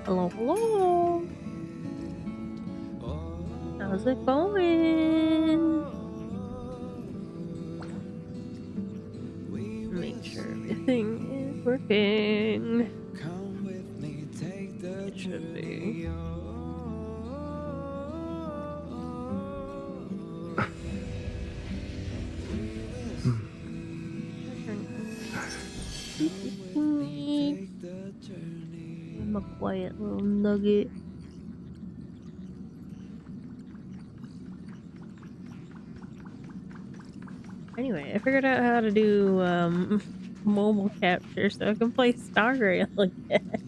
Hello, hello. How's it going? Make sure everything is working. It should be. I'm a quiet little nugget. Anyway, I figured out how to do mobile capture so I can play Star Rail again.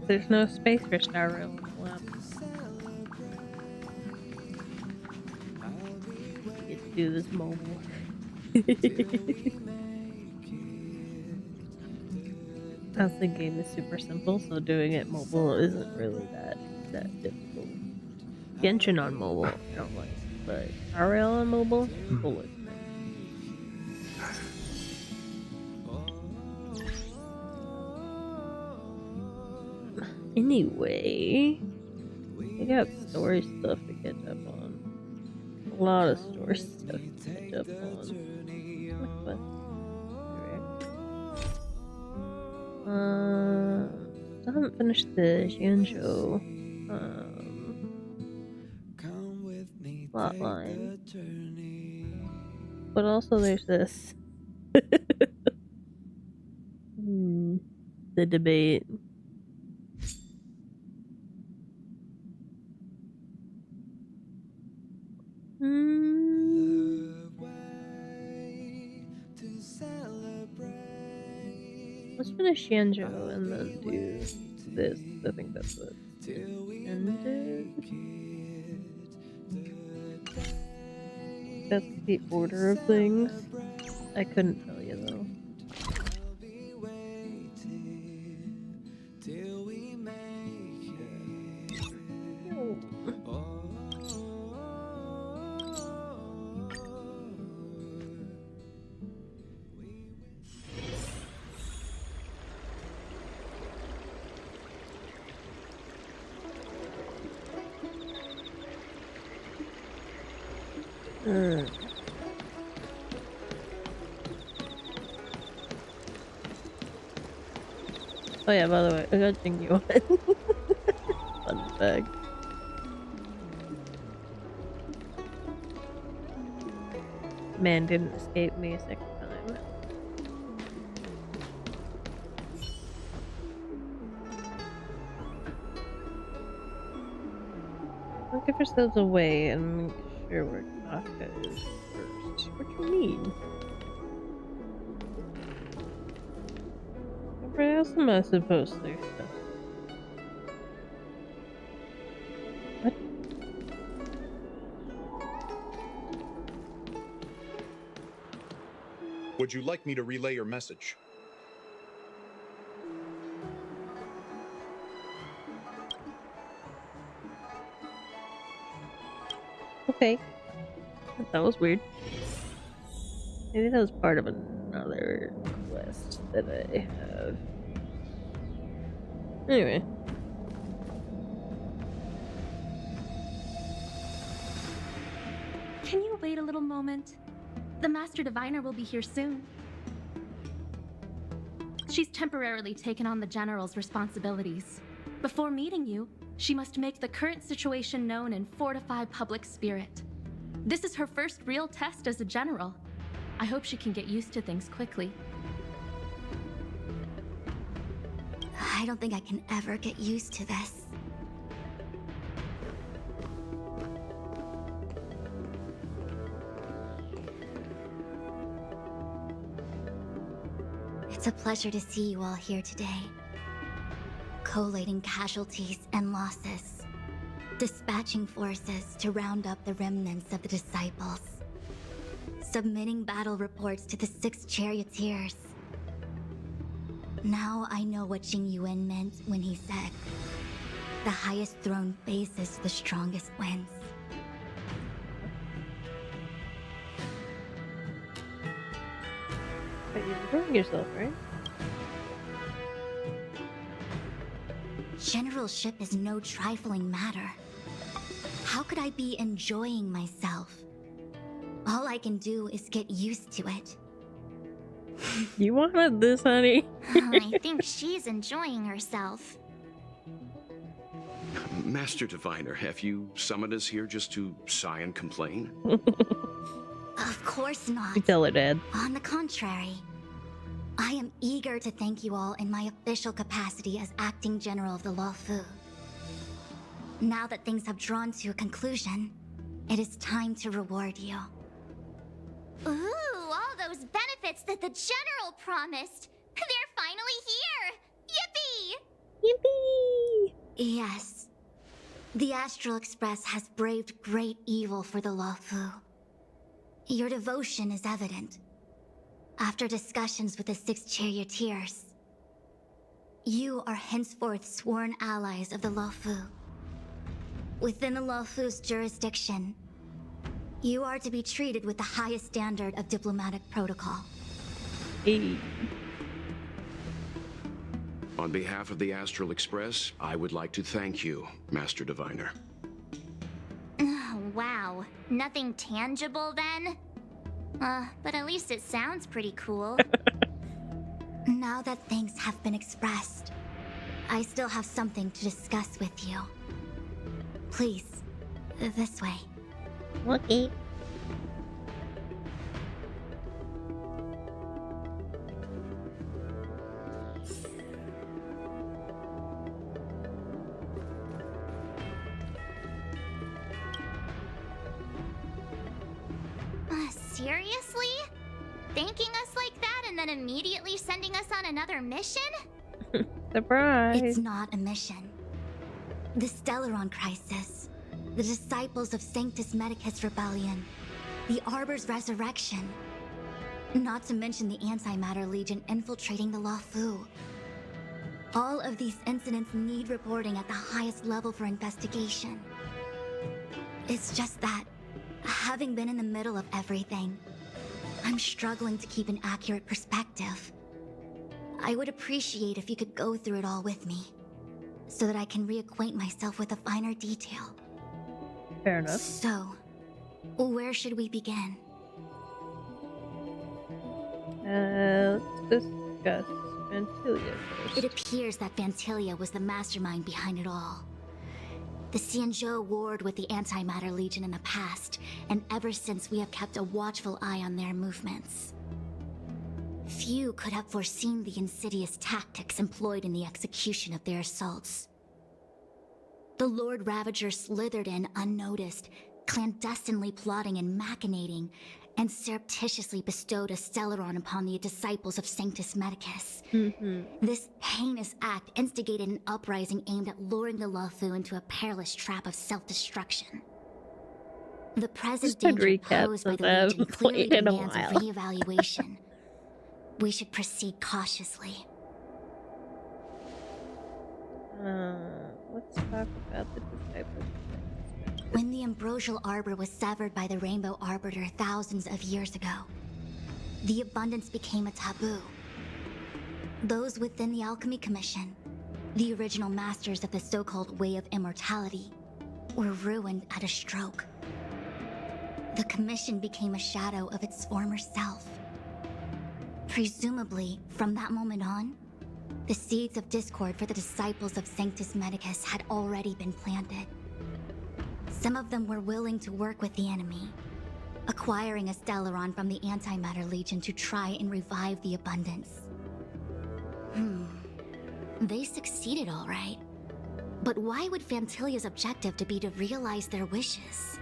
There's no space for Star Rail on the laptop. Get to do this mobile. As the game is super simple, so doing it mobile isn't really that difficult. Genshin on mobile, I don't like, but Star Rail on mobile, bullet. Anyway, we got story stuff to catch up on. A lot of story stuff to catch up on. But, I haven't finished the Shanzhou plotline. But also there's this. The debate. Let's finish Shanzhou and then do this. I think that's what ended. That's the order of things. I couldn't tell you though. Oh yeah, by the way, I got Jingu Fun fact. Man didn't escape me a second time. We'll give ourselves away and make sure where Taka is first. What do you mean? Where else am I supposed to? What? Would you like me to relay your message? Okay. That was weird. Maybe that was part of another quest that I have. Anyway. Can you wait a little moment? The Master Diviner will be here soon. She's temporarily taken on the General's responsibilities. Before meeting you, she must make the current situation known and fortify public spirit. This is her first real test as a General. I hope she can get used to things quickly. I don't think I can ever get used to this. It's a pleasure to see you all here today. Collating casualties and losses. Dispatching forces to round up the remnants of the disciples. Submitting battle reports to the 6 charioteers. Now I know what Jing Yuan meant when he said, "The highest throne faces the strongest wins." But you're enjoying yourself, right? Generalship is no trifling matter. How could I be enjoying myself? All I can do is get used to it. You wanted this, honey? I think she's enjoying herself. Master Diviner, have you summoned us here just to sigh and complain? Of course not. You tell her, Dad. On the contrary, I am eager to thank you all in my official capacity as acting general of the Luofu. Now that things have drawn to a conclusion, it is time to reward you. Ooh, all those benefits that the general promised. They're finally here. Yippee! Yippee! Yes. The Astral Express has braved great evil for the Luofu. Your devotion is evident. After discussions with the 6 charioteers, you are henceforth sworn allies of the Luofu. Within the Luofu's jurisdiction, you are to be treated with the highest standard of diplomatic protocol. Hey. On behalf of the Astral Express, I would like to thank you, Master Diviner. Wow, nothing tangible then? But at least it sounds pretty cool. Now that thanks have been expressed, I still have something to discuss with you. Please, this way. Okay. Seriously? Thanking us like that and then immediately sending us on another mission? Surprise! It's not a mission. The Stellaron Crisis, the Disciples of Sanctus Medicus Rebellion, the Arbor's resurrection. Not to mention the Antimatter Legion infiltrating the Luofu. All of these incidents need reporting at the highest level for investigation. It's just that, having been in the middle of everything, I'm struggling to keep an accurate perspective. I would appreciate if you could go through it all with me, so that I can reacquaint myself with a finer detail. Fair enough. So, where should we begin? Let's discuss Vantilia first. It appears that Vantilia was the mastermind behind it all. The Xianzhou warred with the Antimatter Legion in the past, and ever since we have kept a watchful eye on their movements. Few could have foreseen the insidious tactics employed in the execution of their assaults. The Lord Ravager slithered in unnoticed, clandestinely plotting and machinating, and surreptitiously bestowed a Stellaron upon the disciples of Sanctus Medicus. This heinous act instigated an uprising aimed at luring the Luofu into a perilous trap of self-destruction. The present Just had danger recaps posed by of the that. Legion clearly Played in a demands a while. reevaluation. We should proceed cautiously. Let's talk about the disciples. When the ambrosial arbor was severed by the Rainbow Arbiter thousands of years ago, the abundance became a taboo. Those within the Alchemy Commission, the original masters of the so-called Way of Immortality, were ruined at a stroke. The Commission became a shadow of its former self. Presumably, from that moment on, the seeds of discord for the disciples of Sanctus Medicus had already been planted. Some of them were willing to work with the enemy, acquiring a Stellaron from the Antimatter Legion to try and revive the abundance. They succeeded all right. But why would Fantilia's objective to be to realize their wishes?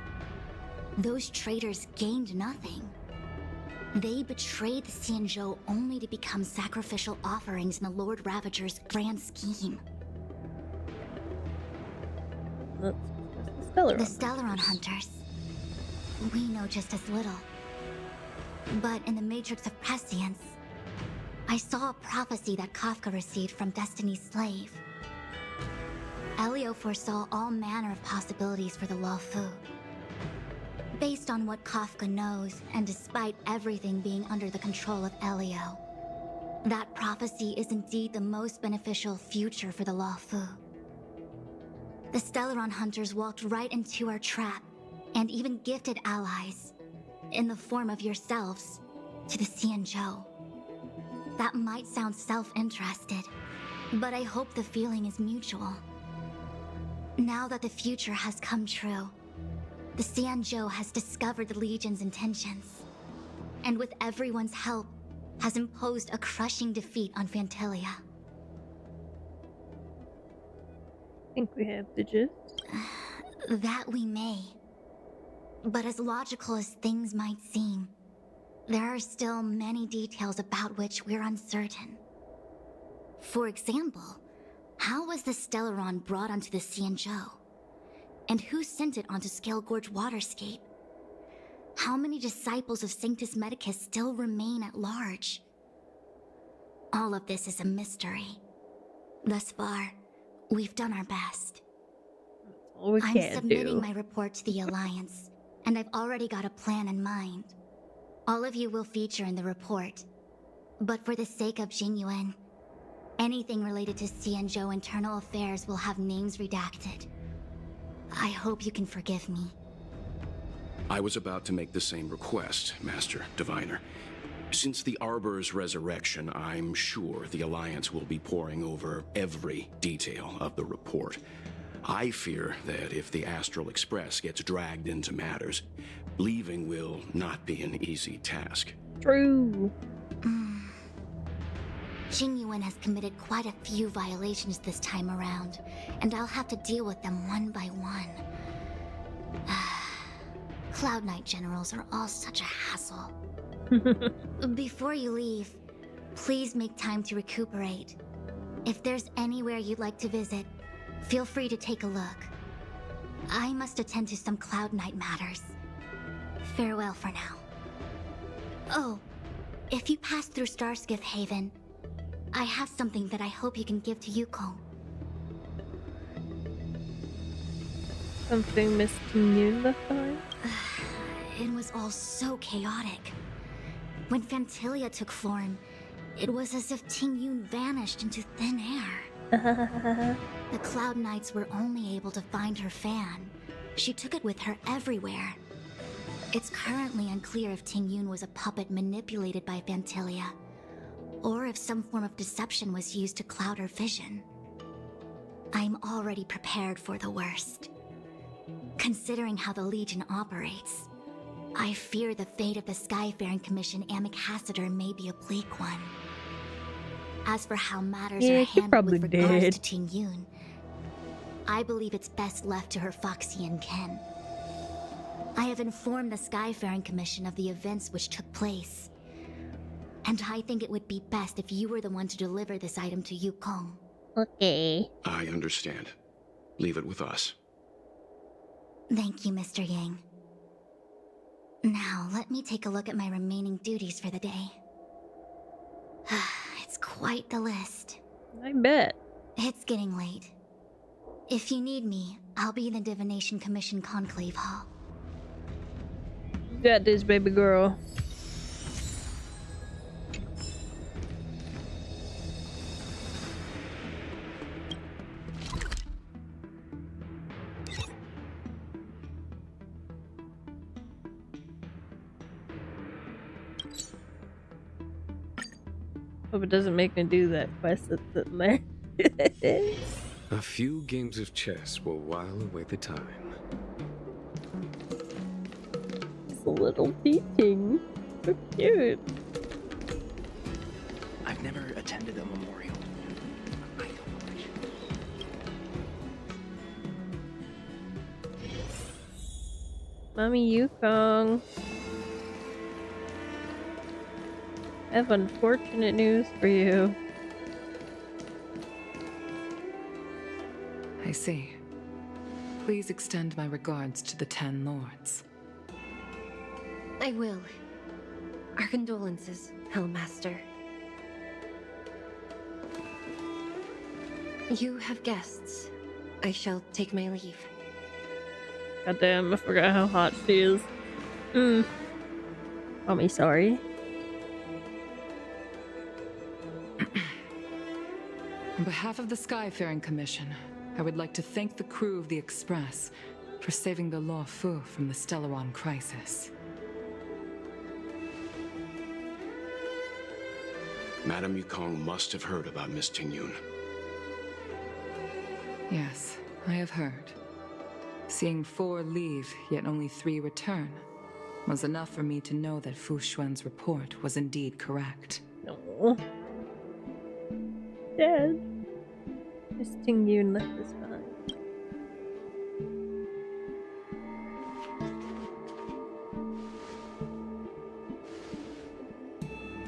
Those traitors gained nothing. They betrayed the Xianzhou only to become sacrificial offerings in the Lord Ravager's grand scheme. Let's discuss the Stellaron. The Stellaron Hunters. We know just as little. But in the Matrix of Prescience, I saw a prophecy that Kafka received from Destiny's slave. Elio foresaw all manner of possibilities for the Luofu. Based on what Kafka knows, and despite everything being under the control of Elio, that prophecy is indeed the most beneficial future for the Luofu. The Stellaron hunters walked right into our trap, and even gifted allies, in the form of yourselves, to the Xianzhou. That might sound self-interested, but I hope the feeling is mutual. Now that the future has come true, the Xianzhou has discovered the Legion's intentions, and with everyone's help, has imposed a crushing defeat on Phantalia. I think we have the gist. That we may. But as logical as things might seem, there are still many details about which we're uncertain. For example, how was the Stellaron brought onto the Xianzhou? And who sent it onto Scale Gorge Waterscape? How many disciples of Sanctus Medicus still remain at large? All of this is a mystery. Thus far, we've done our best. All we I'm can submitting do. my report to the Alliance, and I've already got a plan in mind. All of you will feature in the report. But for the sake of Jingyuan, anything related to Xianzhou internal affairs will have names redacted. I hope you can forgive me. I was about to make the same request, Master Diviner. Since the Arbor's resurrection, I'm sure the Alliance will be poring over every detail of the report. I fear that if the Astral Express gets dragged into matters, leaving will not be an easy task. True. Jingyuan has committed quite a few violations this time around, and I'll have to deal with them one by one. Cloud Knight generals are all such a hassle. Before you leave, please make time to recuperate. If there's anywhere you'd like to visit, feel free to take a look. I must attend to some Cloud Knight matters. Farewell for now. Oh, if you pass through Starskiff Haven, I have something that I hope you can give to Yukong. Something Miss Yoon left behind? It was all so chaotic. When Phantalia took form, it was as if Tingyun vanished into thin air. The Cloud Knights were only able to find her fan. She took it with her everywhere. It's currently unclear if Tingyun was a puppet manipulated by Phantalia, or if some form of deception was used to cloud her vision. I'm already prepared for the worst. Considering how the Legion operates, I fear the fate of the Skyfaring Commission Ambassador may be a bleak one. As for how matters Yeah, are she handled probably with regards did. to Tingyun, I believe it's best left to her Foxian ken. I have informed the Skyfaring Commission of the events which took place, and I think it would be best if you were the one to deliver this item to Yukong. Okay. I understand. Leave it with us. Thank you, Mr. Yang. Now, let me take a look at my remaining duties for the day. It's quite the list. I bet. It's getting late. If you need me, I'll be in the Divination Commission Conclave Hall. You got this, baby girl. Hope it doesn't make me do that quest that's sitting there. A few games of chess will while away the time. It's a little teaching. So cute. I've never attended a memorial. I don't know. Mommy Yukong. I have unfortunate news for you. I see. Please extend my regards to the 10 lords. I will. Our condolences, Hellmaster. You have guests. I shall take my leave. Goddamn, I forgot how hot she is. Mommy, sorry. On behalf of the Skyfaring Commission, I would like to thank the crew of the Express for saving the Law Fu from the Stellaron crisis. Madame Yukong must have heard about Miss Tingyun. Yes, I have heard. Seeing 4 leave, yet only 3 return, was enough for me to know that Fu Xuan's report was indeed correct. No. Dad. Miss Tingyun left us behind.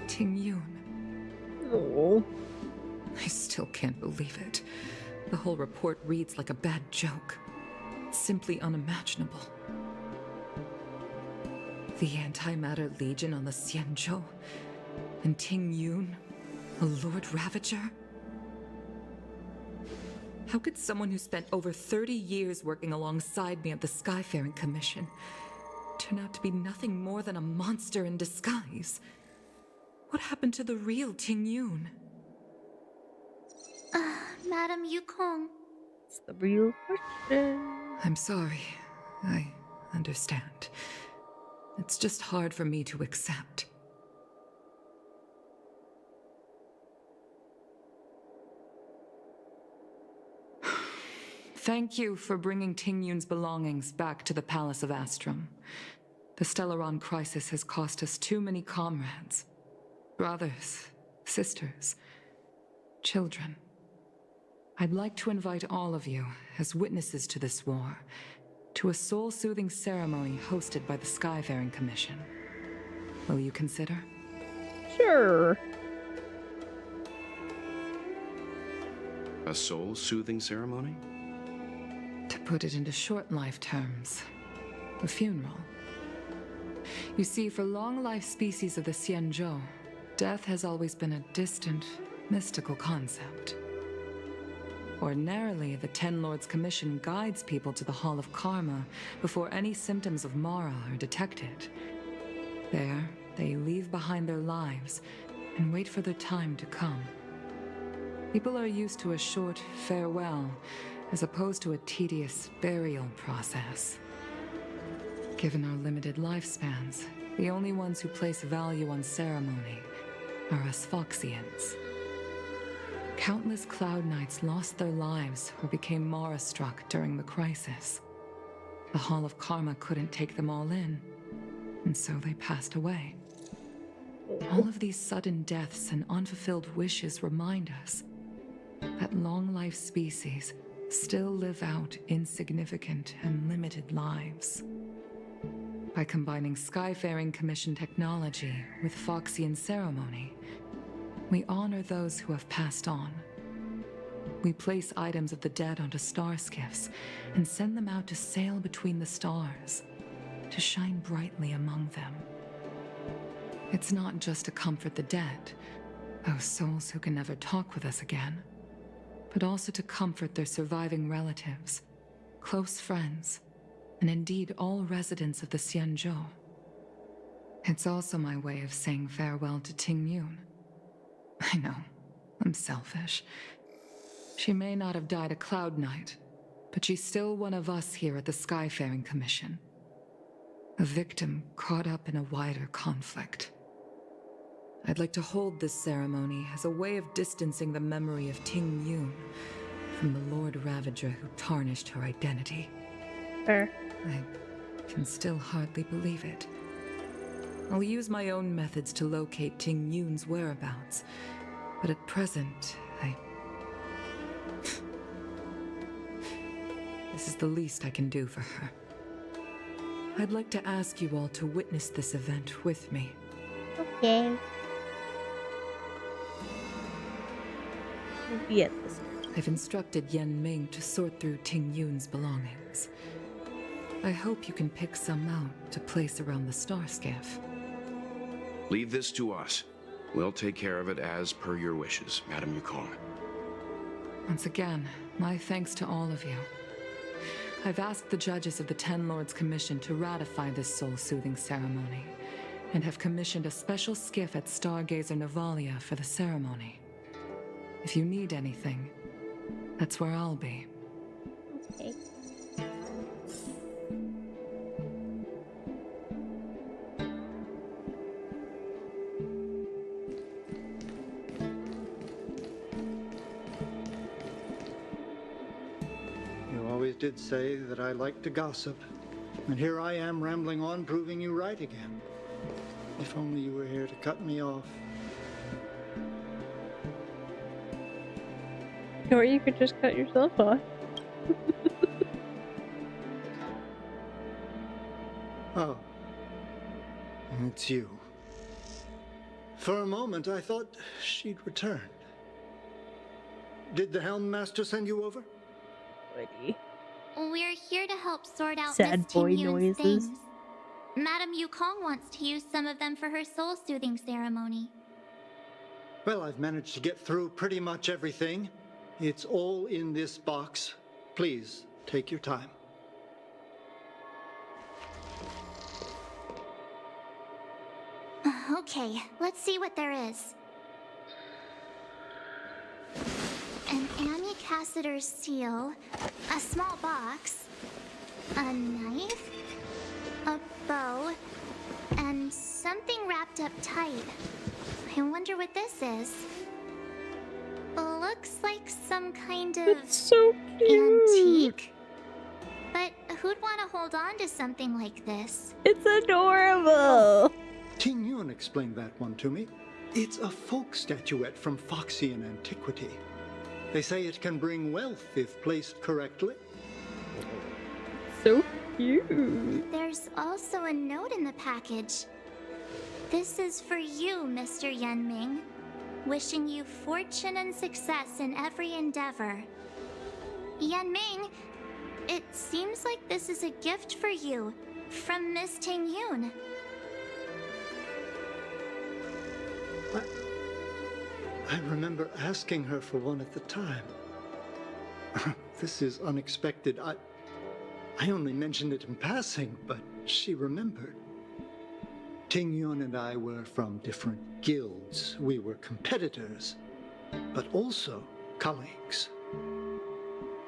Tingyun. Oh. I still can't believe it. The whole report reads like a bad joke. It's simply unimaginable. The Antimatter Legion on the Xianzhou, and Tingyun, a Lord Ravager? How could someone who spent over 30 years working alongside me at the Skyfaring Commission turn out to be nothing more than a monster in disguise? What happened to the real Tingyun? Madame Yukong. It's the real question. I'm sorry. I understand. It's just hard for me to accept. Thank you for bringing Tingyun's belongings back to the Palace of Astrum. The Stellaron crisis has cost us too many comrades. Brothers, sisters, children. I'd like to invite all of you, as witnesses to this war, to a soul-soothing ceremony hosted by the Skyfaring Commission. Will you consider? Sure. A soul-soothing ceremony? To put it into short life terms, a funeral. You see, for long-life species of the Xianzhou, death has always been a distant, mystical concept. Ordinarily, the Ten Lords Commission guides people to the Hall of Karma before any symptoms of Mara are detected. There, they leave behind their lives and wait for their time to come. People are used to a short farewell as opposed to a tedious burial process. Given our limited lifespans, the only ones who place value on ceremony are us Foxians. Countless Cloud Knights lost their lives or became Mara-struck during the crisis. The Hall of Karma couldn't take them all in, and so they passed away. All of these sudden deaths and unfulfilled wishes remind us that long-life species still live out insignificant and limited lives. By combining Skyfaring Commission technology with Foxian ceremony, we honor those who have passed on. We place items of the dead onto star skiffs and send them out to sail between the stars, to shine brightly among them. It's not just to comfort the dead, those souls who can never talk with us again, but also to comfort their surviving relatives, close friends, and indeed all residents of the Xianzhou. It's also my way of saying farewell to Tingyun. I know, I'm selfish. She may not have died a Cloud Knight, but she's still one of us here at the Skyfaring Commission. A victim caught up in a wider conflict. I'd like to hold this ceremony as a way of distancing the memory of Tingyun from the Lord Ravager who tarnished her identity. Fair. I can still hardly believe it. I'll use my own methods to locate Tingyun's whereabouts, but at present, This is the least I can do for her. I'd like to ask you all to witness this event with me. Okay. We'll be at this. I've instructed Yen Ming to sort through Tingyun's belongings. I hope you can pick some out to place around the star skiff. Leave this to us. We'll take care of it as per your wishes, Madame Yukong. Once again, my thanks to all of you. I've asked the judges of the Ten Lords Commission to ratify this soul-soothing ceremony, and have commissioned a special skiff at Stargazer Navalia for the ceremony. If you need anything, that's where I'll be. Okay. You always did say that I like to gossip. And here I am rambling on, proving you right again. If only you were here to cut me off. Or you could just cut yourself off. Oh. It's you. For a moment, I thought she'd returned. Did the Helm Master send you over? Buddy. We're here to help sort out Sad Miss boy Ting-Yun's noises. things. Madame Yukong wants to use some of them for her soul-soothing ceremony. Well, I've managed to get through pretty much everything. It's all in this box. Please, take your time. Okay, let's see what there is. An Amicassator's seal, a small box, a knife, a bow, and something wrapped up tight. I wonder what this is. Looks like some kind of It's so cute. antique. But who'd want to hold on to something like this? It's adorable. Ting-Yun explained that one to me. It's a folk statuette from Foxian antiquity. They say it can bring wealth if placed correctly. So cute. There's also a note in the package. This is for you, Mr. Yenming. Wishing you fortune and success in every endeavor. Yenming, it seems like this is a gift for you from Miss Ting-Yun. I remember asking her for one at the time. This is unexpected. I only mentioned it in passing, but she remembered. Ting-Yun and I were from different guilds. We were competitors, but also colleagues.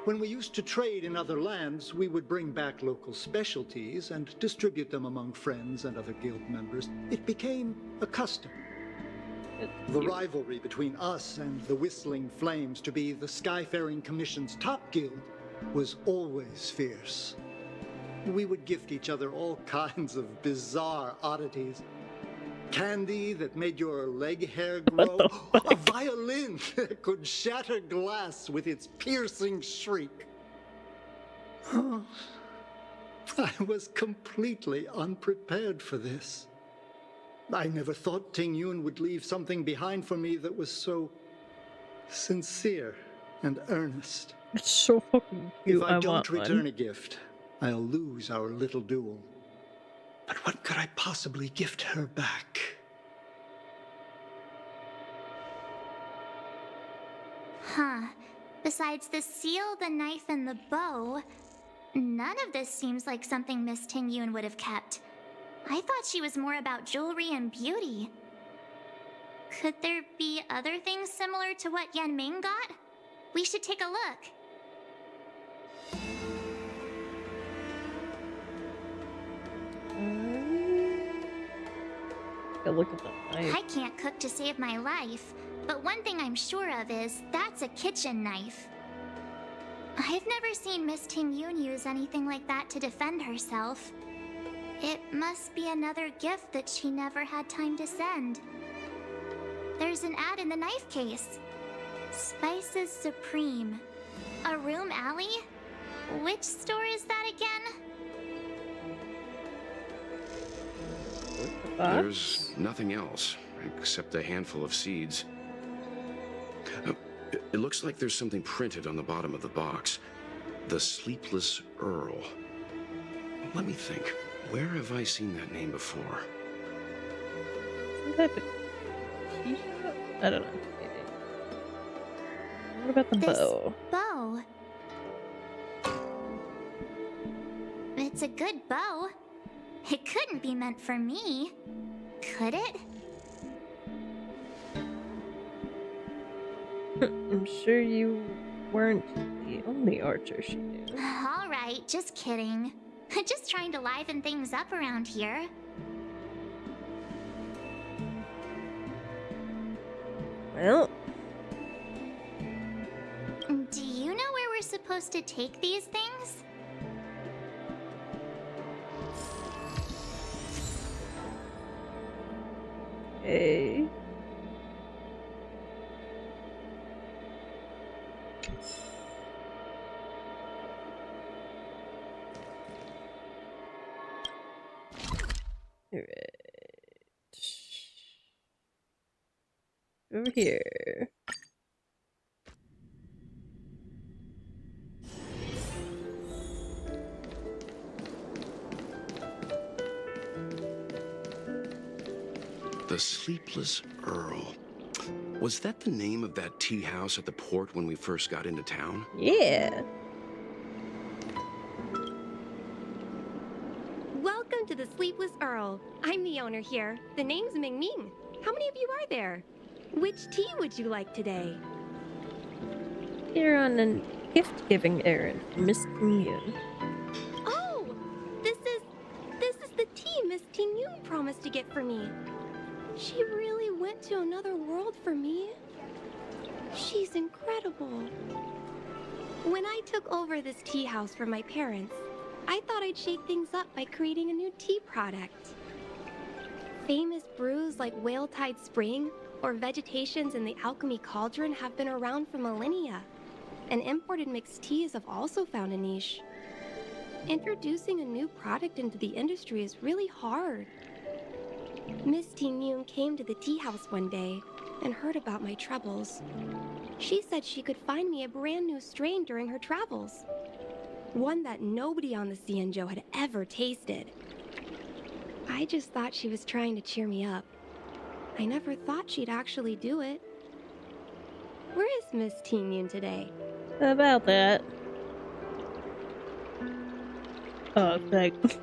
When we used to trade in other lands, we would bring back local specialties and distribute them among friends and other guild members. It became a custom. The rivalry between us and the Whistling Flames to be the Skyfaring Commission's top guild was always fierce. We would gift each other all kinds of bizarre oddities. Candy that made your leg hair grow. A violin that could shatter glass with its piercing shriek. Oh, I was completely unprepared for this. I never thought Ting-Yun would leave something behind for me that was so sincere and earnest. It's so fucking cute. If I don't want return one. a gift, I'll lose our little duel. But what could I possibly gift her back? Huh. Besides the seal, the knife, and the bow, none of this seems like something Miss Ting-Yun would have kept. I thought she was more about jewelry and beauty. Could there be other things similar to what Yenming got? We should take a look. Look at that knife. I can't cook to save my life, but one thing I'm sure of is that's a kitchen knife. I've never seen Miss Ting-Yun use anything like that to defend herself. It must be another gift that she never had time to send. There's an ad in the knife case. Spices Supreme. A room alley? Which store is that again? There's nothing else, except a handful of seeds. It looks like there's something printed on the bottom of the box. The Sleepless Earl. Let me think. Where have I seen that name before? Some type of tea shop? I don't know. Maybe. What about the bow? Bow. It's a good bow. It couldn't be meant for me, could it? I'm sure you weren't the only archer she knew. Alright, just kidding. Just trying to liven things up around here. Well, Do you know where we're supposed to take these things? okay. Alright. Over here. The Sleepless Earl. Was that the name of that tea house at the port when we first got into town? Yeah. Welcome to the Sleepless Earl. I'm the owner here. The name's Ming Ming. How many of you are there? Which tea would you like today? Here on a gift-giving errand for Miss Yoon. Oh, this is the tea Miss Ting Yoon promised to get for me. She really went to another world for me. She's incredible. When I took over this tea house from my parents, I thought I'd shake things up by creating a new tea product. Famous brews like Whale Tide Spring or Vegetations in the Alchemy Cauldron have been around for millennia, and imported mixed teas have also found a niche. Introducing a new product into the industry is really hard. Miss Ting Yoon came to the tea house one day and heard about my troubles. She said she could find me a brand new strain during her travels. One that nobody on the Cianzhou had ever tasted. I just thought she was trying to cheer me up. I never thought she'd actually do it. Where is Miss Ting Yoon today? About that. Oh, thanks.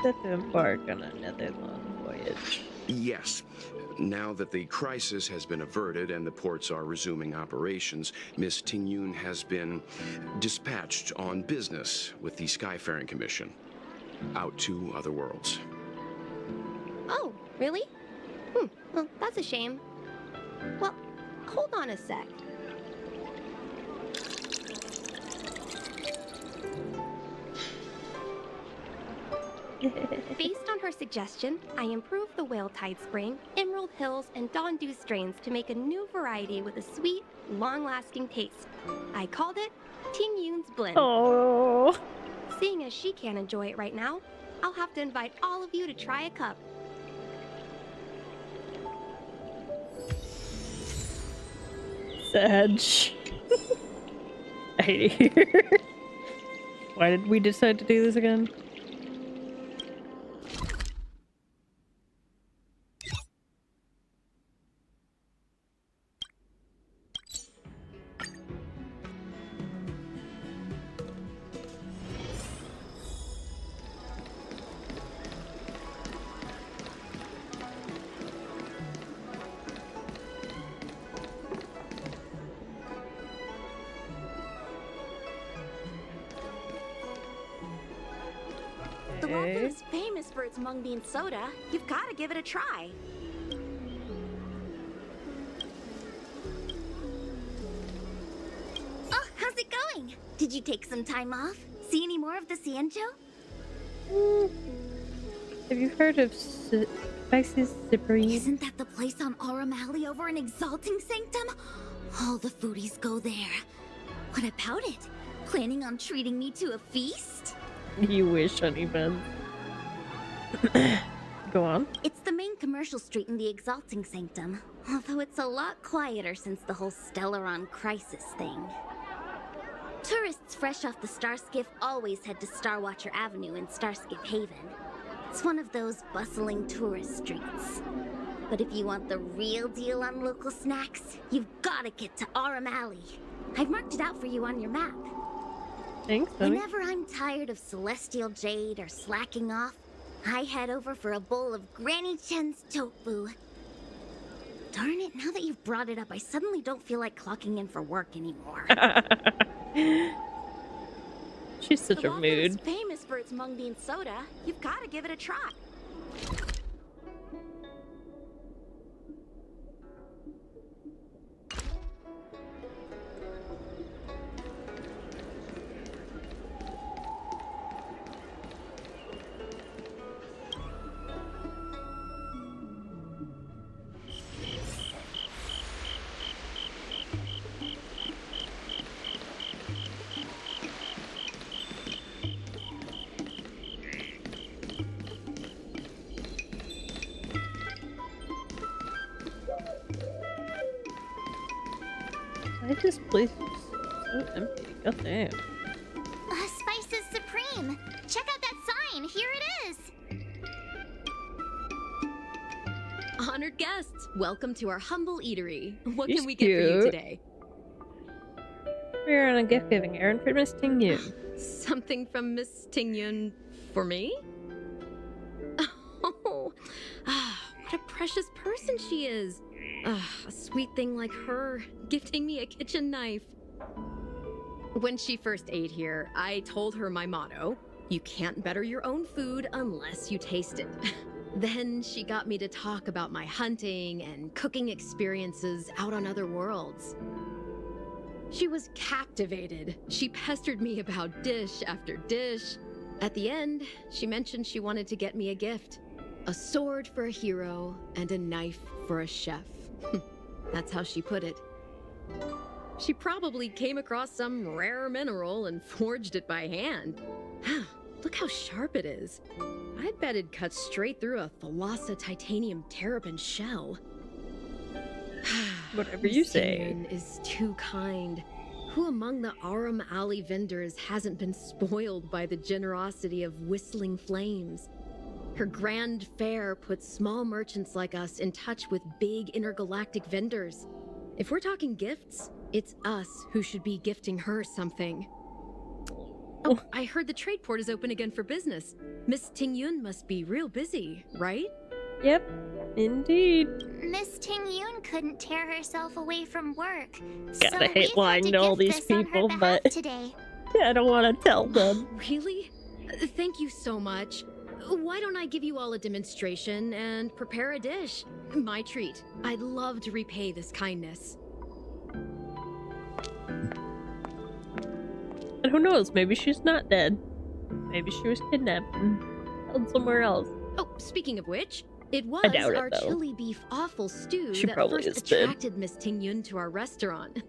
Set to embark on another long voyage. Yes. Now that the crisis has been averted and the ports are resuming operations, Miss Ting Yoon has been dispatched on business with the Skyfaring Commission out to other worlds. Oh, really? Well, that's a shame. Well, hold on a sec. Based on her suggestion, I improved the Whale Tide Spring, Emerald Hills, and Dondu strains to make a new variety with a sweet, long-lasting taste. I called it Ting Yoon's Blend. Oh. Seeing as she can't enjoy it right now, I'll have to invite all of you to try a cup. Sag. I hate it here. Why did we decide to do this again? The Waffle is famous for its mung bean soda. You've got to give it a try. Oh, how's it going? Did you take some time off? See any more of the Cianzhou? Have you heard of Spices Supreme? Isn't that the place on Aurum Alley over in Exalting Sanctum? All the foodies go there. What about it? Planning on treating me to a feast? You wish, honey bun. Go on. It's the main commercial street in the Exalting Sanctum, although it's a lot quieter since the whole Stellaron crisis thing. Tourists fresh off the Starskiff always head to Starwatcher Avenue in Starskiff Haven. It's one of those bustling tourist streets. But if you want the real deal on local snacks, you've gotta get to Aurum Alley. I've marked it out for you on your map. Thanks, honey. Whenever I'm tired of Celestial Jade or slacking off, I head over for a bowl of Granny Chen's tofu. Darn it, now that you've brought it up, I suddenly don't feel like clocking in for work anymore. She's such a Waffle mood. is famous for its mung bean soda. You've got to give it a try. Why is this place so empty? God damn. Spice is supreme. Check out that sign. Here it is. Honored guests, welcome to our humble eatery. What She's can we get for you cute. today? We're on a gift-giving errand for Miss Ting Yun. Something from Miss Ting Yun for me? Oh, what a precious person she is. A sweet thing like her, gifting me a kitchen knife. When she first ate here, I told her my motto: you can't better your own food unless you taste it. Then she got me to talk about my hunting and cooking experiences out on other worlds. She was captivated. She pestered me about dish after dish. At the end, she mentioned she wanted to get me a gift. A sword for a hero and a knife for a chef. That's how she put it. She probably came across some rare mineral and forged it by hand. Look how sharp it is. I bet it'd cut straight through a Thalassa titanium terrapin shell. Whatever you say. Ting Yun is too kind. Who among the Aram Alley vendors hasn't been spoiled by the generosity of whistling flames? Her grand fare puts small merchants like us in touch with big intergalactic vendors. If we're talking gifts, it's us who should be gifting her something. Oh, I heard the trade port is open again for business. Miss Ting Yun must be real busy, right? Yep, indeed. Miss Ting Yun couldn't tear herself away from work. God, so I hate we've lying had to all gift these this on her people, behalf but today. I don't want to tell them. Really? Thank you so much. Why don't I give you all a demonstration and prepare a dish? My treat. I'd love to repay this kindness. And who knows, maybe she's not dead. Maybe she was kidnapped and held somewhere else. Oh, speaking of which, it was doubt it, our though. chili beef awful stew She that probably first is dead. attracted Miss Ting Yun to our restaurant.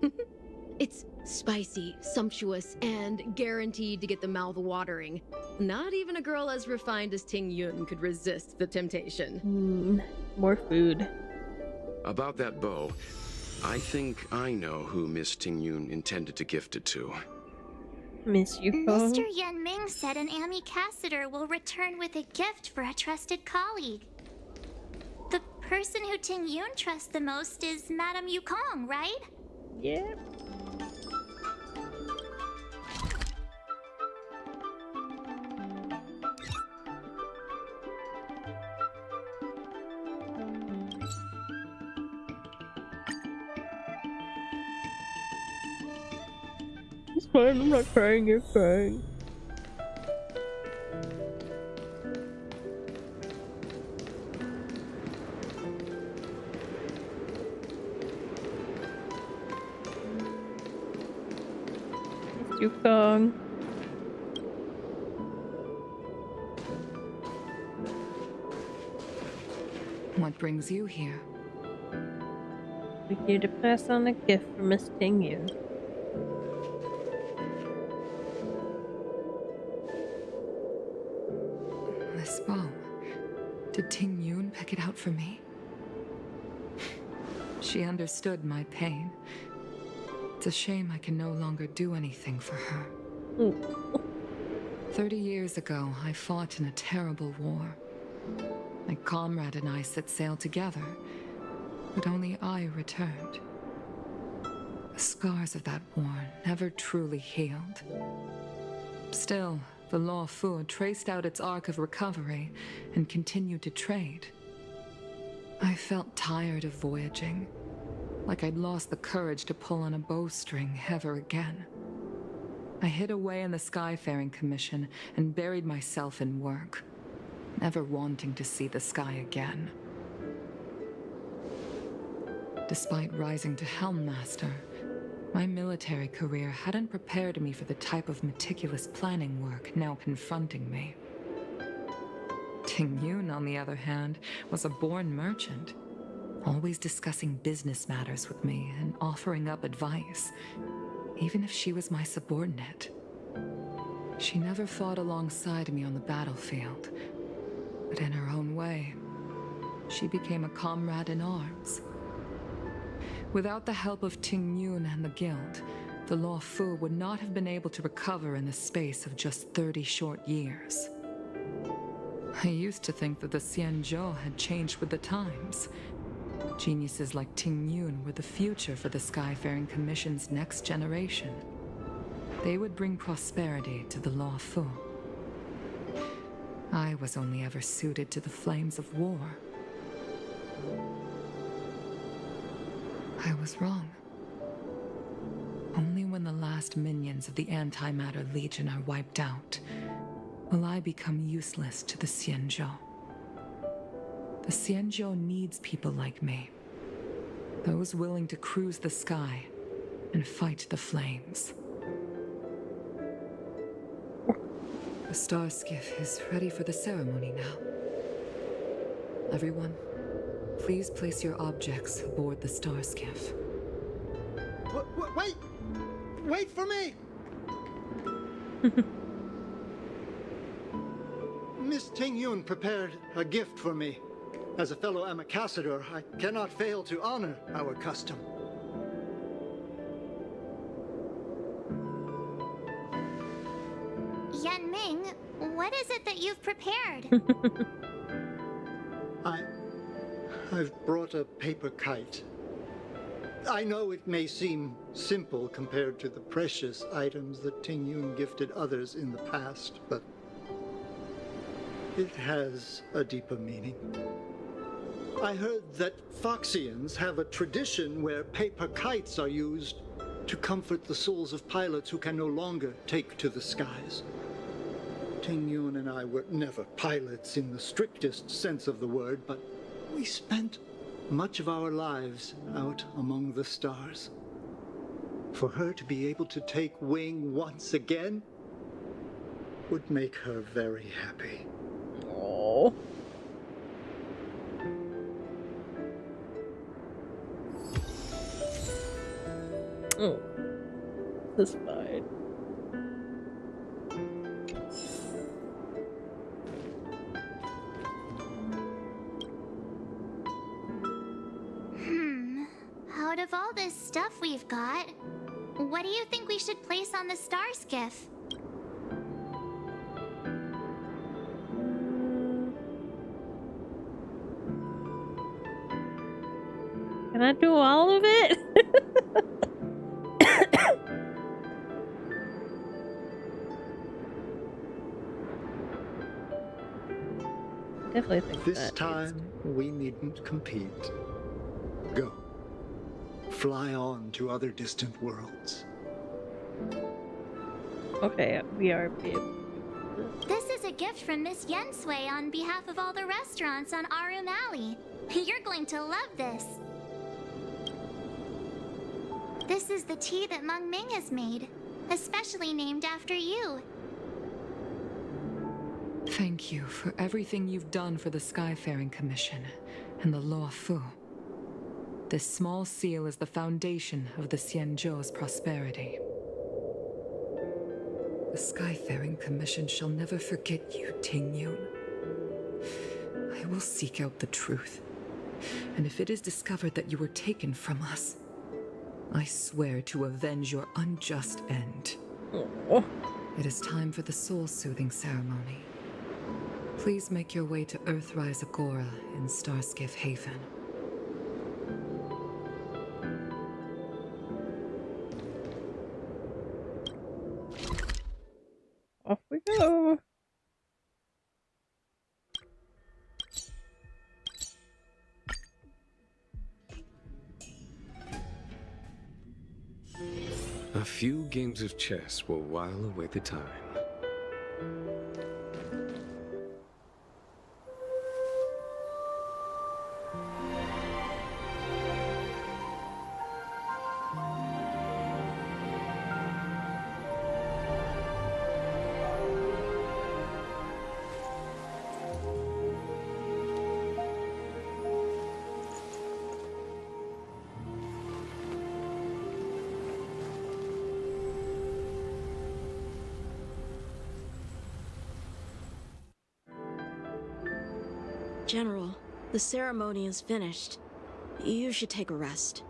It's spicy, sumptuous, and guaranteed to get the mouth watering. Not even a girl as refined as Ting Yun could resist the temptation. More food. About that bow, I think I know who Miss Ting Yun intended to gift it to. Miss Yuko. Mr. Yan Ming said an ambassador will return with a gift for a trusted colleague. The person who Ting Yun trusts the most is Madame Yukong, right? Yeah. It's fine, I'm not crying, you're crying. It's Yukong. What brings you here? We're here to pass on a gift for Miss Ting Yun. This bow. Did Ting Yun pick it out for me? She understood my pain. It's a shame I can no longer do anything for her. 30 years ago, I fought in a terrible war. My comrade and I set sail together, but only I returned. The scars of that war never truly healed. Still, the Law Fu traced out its arc of recovery and continued to trade. I felt tired of voyaging, like I'd lost the courage to pull on a bowstring ever again. I hid away in the Skyfaring Commission and buried myself in work, never wanting to see the sky again. Despite rising to Helm Master, my military career hadn't prepared me for the type of meticulous planning work now confronting me. Ting Yun, on the other hand, was a born merchant, always discussing business matters with me and offering up advice, even if she was my subordinate. She never fought alongside me on the battlefield, but in her own way, she became a comrade in arms. Without the help of Ting Yun and the Guild, the Law Fu would not have been able to recover in the space of just 30 short years. I used to think that the Xianzhou had changed with the times. Geniuses like Ting Yun were the future for the Skyfaring Commission's next generation. They would bring prosperity to the Law Fu. I was only ever suited to the flames of war. I was wrong. Only when the last minions of the Antimatter Legion are wiped out will I become useless to the Xianzhou. The Xianzhou needs people like me. Those willing to cruise the sky and fight the flames. The star skiff is ready for the ceremony now. Everyone, please place your objects aboard the star skiff. Wait! Wait for me! Miss Ting Yun prepared a gift for me. As a fellow ambassador, I cannot fail to honor our custom. Yan Ming, what is it that you've prepared? I've brought a paper kite. I know it may seem simple compared to the precious items that Ting Yun gifted others in the past, but it has a deeper meaning. I heard that Foxians have a tradition where paper kites are used to comfort the souls of pilots who can no longer take to the skies. Ting Yun and I were never pilots in the strictest sense of the word, but we spent much of our lives out among the stars. For her to be able to take wing once again would make her very happy. Oh. Oh. This is fine. Out of all this stuff we've got, what do you think we should place on the star skiff? Can I do all of it? Definitely think This that time, we needn't compete. Go. Fly on to other distant worlds. Okay, we are This is a gift from Miss Yensui on behalf of all the restaurants on Arum Alley. You're going to love this. This is the tea that Meng Ming has made, especially named after you. Thank you for everything you've done for the Skyfaring Commission and the Law Fu. This small seal is the foundation of the Xianzhou's prosperity. The Skyfaring Commission shall never forget you, Ting Yun. I will seek out the truth, and if it is discovered that you were taken from us, I swear to avenge your unjust end. Oh. It is time for the soul-soothing ceremony. Please make your way to Earthrise Agora in Starskiff Haven. Off we go. A few games of chess will while away the time. General, the ceremony is finished. You should take a rest.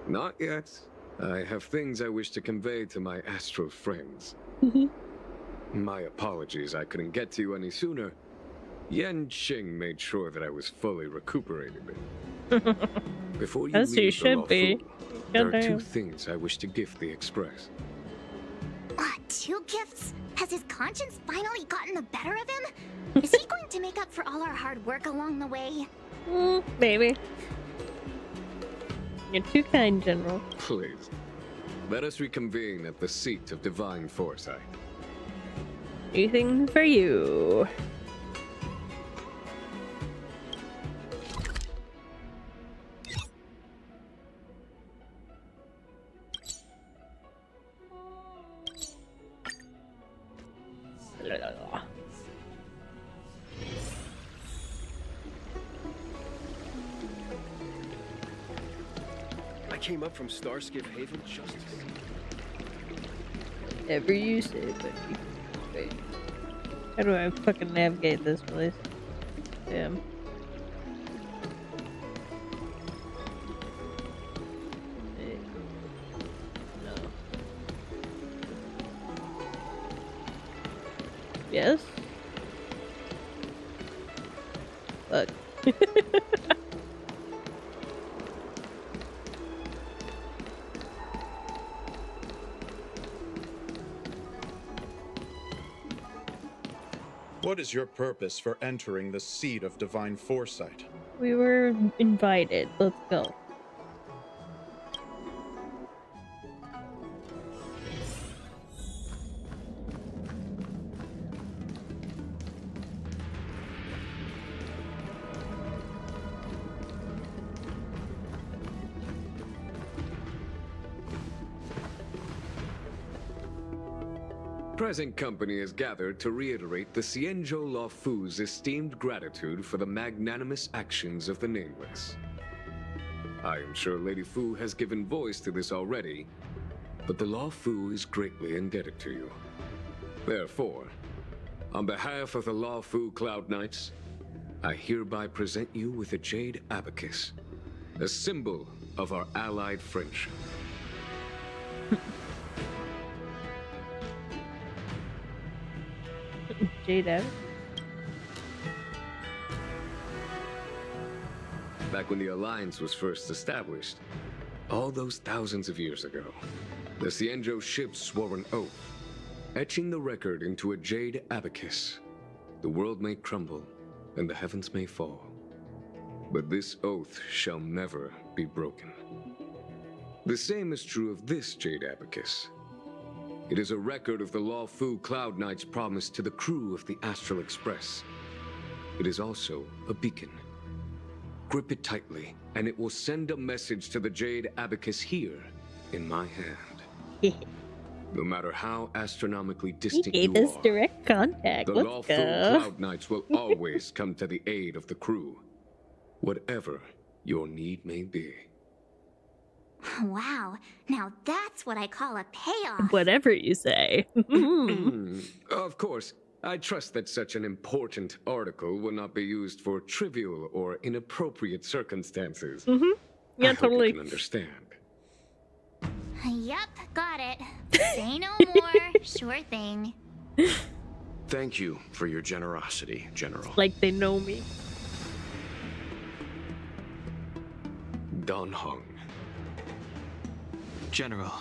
Not yet. I have things I wish to convey to my astral friends. My apologies I couldn't get to you any sooner. Yan Qing made sure that I was fully recuperated. Before you As you leave the should be. Lawfu, there are two Goddamn. things I wish to gift the Express. 2 gifts? Has his conscience finally gotten the better of him? Is he going to make up for all our hard work along the way? Maybe. You're too kind, General. Please, let us reconvene at the seat of divine foresight. Anything for you. I came up from Starskip Haven just Whatever you say, buddy. Wait. How do I fucking navigate this place? Damn. Wait. No. Yes? Fuck. What is your purpose for entering the seat of divine foresight? We were invited. Let's go. Present company is gathered to reiterate the Xianzhou Lawfu's esteemed gratitude for the magnanimous actions of the Nameless. I am sure Lady Fu has given voice to this already, but the Lawfu is greatly indebted to you. Therefore, on behalf of the Lawfu Cloud Knights, I hereby present you with a Jade Abacus, a symbol of our allied friendship. Jada. Back when the Alliance was first established, all those thousands of years ago, the Xianzhou ships swore an oath, etching the record into a jade abacus. The world may crumble, and the heavens may fall, but this oath shall never be broken. The same is true of this jade abacus. It is a record of the Lawfu Cloud Knight's promise to the crew of the Astral Express. It is also a beacon. Grip it tightly, and it will send a message to the Jade Abacus here, in my hand. No matter how astronomically distant He you gave us are, direct contact. the Let's Lawfu go. Cloud Knights will always come to the aid of the crew, whatever your need may be. Wow, now that's what I call a payoff. Whatever you say. Of course, I trust that such an important article will not be used for trivial or inappropriate circumstances. Yeah, I totally. hope you can understand. Yep, got it. Say no more. Sure thing. Thank you for your generosity, General. Like they know me. Don Hong. General.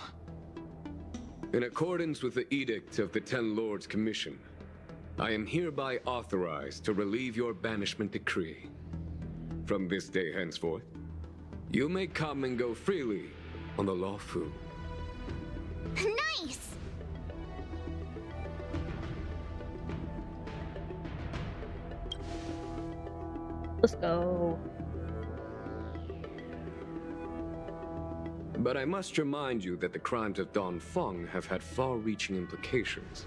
In accordance with the Edict of the Ten Lords Commission, I am hereby authorized to relieve your banishment decree. From this day henceforth, you may come and go freely on the Lawfu. Nice! Let's go. But I must remind you that the crimes of Dongfeng have had far-reaching implications.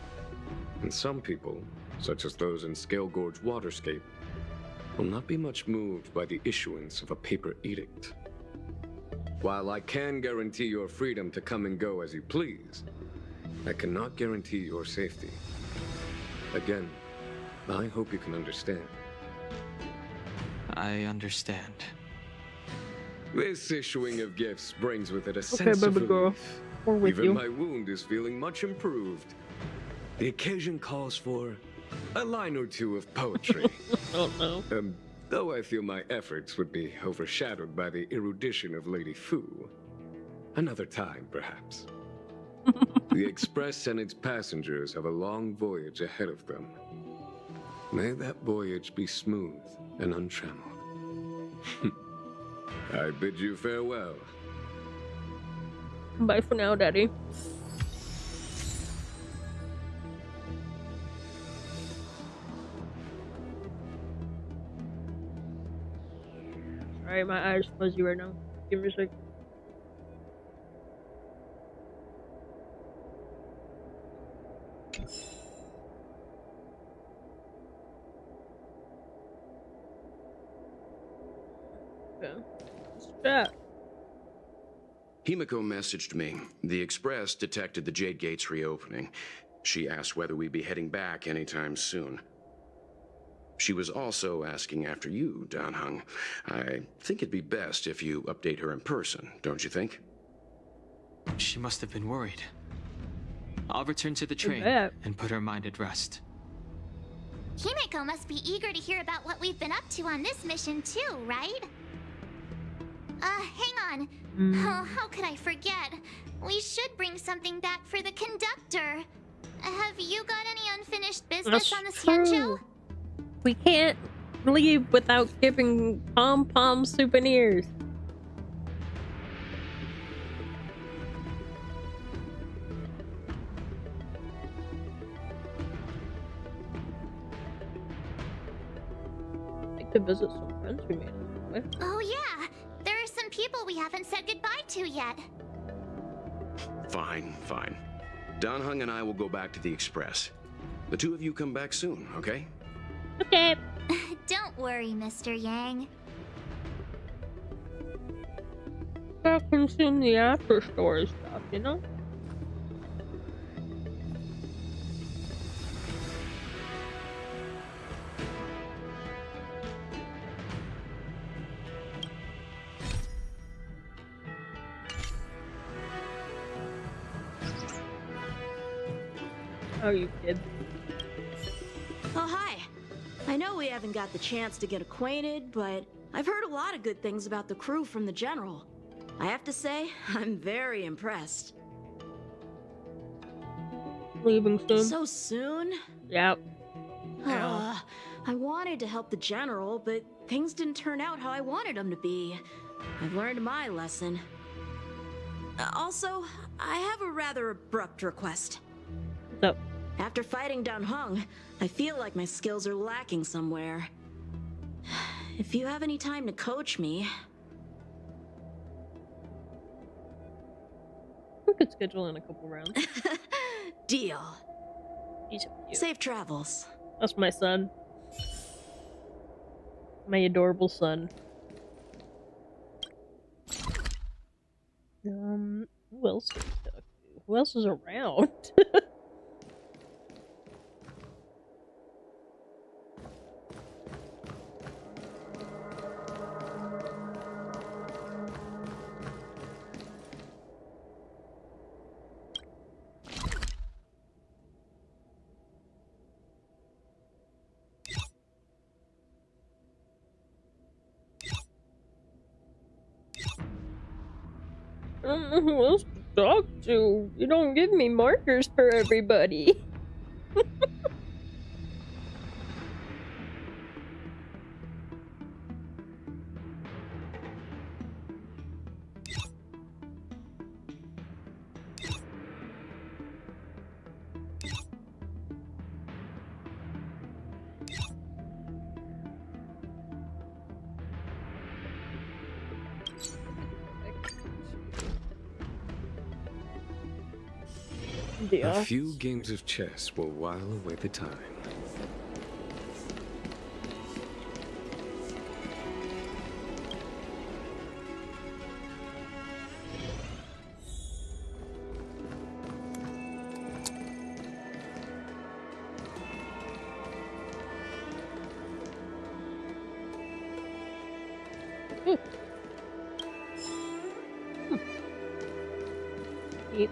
And some people, such as those in Scale Gorge Waterscape, will not be much moved by the issuance of a paper edict. While I can guarantee your freedom to come and go as you please, I cannot guarantee your safety. Again, I hope you can understand. I understand. This issuing of gifts brings with it a sense of relief. Girl. We're with Even you. my wound is feeling much improved. The occasion calls for a line or two of poetry. Oh no. Though I feel my efforts would be overshadowed by the erudition of Lady Fu. Another time, perhaps. The Express and its passengers have a long voyage ahead of them. May that voyage be smooth and untrammeled. I bid you farewell. Bye for now, Daddy. Alright, my eyes fuzzy right now. Give me a sec. Okay. What's that? Himiko messaged me. The Express detected the Jade Gate's reopening. She asked whether we'd be heading back anytime soon. She was also asking after you, Danheng. I think it'd be best if you update her in person, don't you think? She must have been worried. I'll return to the train and put her mind at rest. Himiko must be eager to hear about what we've been up to on this mission too, right? Hang on. Oh, how could I forget? We should bring something back for the conductor. Have you got any unfinished business on the Xianzhou? We can't leave without giving pom-pom souvenirs. I could visit some friends we made on the way. Oh yeah, there are some people we haven't said goodbye to yet. Fine, fine. Danheng and I will go back to the Express. The two of you come back soon, okay? Okay. Don't worry, Mr. Yang. I'll consume the after story stuff, you know? How are you, kid? Oh, hi. I know we haven't got the chance to get acquainted, but I've heard a lot of good things about the crew from the General. I have to say, I'm very impressed. Leaving soon? So soon? Yep. I wanted to help the General, but things didn't turn out how I wanted them to be. I've learned my lesson. Also, I have a rather abrupt request. What's up? After fighting Danheng, I feel like my skills are lacking somewhere. If you have any time to coach me... We could schedule in a couple rounds. Deal. He's so cute. Safe travels. That's my son. My adorable son. Who else can I talk to? Who else is around? I don't know who else to talk to. You don't give me markers for everybody. A few games of chess will while away the time. Yep.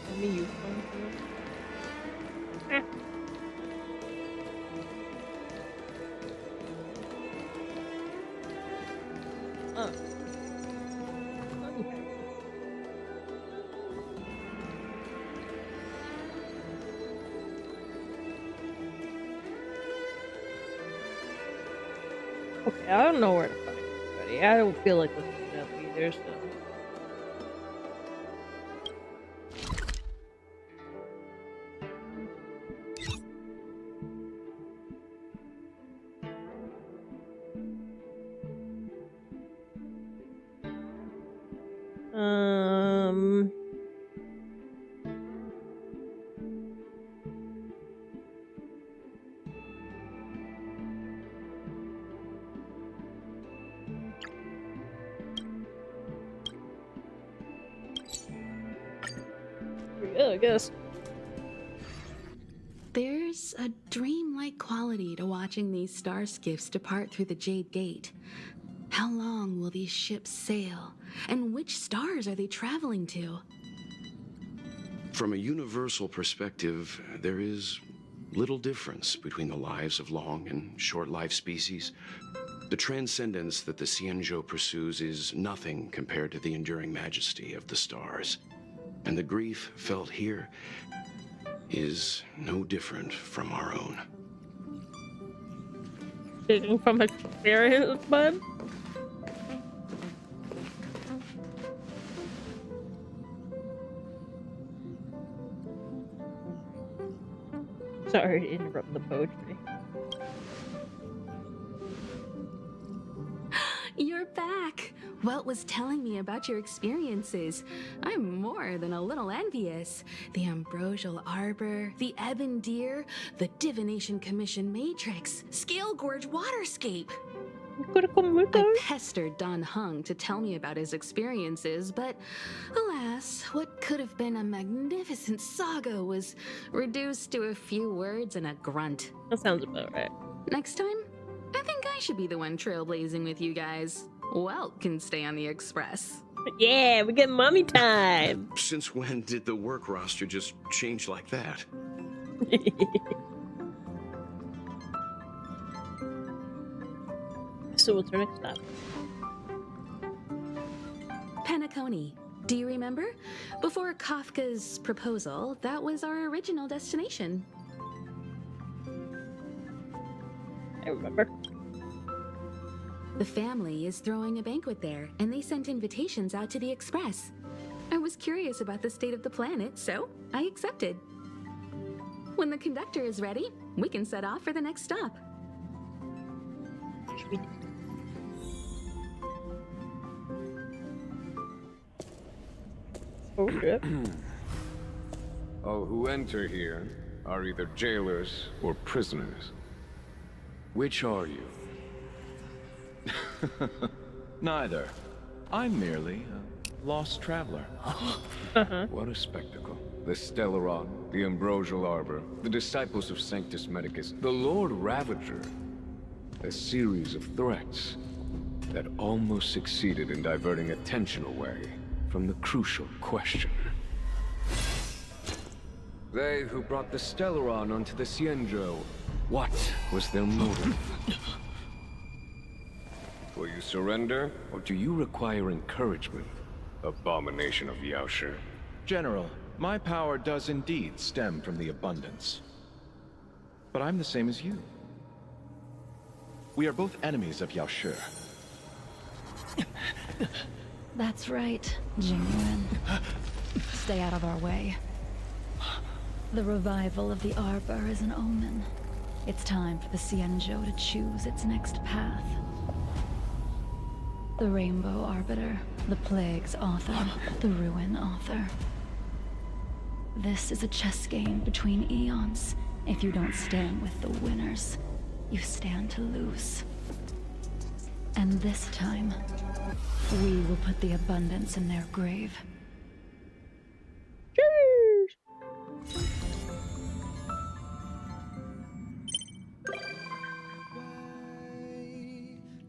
Let me use one here. Okay, I don't know where to find anybody. I don't feel like looking it up either, so. Yeah, I guess. There's a dreamlike quality to watching these star skiffs depart through the Jade Gate. How long will these ships sail? And which stars are they traveling to? From a universal perspective, there is little difference between the lives of long and short-lived species. The transcendence that the Xianzhou pursues is nothing compared to the enduring majesty of the stars. And the grief felt here is no different from our own. Speaking from experience, bud. Sorry to interrupt the poetry. You're back! Welt was telling me about your experiences. I'm more than a little envious. The Ambrosial Arbor, the Ebon Deer, the Divination Commission Matrix, Scale Gorge Waterscape. I pestered Don Hung to tell me about his experiences, but alas, what could have been a magnificent saga was reduced to a few words and a grunt. That sounds about right. Next time, I think I should be the one trailblazing with you guys. Welt can stay on the Express. Yeah, we get mommy time. Since when did the work roster just change like that? So what's our next stop? Penacony. Do you remember? Before Kafka's proposal, that was our original destination. I remember. The family is throwing a banquet there, and they sent invitations out to the Express. I was curious about the state of the planet, so I accepted. When the conductor is ready, we can set off for the next stop. All who enter here are either jailers or prisoners. Which are you? Neither. I'm merely a lost traveler. What a spectacle. The Stellaron, the Ambrosial Arbor, the Disciples of Sanctus Medicus, the Lord Ravager. A series of threats that almost succeeded in diverting attention away from the crucial question. They who brought the Stellaron onto the Xianzhou, what was their motive? Will you surrender, or do you require encouragement? Abomination of Yaoshi. General, my power does indeed stem from the abundance. But I'm the same as you. We are both enemies of Yaoshi. That's right, Jingyuan. Stay out of our way. The revival of the Arbor is an omen. It's time for the Xianzhou to choose its next path. The Rainbow Arbiter, the Plague's author, the Ruin author. This is a chess game between eons. If you don't stand with the winners, you stand to lose. And this time, we will put the abundance in their grave.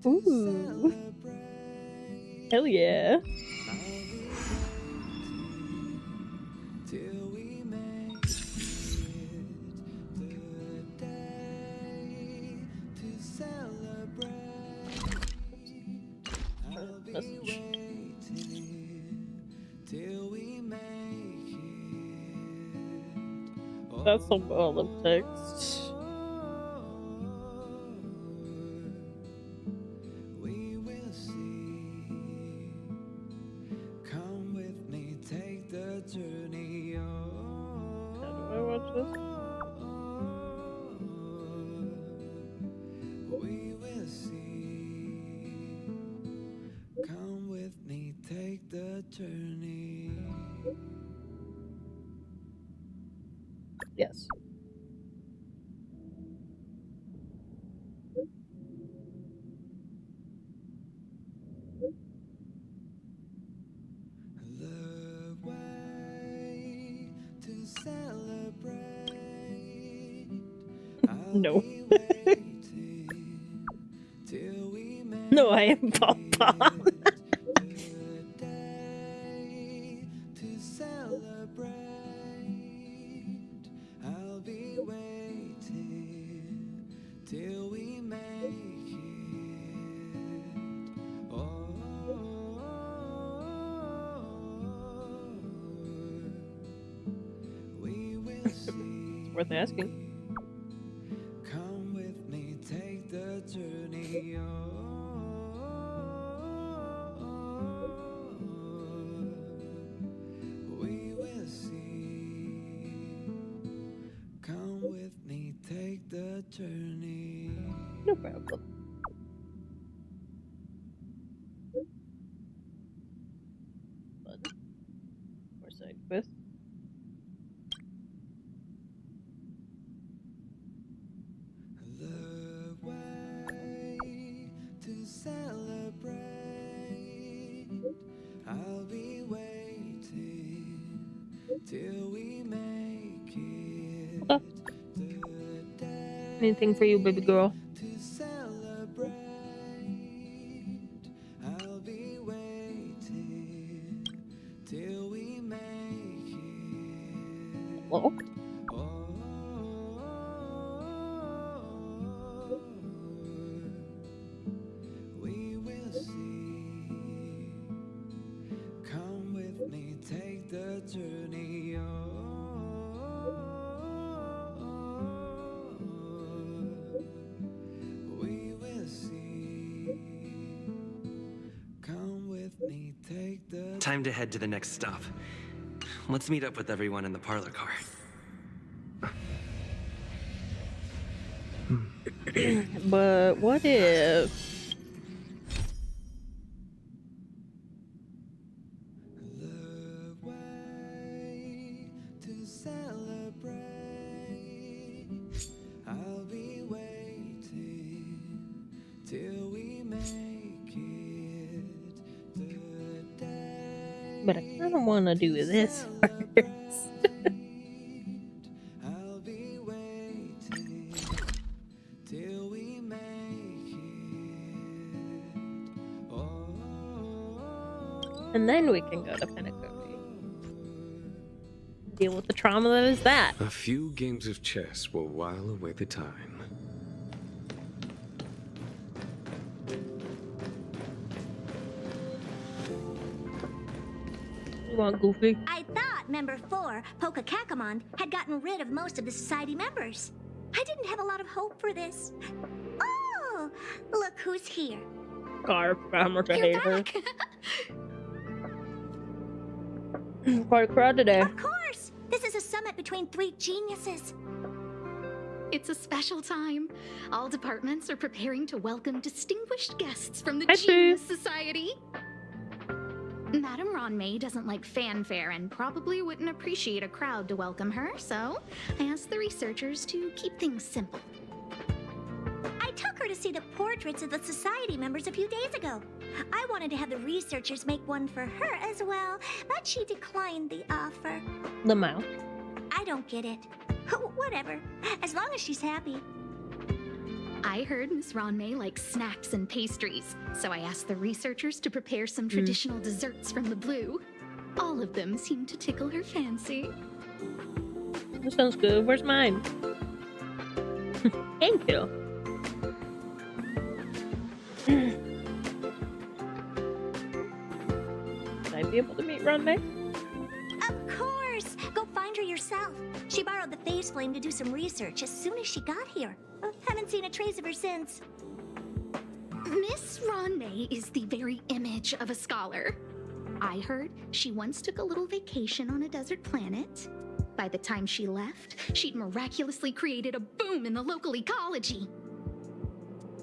Ooh. Hell yeah. That's some all of text. Yes. No. No, I am Papa. It's worth asking. Come with me, take the journey. We will see. Come with me, take the journey. No problem. Or side quest. I'll be waiting till we make it. Anything for you, baby girl? To celebrate, I'll be waiting till we make it. Hello? We will see. Come with me, take the journey. We will see. Come with me, take the. Time to head to the next stop. Let's meet up with everyone in the parlor car. But what if? I'll be waiting till we make it. But I kind of want to do this first. I'll be waiting till we make it. And then we can go to Pinnacle. Deal with the trauma that is that. A few games of chess will while away the time. You want Goofy? I thought Member 4, Pokakakamon, had gotten rid of most of the society members. I didn't have a lot of hope for this. Oh, look who's here. Car, how much I You're hate her. back. Quite a crowd today. Of course! This is a summit between three geniuses. It's a special time. All departments are preparing to welcome distinguished guests from the Hi, Genius Society. Madame Ronmei doesn't like fanfare and probably wouldn't appreciate a crowd to welcome her, so I asked the researchers to keep things simple. I took her to see the portraits of the society members a few days ago. I wanted to have the researchers make one for her as well, but she declined the offer. Lamau. I don't get it. Whatever, as long as she's happy. I heard Miss Ronmei likes snacks and pastries, so I asked the researchers to prepare some traditional desserts from the blue. All of them seemed to tickle her fancy. That sounds good. Where's mine? Thank you. Should I be able to meet Ronmei? Of course! Go find her yourself. She borrowed the phase flame to do some research as soon as she got here. Haven't seen a trace of her since. Miss Ronmei is the very image of a scholar. I heard she once took a little vacation on a desert planet. By the time she left, she'd miraculously created a boom in the local ecology.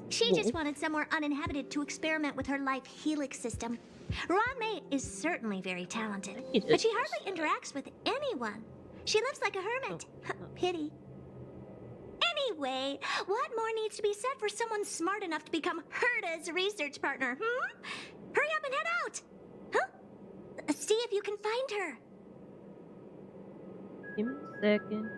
She just wanted somewhere uninhabited to experiment with her life helix system. Ronmei is certainly very talented, but she hardly interacts with anyone. She lives like a hermit. Pity. Anyway, what more needs to be said for someone smart enough to become Herta's research partner, Hurry up and head out! Huh? See if you can find her. Give me a second.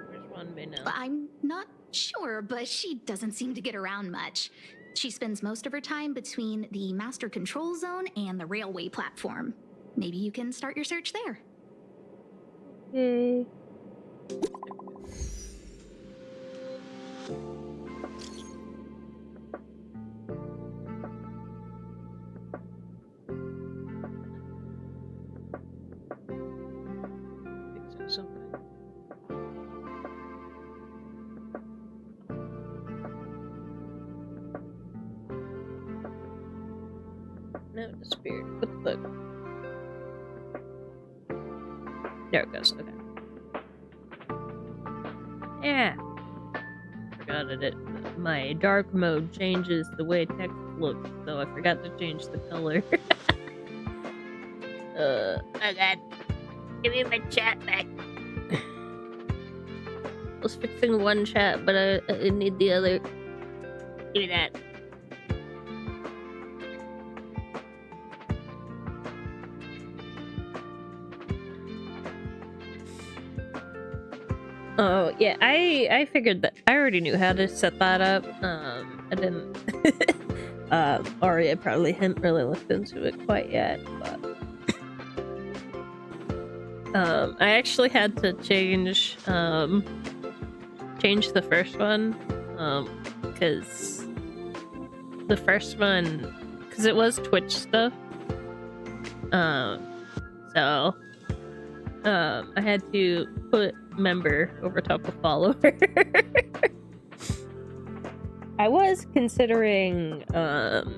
Where's Ronmei now? I'm not sure, but she doesn't seem to get around much. She spends most of her time between the master control zone and the railway platform. Maybe you can start your search there. Okay. Something. No, it disappeared. What the fuck? There it goes. Okay. Yeah. Forgot it. My dark mode changes the way text looks, so I forgot to change the color. Oh god. Give me my chat back. I was fixing one chat, but I need the other. Give me that. Oh yeah, I figured that I already knew how to set that up. I didn't. Aria probably hadn't really looked into it quite yet, but I actually had to change the first one, because the first one, because it was Twitch stuff, so I had to put member over top of follower. I was considering, because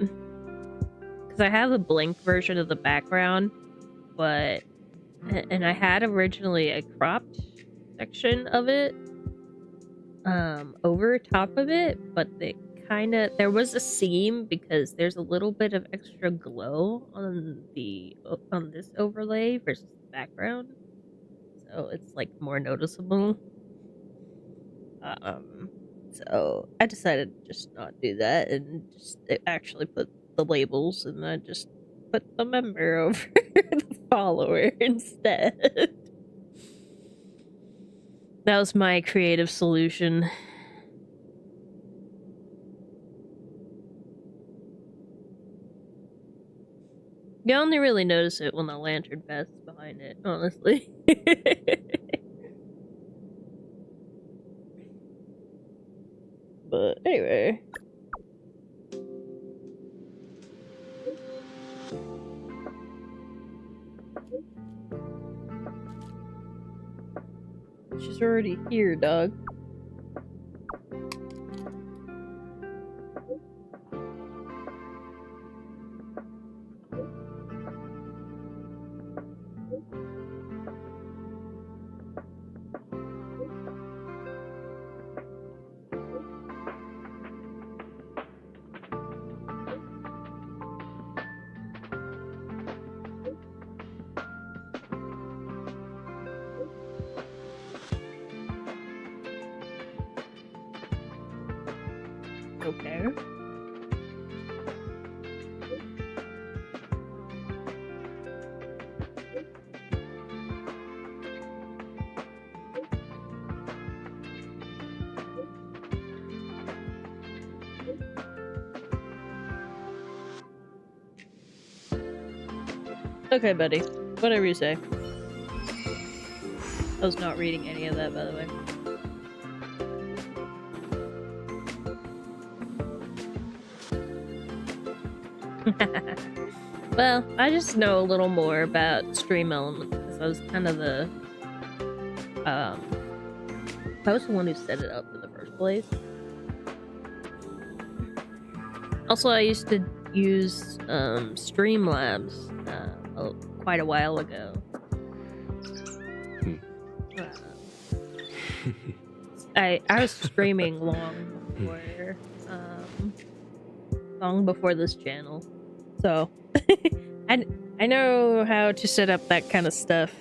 I have a blank version of the background, but and I had originally a cropped section of it over top of it, but there was a seam because there's a little bit of extra glow on this overlay versus the background, so it's like more noticeable. So I decided to just not do that and just actually put the labels, and I just put the member over the follower instead. That was my creative solution. You only really notice it when the lantern passes behind it, honestly. But anyway. She's already here, dog. okay. Okay, buddy. Whatever you say. I was not reading any of that, by the way. Well, I just know a little more about stream elements because I was kind of the I was the one who set it up in the first place. Also, I used to use Streamlabs quite a while ago. I was streaming long before this channel, so I know how to set up that kind of stuff.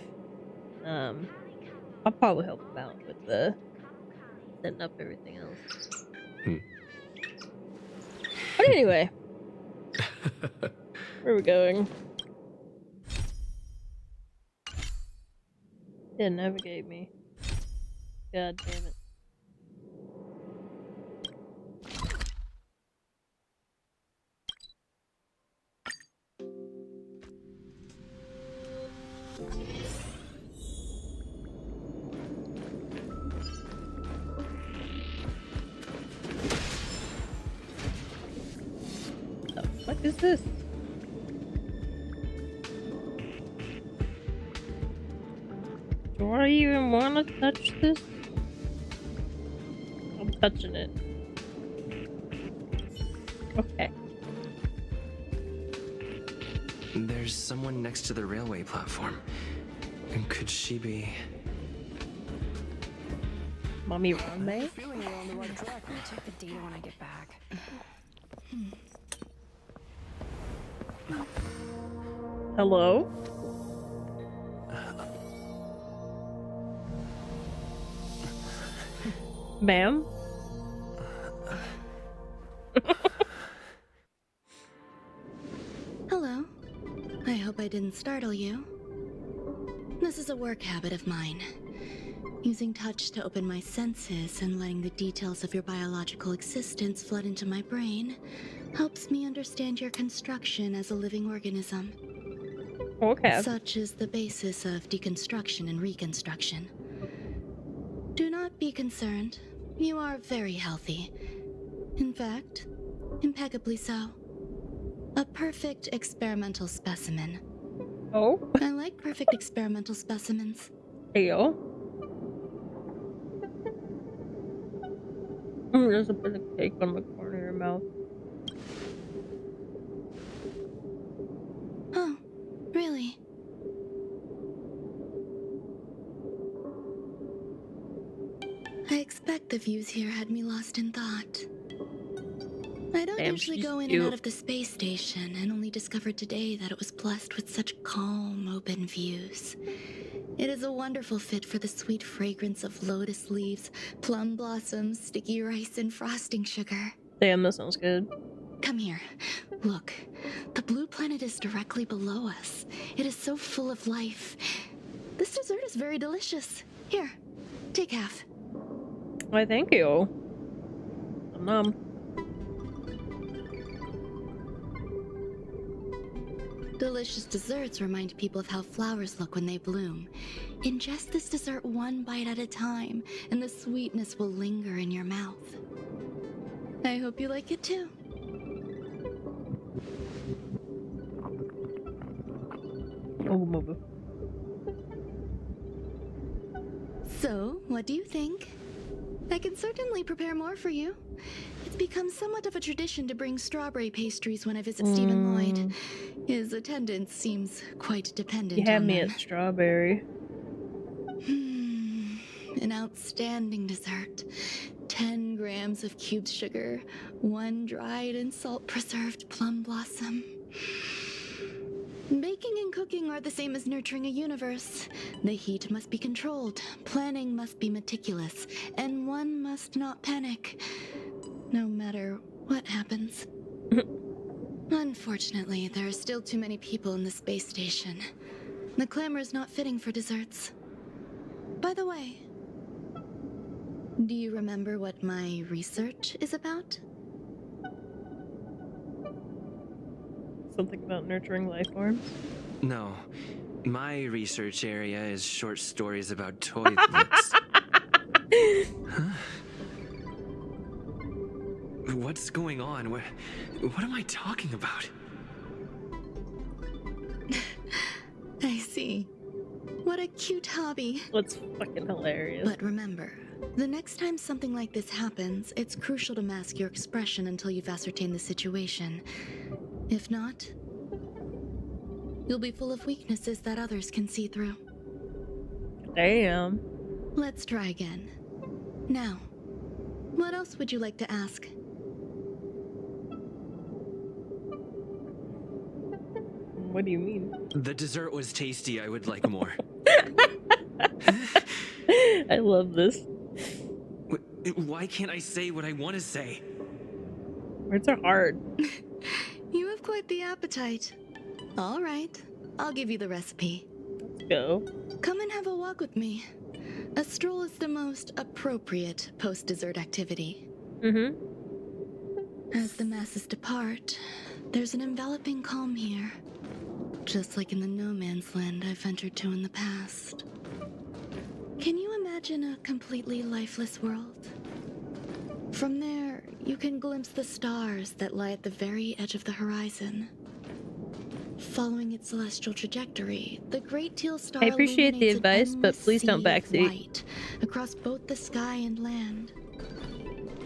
I'll probably help him out with the setting up everything else. But anyway, where are we going? Didn't navigate me. God damn it. What is this? Do I even want to touch this? I'm touching it. Okay. There's someone next to the railway platform. And could she be... Mommy Rame? Feeling we're on the right track. I'm gonna check the data when I get back. Hello? Ma'am? Hello. I hope I didn't startle you. This is a work habit of mine. Using touch to open my senses and letting the details of your biological existence flood into my brain helps me understand your construction as a living organism. Okay. Such is the basis of deconstruction and reconstruction. Do not be concerned. You are very healthy. In fact, impeccably so. A perfect experimental specimen. Oh? I like perfect experimental specimens. Ew. There's a bit of cake on the corner of your mouth. Oh, really? I expect the views here had me lost in thought. I don't usually go in and out of the space station, and only discovered today that it was blessed with such calm, open views. It is a wonderful fit for the sweet fragrance of lotus leaves, plum blossoms, sticky rice, and frosting sugar. Damn, that sounds good. Come here. Look, the blue planet is directly below us. It is so full of life. This dessert is very delicious. Here, take half. Why, thank you. Delicious desserts remind people of how flowers look when they bloom. Ingest this dessert one bite at a time, and the sweetness will linger in your mouth. I hope you like it too. Oh, So, what do you think? I can certainly prepare more for you. It's become somewhat of a tradition to bring strawberry pastries when I visit Stephen Lloyd. His attendance seems quite dependent on You had them. me at strawberry. An outstanding dessert. 10 grams of cubed sugar, 1 dried and salt-preserved plum blossom. Baking and cooking are the same as nurturing a universe. The heat must be controlled, planning must be meticulous, and one must not panic. No matter what happens? Unfortunately, there are still too many people in the space station. The clamor is not fitting for desserts. By the way, do you remember what my research is about? Something about nurturing life forms? No. My research area is short stories about toilets. Huh? What's going on? What am I talking about? I see. What a cute hobby. That's fucking hilarious. But remember, the next time something like this happens, it's crucial to mask your expression until you've ascertained the situation. If not, you'll be full of weaknesses that others can see through. Damn. Let's try again. Now, what else would you like to ask? What do you mean? The dessert was tasty. I would like more. I love this. Why can't I say what I want to say? Words are hard. You have quite the appetite. All right, I'll give you the recipe. Let's go. Come and have a walk with me. A stroll is the most appropriate post-dessert activity. As the masses depart, there's an enveloping calm here. Just like in the no man's land I've ventured to in the past. Can you imagine a completely lifeless world? From there, you can glimpse the stars that lie at the very edge of the horizon. Following its celestial trajectory, the great teal star I appreciate the advice, but please don't backseat. White across both the sky and land.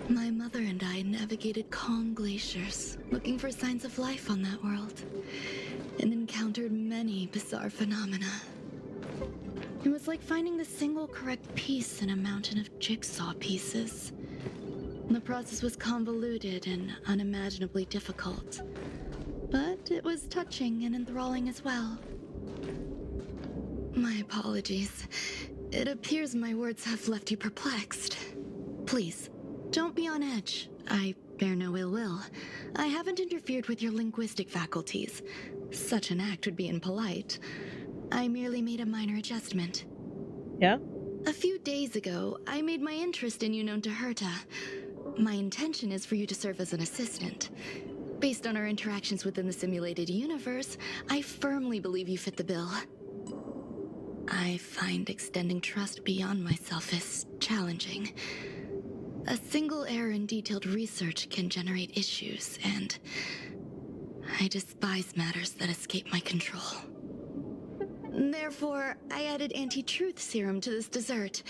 My mother and I navigated calm glaciers, looking for signs of life on that world, and encountered many bizarre phenomena. It was like finding the single correct piece in a mountain of jigsaw pieces. The process was convoluted and unimaginably difficult, but it was touching and enthralling as well. My apologies. It appears my words have left you perplexed. Please, don't be on edge. I bear no ill will. I haven't interfered with your linguistic faculties. Such an act would be impolite. I merely made a minor adjustment. Yeah? A few days ago, I made my interest in you known to Herta. My intention is for you to serve as an assistant. Based on our interactions within the simulated universe, I firmly believe you fit the bill. I find extending trust beyond myself is challenging. A single error in detailed research can generate issues, and I despise matters that escape my control. Therefore, I added anti-truth serum to this dessert.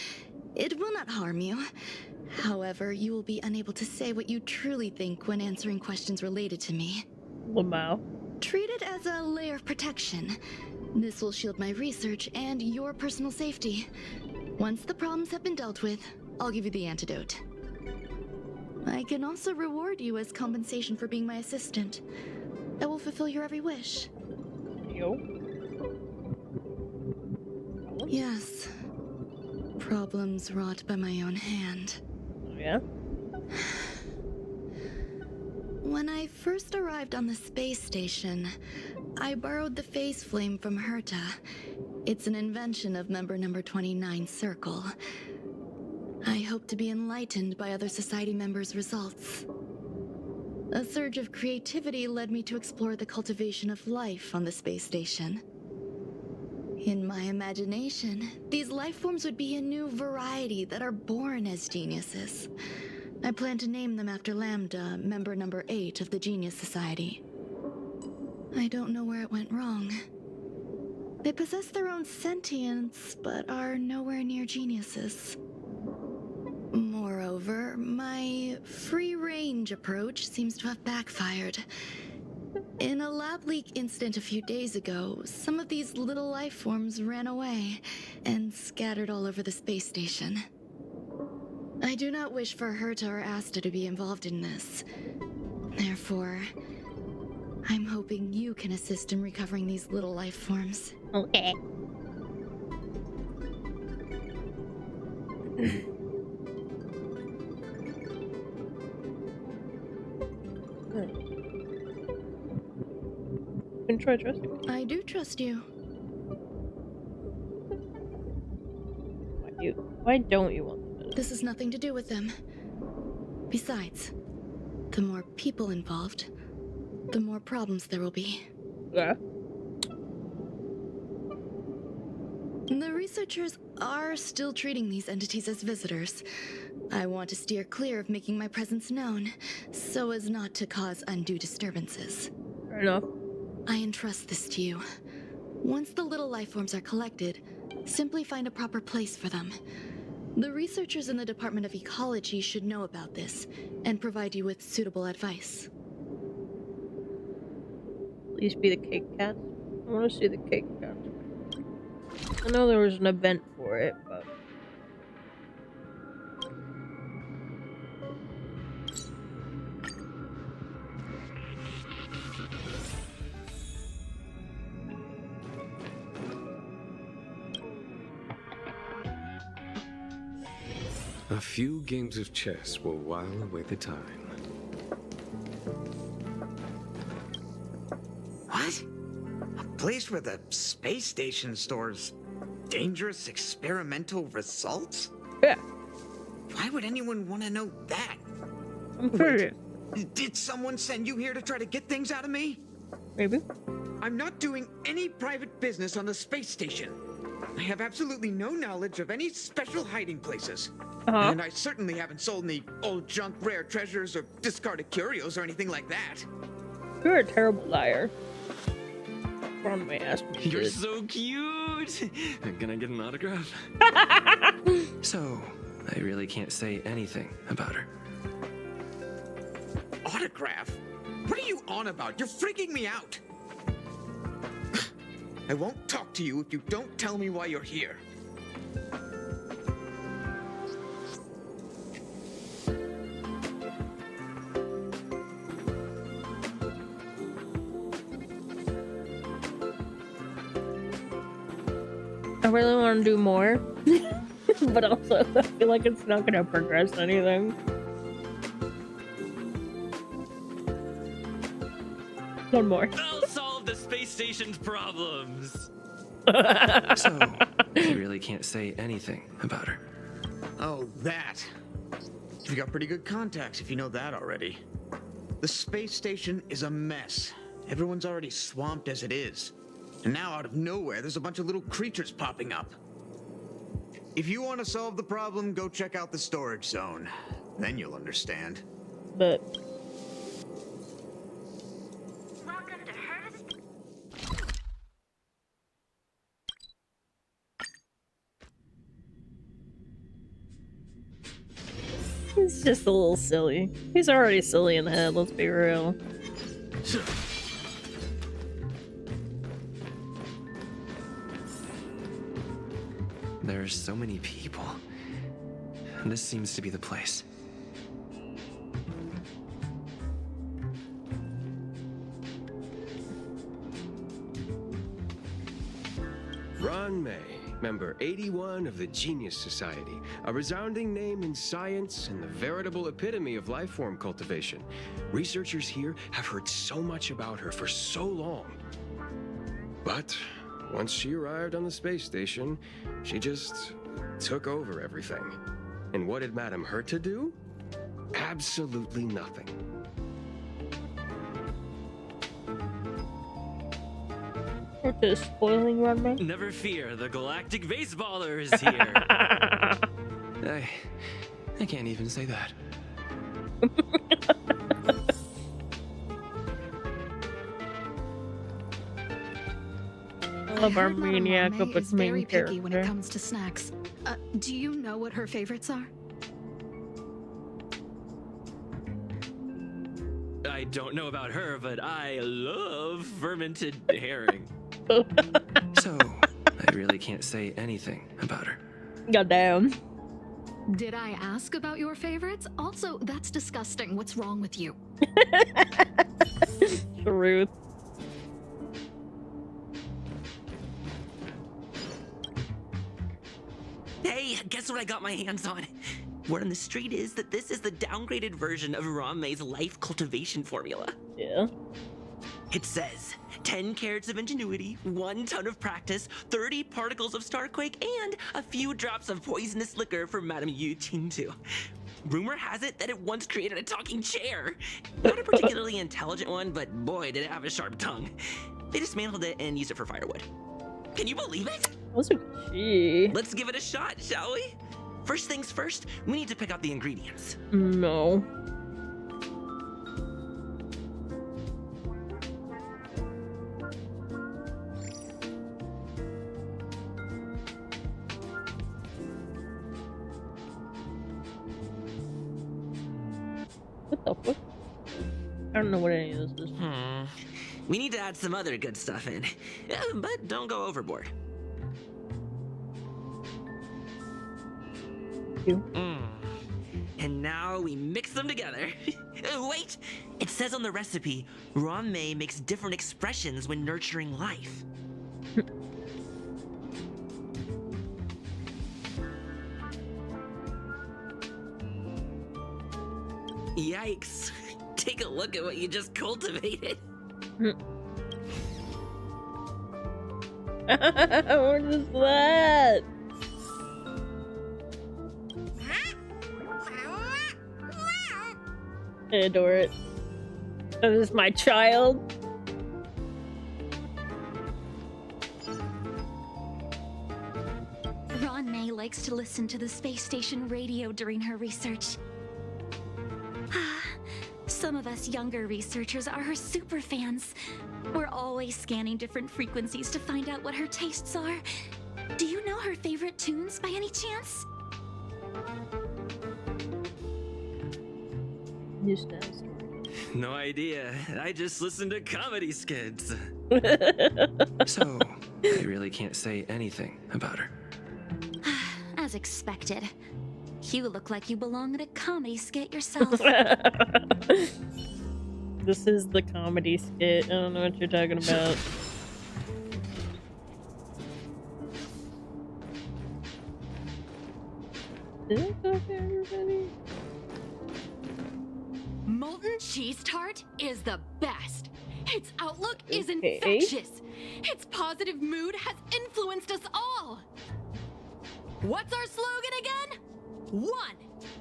It will not harm you. However, you will be unable to say what you truly think when answering questions related to me. Wow. Treat it as a layer of protection. This will shield my research and your personal safety. Once the problems have been dealt with, I'll give you the antidote. I can also reward you as compensation for being my assistant. I will fulfill your every wish. Yo. Yes. Problems wrought by my own hand. Yeah? When I first arrived on the space station, I borrowed the phase flame from Herta. It's an invention of member number 29 Circle. I hope to be enlightened by other society members' results. A surge of creativity led me to explore the cultivation of life on the space station. In my imagination, these life forms would be a new variety that are born as geniuses. I plan to name them after Lambda, member number 8 of the Genius Society. I don't know where it went wrong. They possess their own sentience, but are nowhere near geniuses. Moreover, my free-range approach seems to have backfired. In a lab leak incident a few days ago, some of these little life forms ran away and scattered all over the space station. I do not wish for Herta or Asta to be involved in this. Therefore, I'm hoping you can assist in recovering these little life forms. Okay. You can try trusting me. I do trust you. Why don't you want them? This has nothing to do with them. Besides, the more people involved, the more problems there will be. Yeah. The researchers are still treating these entities as visitors. I want to steer clear of making my presence known, so as not to cause undue disturbances. Fair enough. I entrust this to you. Once the little life forms are collected, simply find a proper place for them. The researchers in the Department of Ecology should know about this, and provide you with suitable advice. Please be the cake cat. I want to see the cake cat. I know there was an event for it, but... A few games of chess will while away the time. What? A place where the space station stores dangerous experimental results? Yeah. Why would anyone want to know that? I'm curious. Did someone send you here to try to get things out of me? Maybe. I'm not doing any private business on the space station. I have absolutely no knowledge of any special hiding places. And I certainly haven't sold any old junk rare treasures or discarded curios or anything like that. You're a terrible liar. Ron may ask me. You're so cute! Can I get an autograph? So, I really can't say anything about her. Autograph? What are you on about? You're freaking me out. I won't talk to you if you don't tell me why you're here. I really want to do more, but also I feel like it's not going to progress anything. One more. I'll solve the space station's problems. So, I really can't say anything about her. Oh, that. You've got pretty good contacts if you know that already. The space station is a mess. Everyone's already swamped as it is. And now out of nowhere, there's a bunch of little creatures popping up. If you want to solve the problem, go check out the storage zone. Then you'll understand. But... He's just a little silly. He's already silly in the head, let's be real. There's so many people. This seems to be the place. Ron May, member 81 of the Genius Society, a resounding name in science and the veritable epitome of life form cultivation. Researchers here have heard so much about her for so long. But once she arrived on the space station, she just took over everything. And what did Madame hurt to do? Absolutely nothing. What is spoiling Ron May? Never fear, the galactic baseballer is here. I can't even say that. I love our maniac up with main very character. picky when it comes to snacks. Do you know what her favorites are? I don't know about her, but I love fermented herring. So, I really can't say anything about her. Goddamn. Did I ask about your favorites? Also, that's disgusting. What's wrong with you? Truth. Hey, guess what I got my hands on? Word on the street is that this is the downgraded version of Ranmei's life cultivation formula. Yeah. It says 10 carats of ingenuity, 1 ton of practice, 30 particles of starquake, and a few drops of poisonous liquor for Madame Yu Tintu. Rumor has it that it once created a talking chair. Not a particularly intelligent one, but boy, did it have a sharp tongue. They dismantled it and used it for firewood. Can you believe it? Let's give it a shot, shall we? First things first, we need to pick out the ingredients. No. What the fuck? I don't know what any of this is. We need to add some other good stuff in, but don't go overboard. And now we mix them together. Wait! It says on the recipe, Ranmei makes different expressions when nurturing life. Yikes. Take a look at what you just cultivated. What is that? I adore it. This is my child. Ranmei likes to listen to the space station radio during her research. Some of us younger researchers are her super fans. We're always scanning different frequencies to find out what her tastes are. Do you know her favorite tunes by any chance? No idea. I just listen to comedy skits. So, I really can't say anything about her. As expected. You look like you belong in a comedy skit yourself. This is the comedy skit. I don't know what you're talking about. Is it okay, everybody? Molten cheese tart is the best. Its outlook is infectious. Its positive mood has influenced us all. What's our slogan again? 1.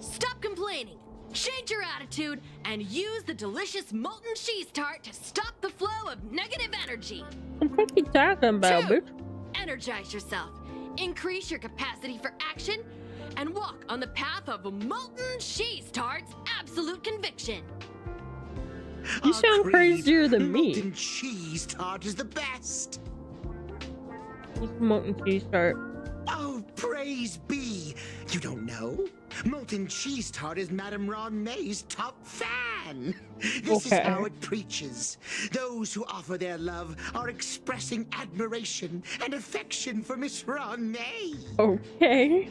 Stop complaining. Change your attitude and use the delicious molten cheese tart to stop the flow of negative energy. What are you talking about, 2. bitch? Energize yourself. Increase your capacity for action and walk on the path of molten cheese tart's absolute conviction. You sound crazier than me. Molten cheese tart is the best. What's molten cheese tart? Oh, praise be! You don't know? Molten cheese tart is Madame Ranmei's top fan. This is how it preaches. Those who offer their love are expressing admiration and affection for Miss Ranmei. Okay.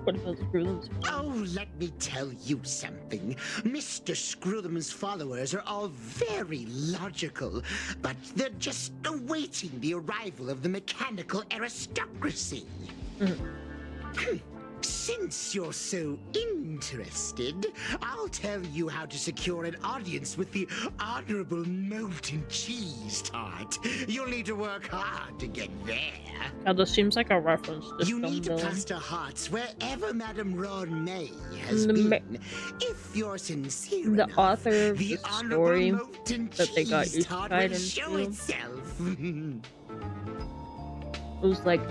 What about Screwthum's? Oh, let me tell you something. Mr. Screwthum's followers are all very logical, but they're just awaiting the arrival of the mechanical aristocracy. Since you're so interested, I'll tell you how to secure an audience with the Honorable Molten Cheese Tart. You'll need to work hard to get there. Oh, this seems like a reference to You need to something. plaster hearts wherever Madame Ranmei has been. If you're sincere The enough, author of the the Honorable story Molten that they got Cheese Tart Yokai will show into. itself. It was like...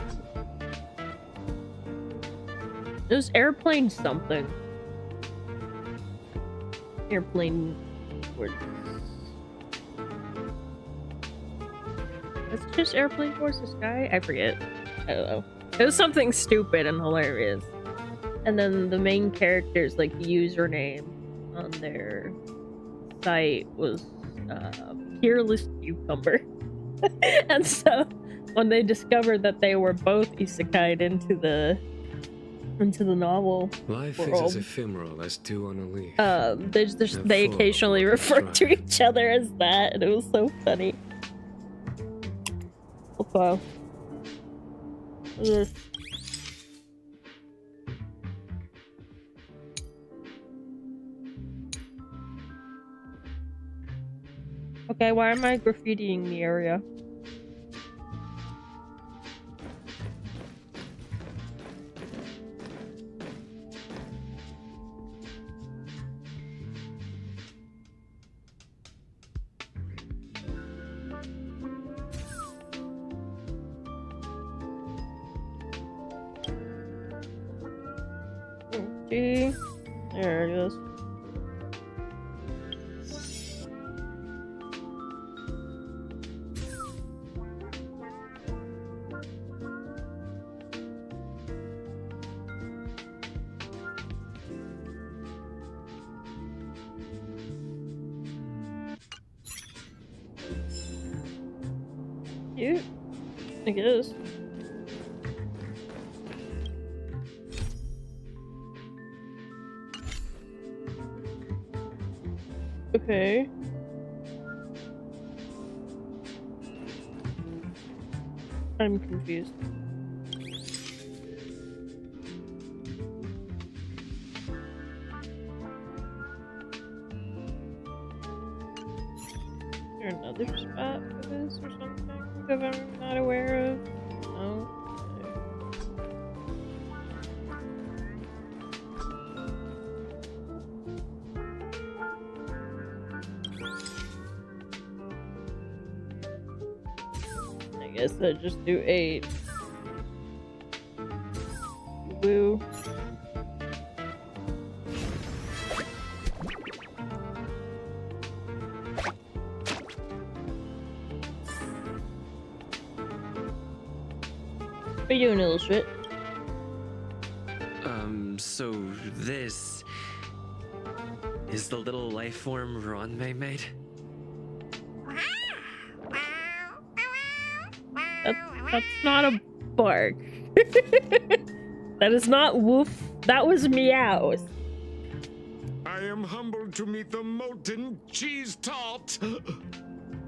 It was airplane something. Airplane... Word. It's just Airplane Towards the Sky? I forget. I don't know. It was something stupid and hilarious. And then the main character's like username on their site was Peerless Cucumber. And so when they discovered that they were both isekai'd into the novel Life world, is as ephemeral as dew on a leaf. they occasionally referred to each other as that, and it was so funny. Okay. Ugh. Okay, why am I graffitiing the area? Okay, there it is. Cute, I guess. Okay. I'm confused. Is there another spot for this or something that I'm not aware of? No. I guess I just do 8. Woo. What are you doing, little shit? So this is the little life form Ronmei made? That's not a bark. That is not woof. That was meows. I am humbled to meet the molten cheese tart.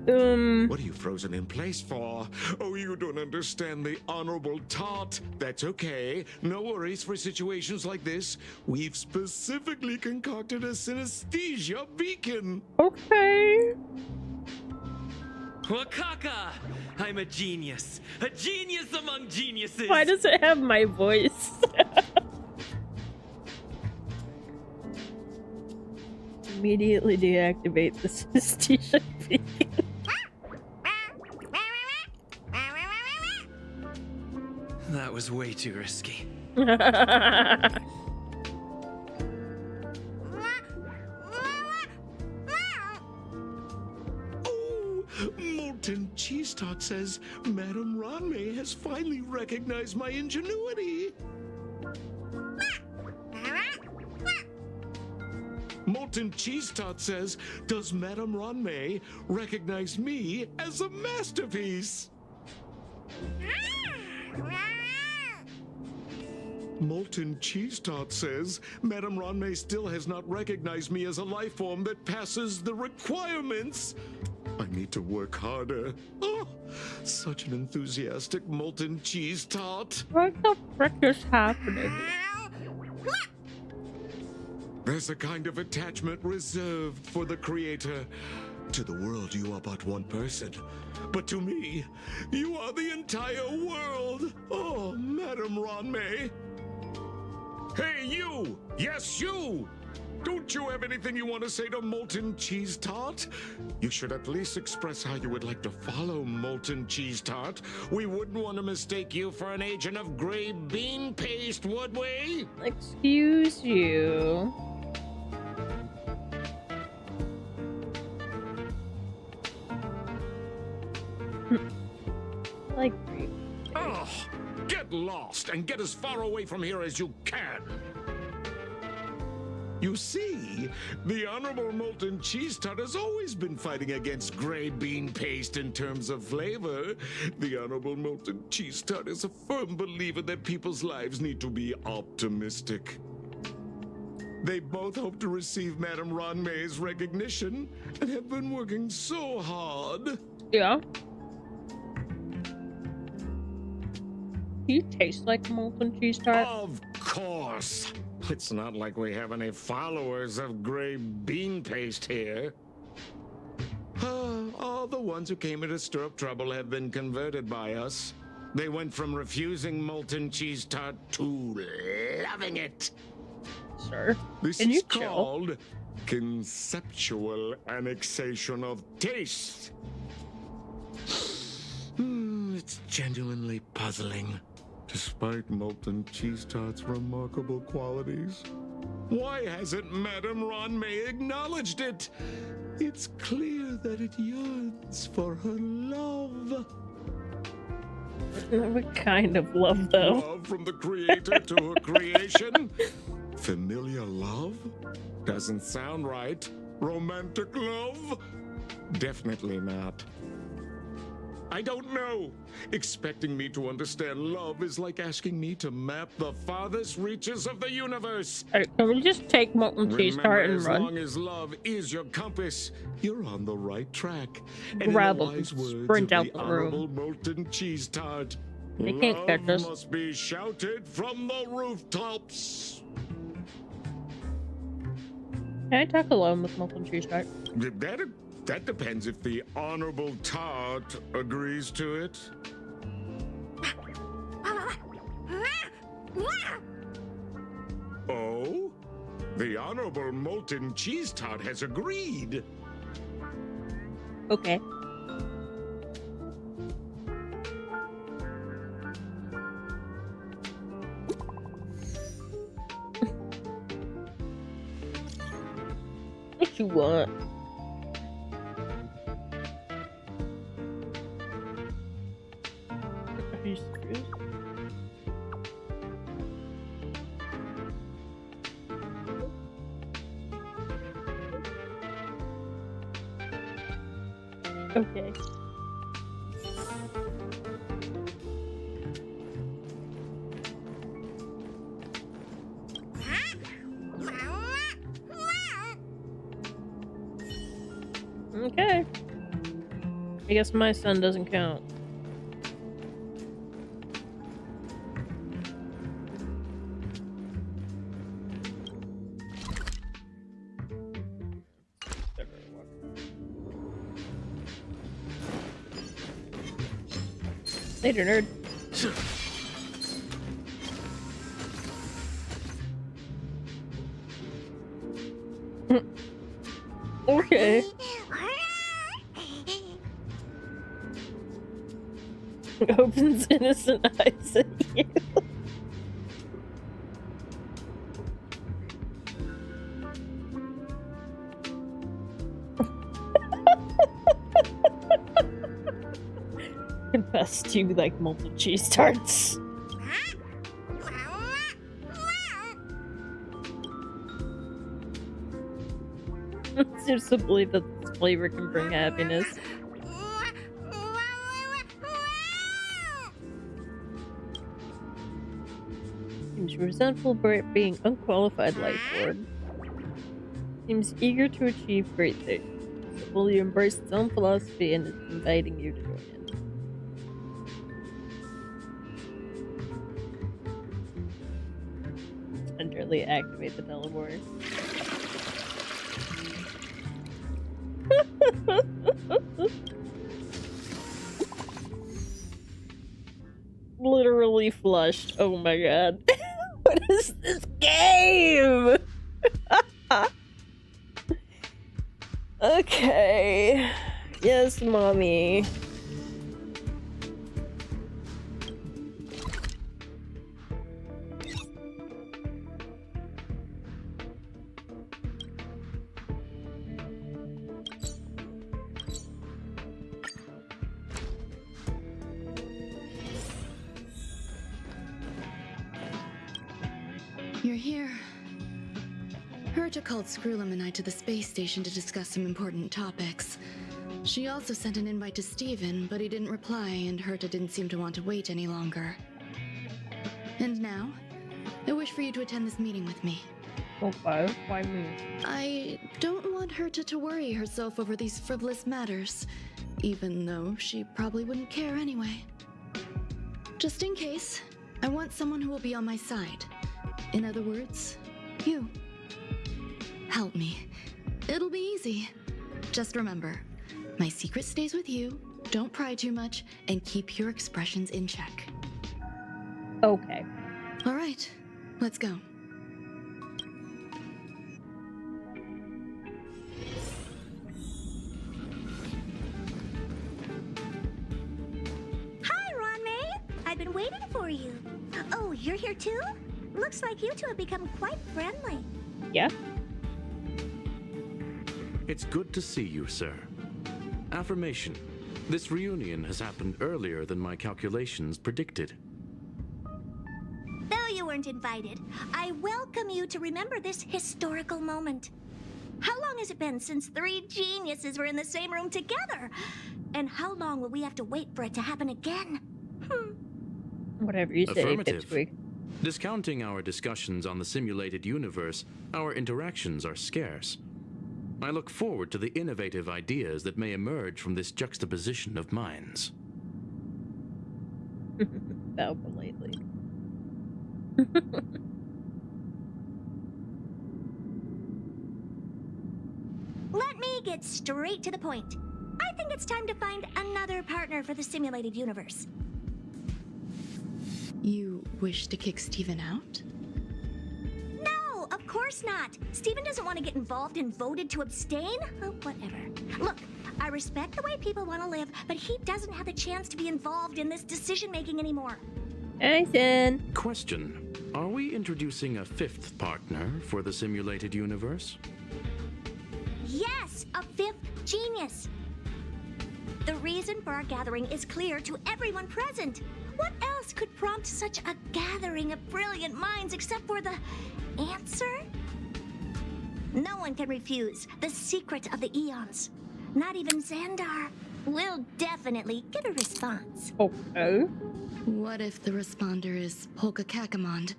What are you frozen in place for? Oh, you don't understand the honorable tart. That's okay. No worries for situations like this. We've specifically concocted a synesthesia beacon. Okay. Wakaka! I'm a genius. A genius among geniuses. Why does it have my voice? Immediately deactivate the synesthesia beacon. That was way too risky. Molten Cheese Tart says Madame Ronmei has finally recognized my ingenuity. Molten Cheese Tart says, does Madame Ronmei recognize me as a masterpiece? Molten Cheese Tart says, Madame Ronmei still has not recognized me as a life form that passes the requirements. I need to work harder. Oh, such an enthusiastic Molten Cheese Tart. What the frick is happening? There's a kind of attachment reserved for the creator. To the world, you are but one person. But to me, you are the entire world. Oh, Madame Ronmei. Hey, you! Yes, you! Don't you have anything you want to say to Molten Cheese Tart? You should at least express how you would like to follow Molten Cheese Tart. We wouldn't want to mistake you for an agent of gray bean paste, would we? Excuse you. Like grape. Ugh! Get lost and get as far away from here as you can. You see, the Honorable Molten Cheese Tart has always been fighting against gray bean paste in terms of flavor. The Honorable Molten Cheese Tart is a firm believer that people's lives need to be optimistic. They both hope to receive Madame Ronmei's recognition and have been working so hard. Yeah. Do you taste like molten cheese tart? Of course. It's not like we have any followers of gray bean paste here. All the ones who came here to stir up trouble have been converted by us. They went from refusing molten cheese tart to loving it. Sir, this can is you chill? called conceptual annexation of taste. It's genuinely puzzling, despite molten cheese tart's remarkable qualities. Why hasn't Madame Ronmei acknowledged it? It's clear that it yearns for her love. What kind of love, though? Love from the creator to her creation? Familiar love? Doesn't sound right. Romantic love? Definitely not. I don't know. Expecting me to understand love is like asking me to map the farthest reaches of the universe. Alright, can we just take molten cheese tart and as run? long as love is your compass, you're on the right track. And Grab in the them, wise words sprint of out the the honorable room. molten cheese tart, They can't catch love us. must be shouted from the rooftops. Can I talk alone with molten cheese tart? That depends if the honorable tart agrees to it. Oh? The honorable molten cheese tart has agreed. Okay. What you want? Are you serious? Okay. Okay. I guess my son doesn't count. Later, nerd. Okay. Opens innocent eyes at you. Confess to you like molten cheese tarts. Seems to believe that this flavor can bring happiness. Seems resentful for it being unqualified life form. Seems eager to achieve great things. Fully embraced its own philosophy and is inviting you to join in. Tenderly activate the teleporter. Literally flushed. Oh my god. What is this game? Okay. Yes, mommy. You're here. Herta called Screwlum and I to the space station to discuss some important topics. She also sent an invite to Steven, but he didn't reply, and Herta didn't seem to want to wait any longer. And now, I wish for you to attend this meeting with me. Okay, why me? I don't want Herta to worry herself over these frivolous matters, even though she probably wouldn't care anyway. Just in case, I want someone who will be on my side. In other words, you. Help me. It'll be easy. Just remember, my secret stays with you, don't pry too much, and keep your expressions in check. Okay. All right, let's go. Hi, Ron-May. I've been waiting for you. Oh, you're here too? Looks like you two have become quite friendly. Yeah. It's good to see you, sir. Affirmation. This reunion has happened earlier than my calculations predicted. Though you weren't invited, I welcome you to remember this historical moment. How long has it been since 3 geniuses were in the same room together? And how long will we have to wait for it to happen again? Whatever you say, Affirmative. Pipsqueak. Discounting our discussions on the simulated universe, our interactions are scarce. I look forward to the innovative ideas that may emerge from this juxtaposition of minds. Bow politely. Let me get straight to the point. I think it's time to find another partner for the simulated universe. You wish to kick Steven out? No, of course not. Steven doesn't want to get involved and voted to abstain. Oh, whatever. Look, I respect the way people want to live, but he doesn't have the chance to be involved in this decision-making anymore. Ethan. Question. Are we introducing a 5th partner for the simulated universe? Yes, a 5th genius. The reason for our gathering is clear to everyone present. What else could prompt such a gathering of brilliant minds except for the answer? No one can refuse the secret of the eons. Not even Xandar. We'll definitely get a response. Okay. What if the responder is Polka Kakamond?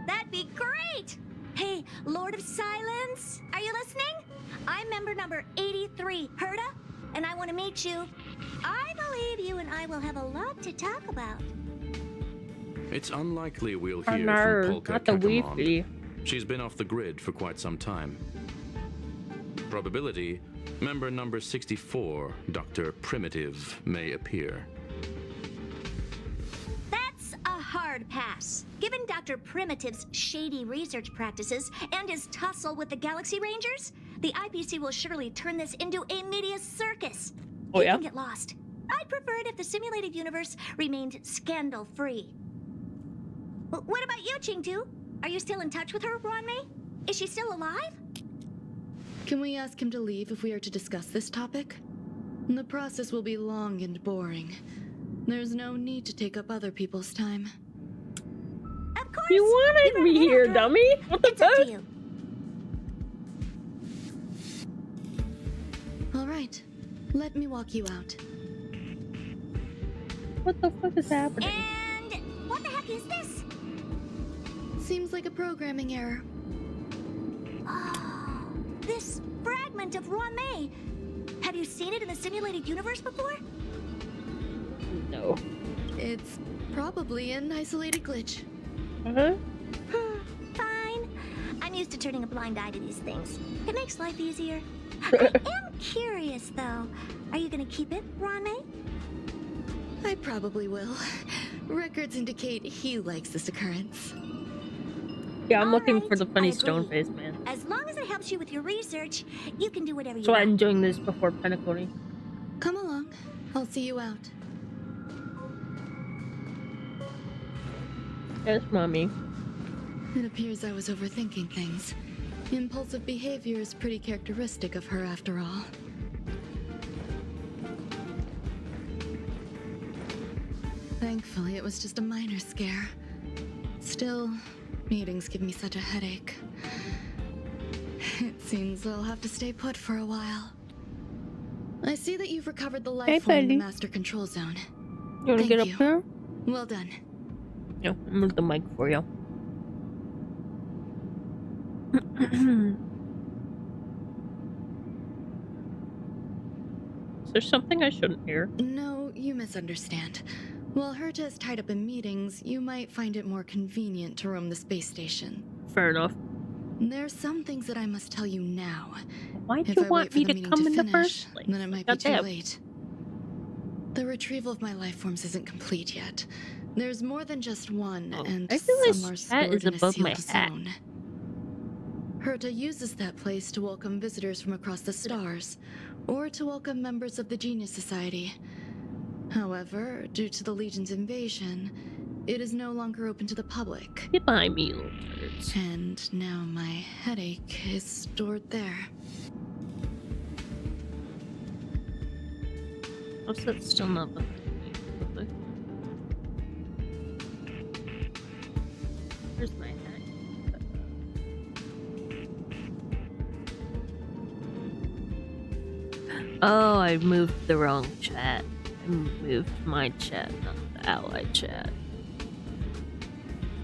That'd be great! Hey, Lord of Silence, are you listening? I'm member number 83, Herda, and I want to meet you. I believe you and I will have a lot to talk about. It's unlikely we'll Oh, hear no, from Polka not the Kakamond. Wi-Fi. She's been off the grid for quite some time. Probability, member number 64, Dr. Primitive, may appear. That's a hard pass. Given Dr. Primitive's shady research practices and his tussle with the Galaxy Rangers, the IPC will surely turn this into a media circus. Oh, He yeah? can get lost. I'd prefer it if the simulated universe remained scandal-free. What about you, Chingtu? Are you still in touch with her, Ron-May? Is she still alive? Can we ask him to leave if we are to discuss this topic? The process will be long and boring. There's no need to take up other people's time. Of course. You wanted me here, dummy. What the It's up fuck? to you. All right, let me walk you out. What the fuck is happening? And what the heck is this? Seems like a programming error. Oh, this fragment of Ron-May. Have you seen it in the simulated universe before? No. It's probably an isolated glitch. Uh-huh. Fine. I'm used to turning a blind eye to these things. It makes life easier. I am curious, though. Are you gonna keep it, Ron-May? I probably will. Records indicate he likes this occurrence. Yeah, I'm looking Alright, for the funny I stone agree. face, man. As long as it helps you with your research, you can do whatever you So want. I'm doing this before Penacony. Come along. I'll see you out. Yes, mommy. It appears I was overthinking things. Impulsive behavior is pretty characteristic of her after all. Thankfully, it was just a minor scare. Still, meetings give me such a headache. It seems I'll have to stay put for a while. I see that you've recovered the life form in the buddy. master control zone. You wanna Thank get up you. here? Well done. Yeah, I'll move the mic for you. Is there something I shouldn't hear? No, you misunderstand. While Herta is tied up in meetings, you might find it more convenient to roam the space station. Fair enough. There's some things that I must tell you now. Why'd If you I want wait for me the to meeting come to in the finish, first place? then it might be too Goddamn. late. The retrieval of my life forms isn't complete yet. There's more than just one, and I feel some this are chat stored is in a above my sealed hat. zone. Herta uses that place to welcome visitors from across the stars, or to welcome members of the Genius Society. However, due to the Legion's invasion, it is no longer open to the public. Get behind me, you little turds. And now my headache is stored there. How's that still not behind me? Lovely. Where's my hat? Oh, I moved the wrong chat. I moved my chat, not the ally chat.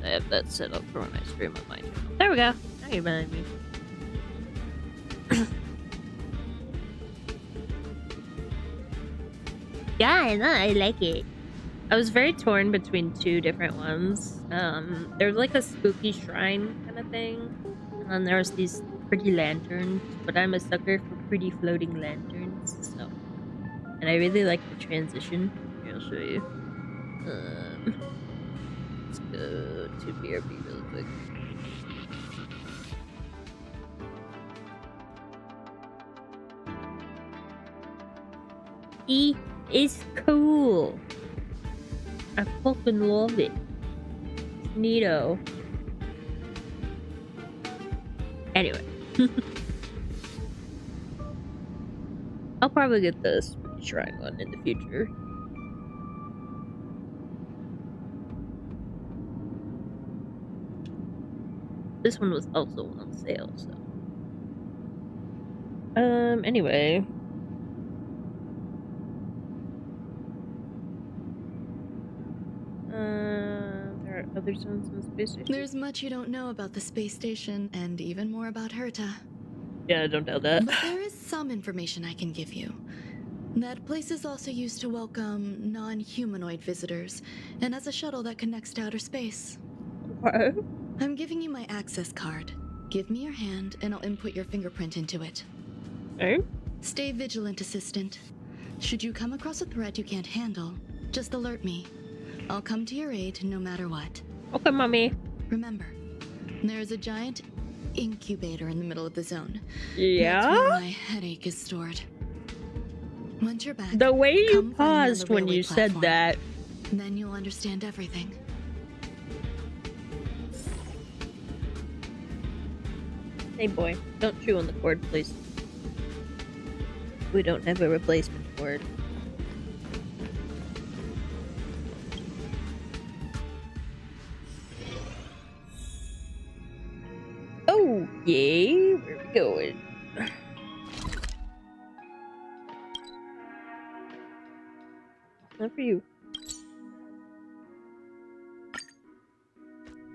I have that set up for when I stream on my channel. There we go. Now you're behind me. Yeah, I know. I like it. I was very torn between two different ones. There's like a spooky shrine kind of thing, and then there's these pretty lanterns. But I'm a sucker for pretty floating lanterns, so. And I really like the transition. Here, I'll show you. Let's go to BRB really quick. It's cool. I fucking love it. It's neato. Anyway. I'll probably get the spooky shrine one in the future. This one was also on sale, so. Anyway. There are other zones in the space station? There's much you don't know about the space station, and even more about Herta. Yeah, I don't doubt that. But there is some information I can give you. That place is also used to welcome non-humanoid visitors, and has a shuttle that connects to outer space. What? I'm giving you my access card. Give me your hand, and I'll input your fingerprint into it. Okay. Stay vigilant, Assistant. Should you come across a threat you can't handle, just alert me. I'll come to your aid no matter what. Okay, Mommy. Remember, there is a giant incubator in the middle of the zone. Yeah? That's where my headache is stored. Once you're back, the way you come find me on the paused when railway you platform. said that. Then you'll understand everything. Hey boy, don't chew on the cord, please. We don't have a replacement cord. Oh, yay! Where are we going? Not for you.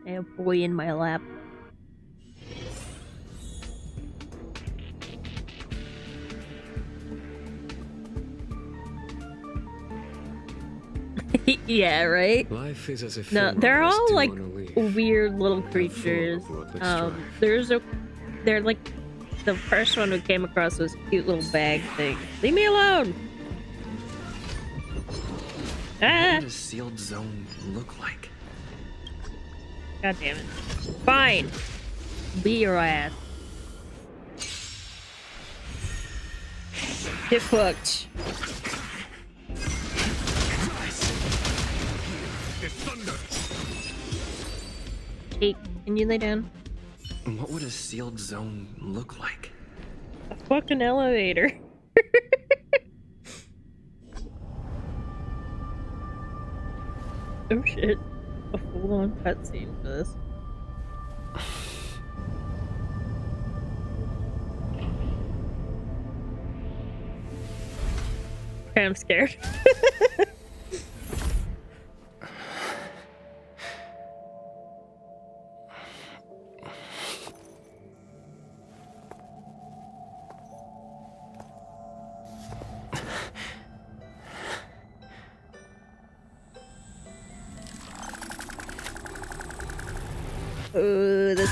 I have a boy in my lap. Yeah, right? Life is as if No, they're all like weird little creatures. They're like the first one we came across was a cute little bag thing. Leave me alone! Ah! What does sealed zone look like? God damn it. Fine. Be your ass. Get fucked. Hey, can you lay down? What would a sealed zone look like? A fucking elevator. Oh shit. A full-on cutscene for this. Okay, I'm scared.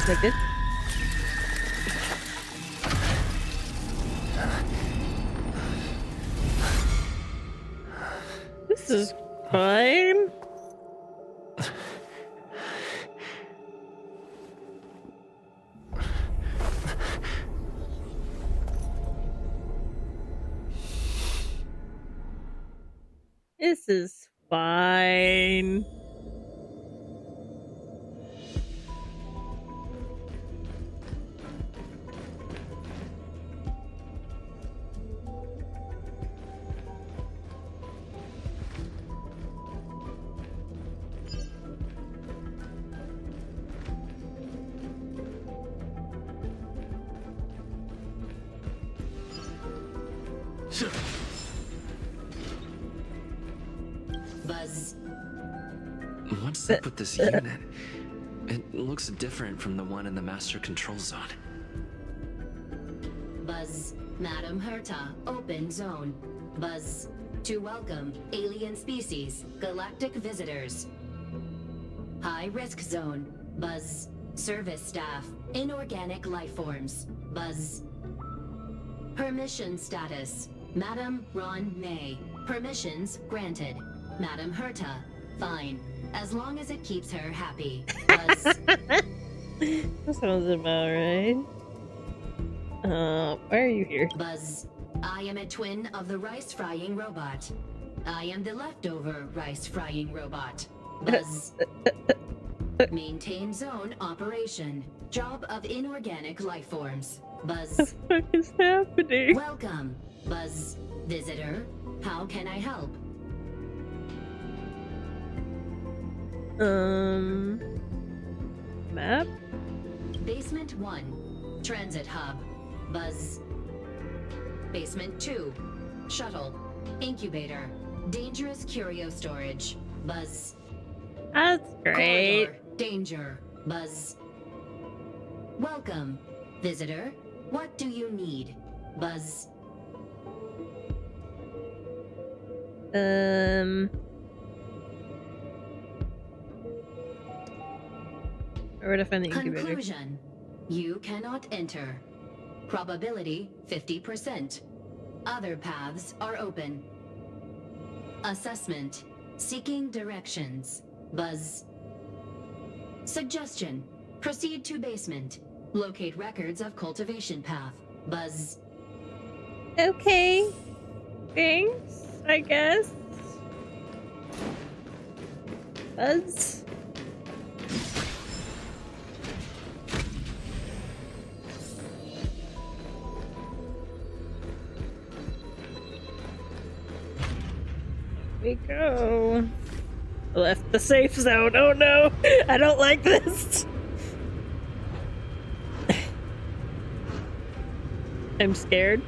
expected. This is fine. This is fine. Buzz. What's up with this unit? It looks different from the one in the master control zone. Buzz. Madam Herta, open zone. Buzz. To welcome alien species, galactic visitors. High risk zone. Buzz. Service staff, inorganic life forms. Buzz. Permission status. Madam Ron May. Permissions granted. Madam Herta. Fine. As long as it keeps her happy. Buzz. That sounds about right. Why are you here? Buzz. I am a twin of the rice frying robot. I am the leftover rice frying robot. Buzz. Maintain zone operation. Job of inorganic life forms. Buzz. What the fuck is happening? Welcome. Buzz. Visitor. How can I help? Map? Basement 1. Transit hub. Buzz. Basement 2. Shuttle. Incubator. Dangerous curio storage. Buzz. That's great. Corridor. Danger. Buzz. Welcome. Visitor. What do you need? Buzz. Where would I find the incubator? Conclusion. You cannot enter. Probability 50%. Other paths are open. Assessment. Seeking directions. Buzz. Suggestion. Proceed to basement. Locate records of cultivation path. Buzz. Okay. Thanks, I guess. Buzz. We go. Left the safe zone. Oh no! I don't like this. I'm scared.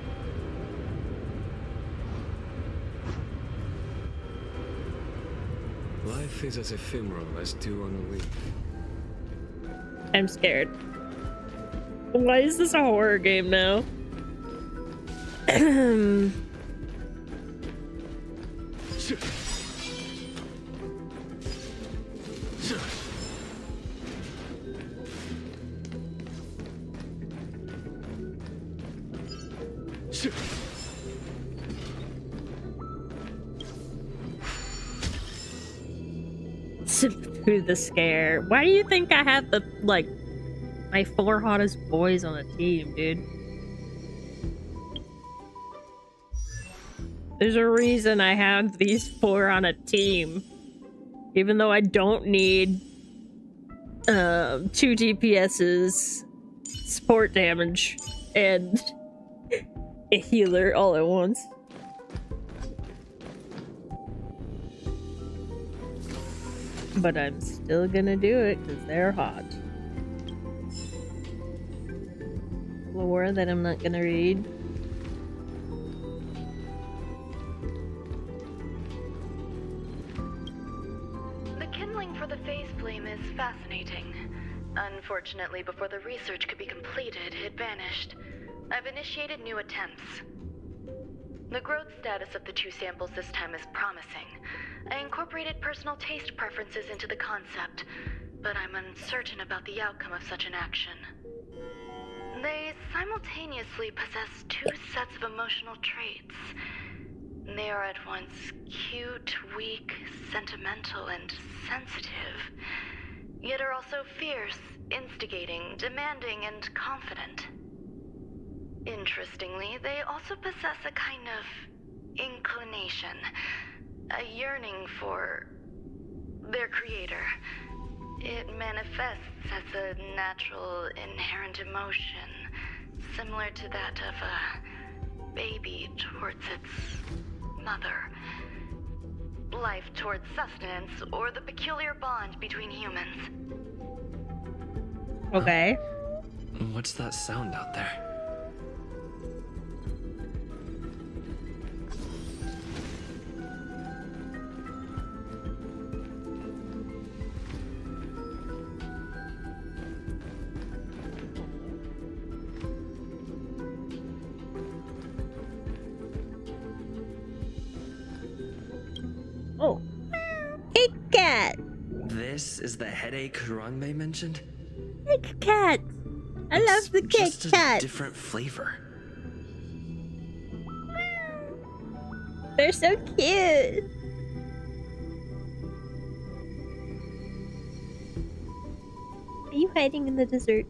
Life is as ephemeral as dew on a leaf. I'm scared. Why is this a horror game now? Through the scare. Why do you think I have the, like, my 4 hottest boys on a team, dude? There's a reason I have these 4 on a team. Even though I don't need 2 DPS's, support damage, and a healer all at once. But I'm still gonna do it because they're hot. Lore that I'm not gonna read. The kindling for the phase flame is fascinating. Unfortunately, before the research could be completed, it vanished. I've initiated new attempts. The growth status of the 2 samples this time is promising. I incorporated personal taste preferences into the concept. but I'm uncertain about the outcome of such an action. They simultaneously possess two sets of emotional traits. They are at once cute, weak, sentimental, and sensitive, yet are also fierce, instigating, demanding, and confident. Interestingly, they also possess a kind of inclination, a yearning for their creator. It manifests as a natural, inherent emotion, similar to that of a baby towards its mother. Life towards sustenance, or the peculiar bond between humans. Okay. What's that sound out there? Oh. Hey, cat! This is the headache Ranmei mentioned? Hey, cat! I love the Kit Just a Kat. different flavor. They're so cute. Are you hiding in the desert?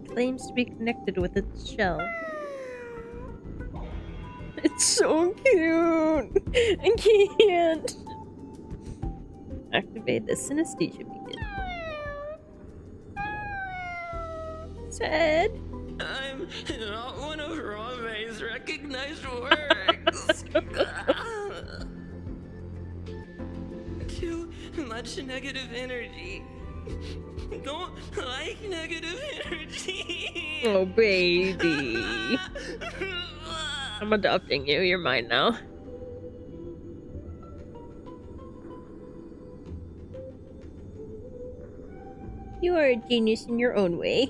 Claims to be connected with its shell. It's so cute. I can't. Activate the synesthesia beacon. Sad. I'm not one of Ranmei's recognized works. Too much negative energy. Don't like negative energy. Oh, baby. I'm adopting you. You're mine now. You are a genius in your own way.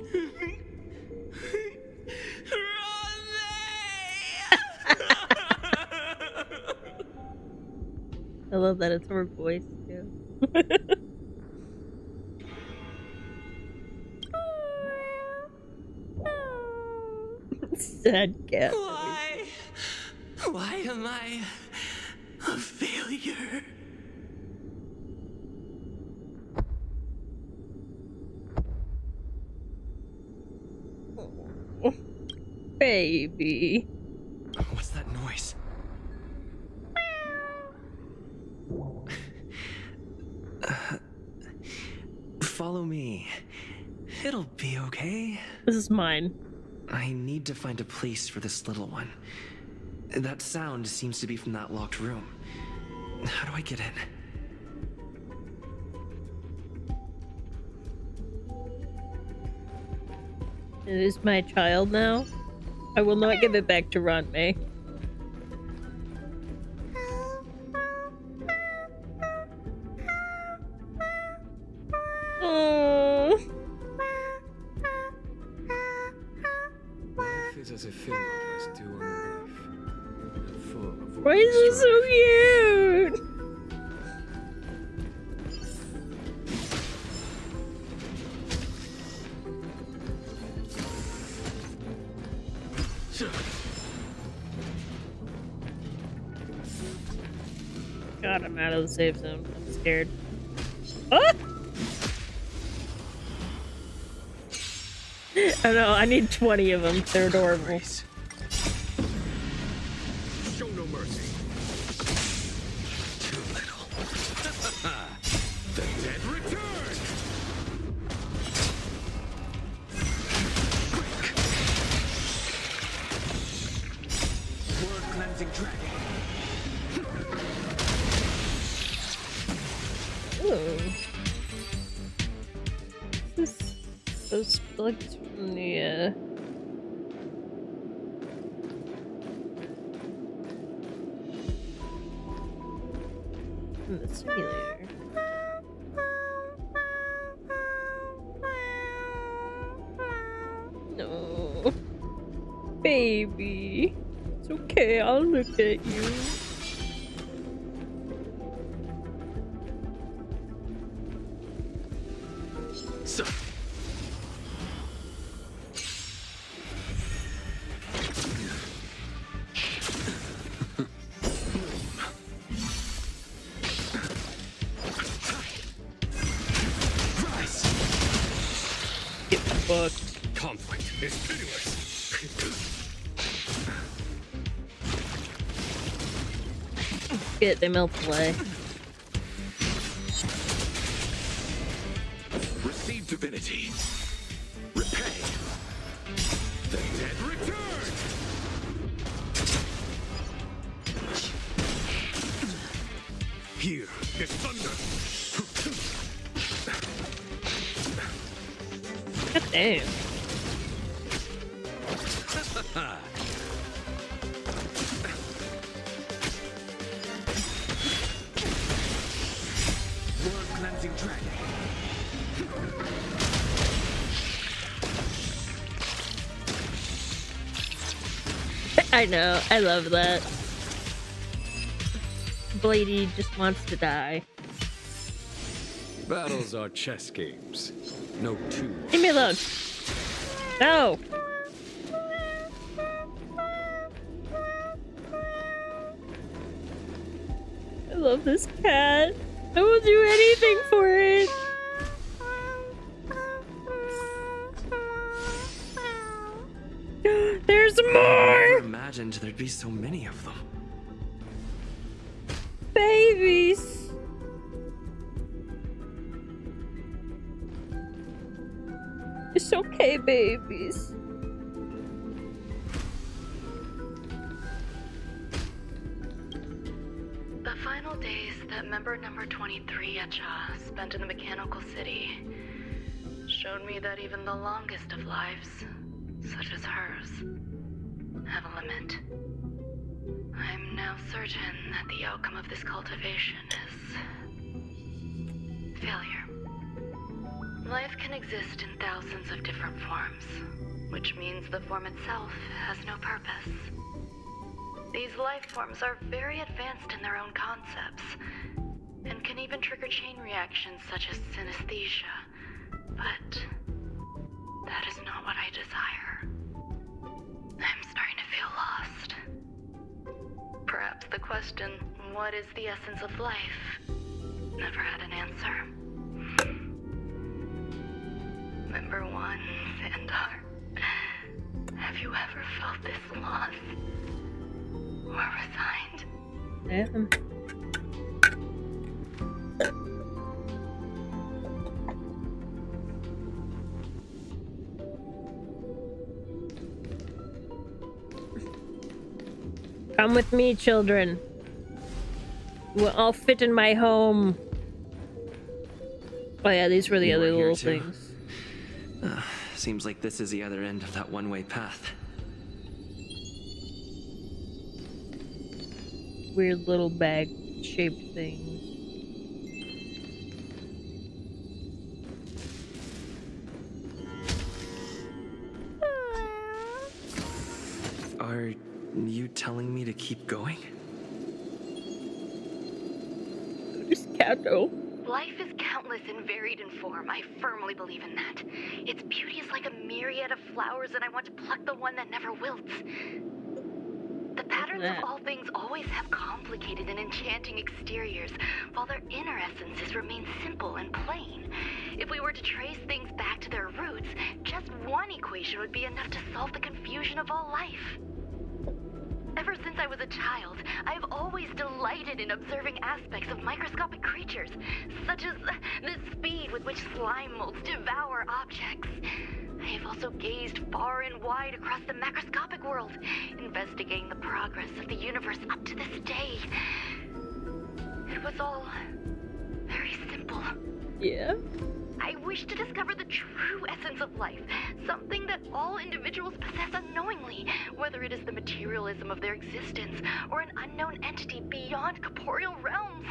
I love that it's her voice too. Sad cat. Why am I a failure? Oh, baby. What's that noise? Follow me. It'll be okay. This is mine. I need to find a place for this little one. That sound seems to be from that locked room. How do I get in? It is my child now. I will not give it back to Ranmei. Oh. Life is as a film has dew on the leaf, and full of Why is it so cute? God, I'm out of the safe zone. I'm scared. Ah! I know, I need 20 of them. They're adorable. Show no mercy. too little. The dead return. Word cleansing dragon. Ooh. Those plugs from the from the simulator. No. Baby. It's okay, I'll look at you. fucked. Conflict is pitiless. Get them out the way. Receive divinity. Repay. The dead return. Here is thunder. God damn. World cleansing dragon. I know, I love that. Bladey just wants to die. Battles are chess games. No two. Leave me alone. No. I love this cat. I will do anything for it. There's more! I never imagined there'd be so many of them. Babies. It's okay, babies. The final days that member number 23 Echa spent in the mechanical city showed me that even the longest of lives, such as hers, have a limit. I'm now certain that the outcome of this cultivation is failure. Life can exist in thousands of different forms, which means the form itself has no purpose. These life forms are very advanced in their own concepts, and can even trigger chain reactions such as synesthesia, but that is not what I desire. I'm starting to feel lost. Perhaps the question, what is the essence of life, never had an answer. Member 1, Sandar. Have you ever felt this loss? Or resigned? Damn. Come with me, children. We'll all fit in my home. Oh yeah, these were the other little things. Seems like this is the other end of that one-way path. Weird little bag-shaped things. Are you telling me to keep going? Just Kato. Life is countless and varied in form. I firmly believe in that. Its beauty is like a myriad of flowers, and I want to pluck the one that never wilts. The patterns of all things always have complicated and enchanting exteriors, while their inner essences remain simple and plain. If we were to trace things back to their roots, just one equation would be enough to solve the confusion of all life. Ever since I was a child, I have always delighted in observing aspects of microscopic creatures, such as the speed with which slime molds devour objects. I have also gazed far and wide across the macroscopic world, investigating the progress of the universe up to this day. It was all very simple. Yeah. I wish to discover the true essence of life, something that all individuals possess unknowingly, whether it is the materialism of their existence or an unknown entity beyond corporeal realms.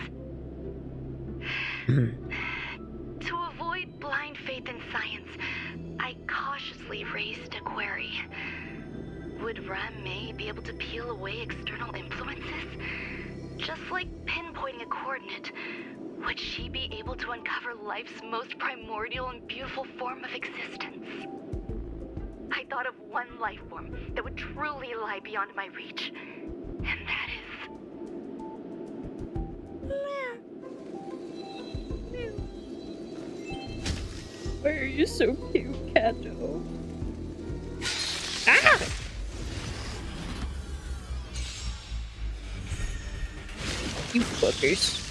To avoid blind faith in science, I cautiously raised a query. Would Ram-Mei be able to peel away external influences? Just like pinpointing a coordinate, would she be able to uncover life's most primordial and beautiful form of existence? I thought of one life form that would truly lie beyond my reach, and that is... Why are you so cute, cat? shadow. Ah! You fuckers.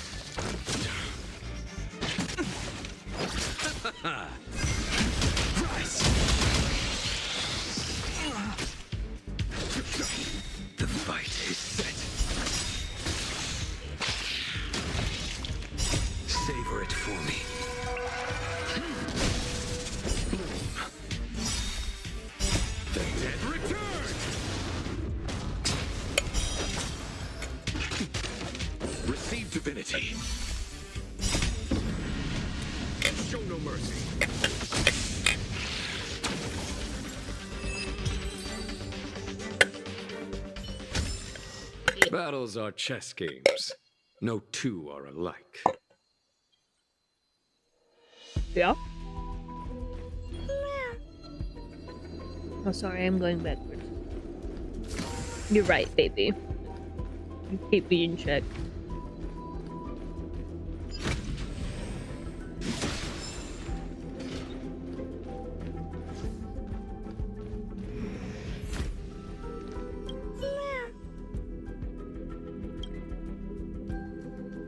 The fight is set. Savor it for me. The dead return! Receive divinity. Show no mercy. Battles are chess games. No two are alike. Yeah. Oh, sorry, I'm going backwards. You're right, baby. You keep me in check.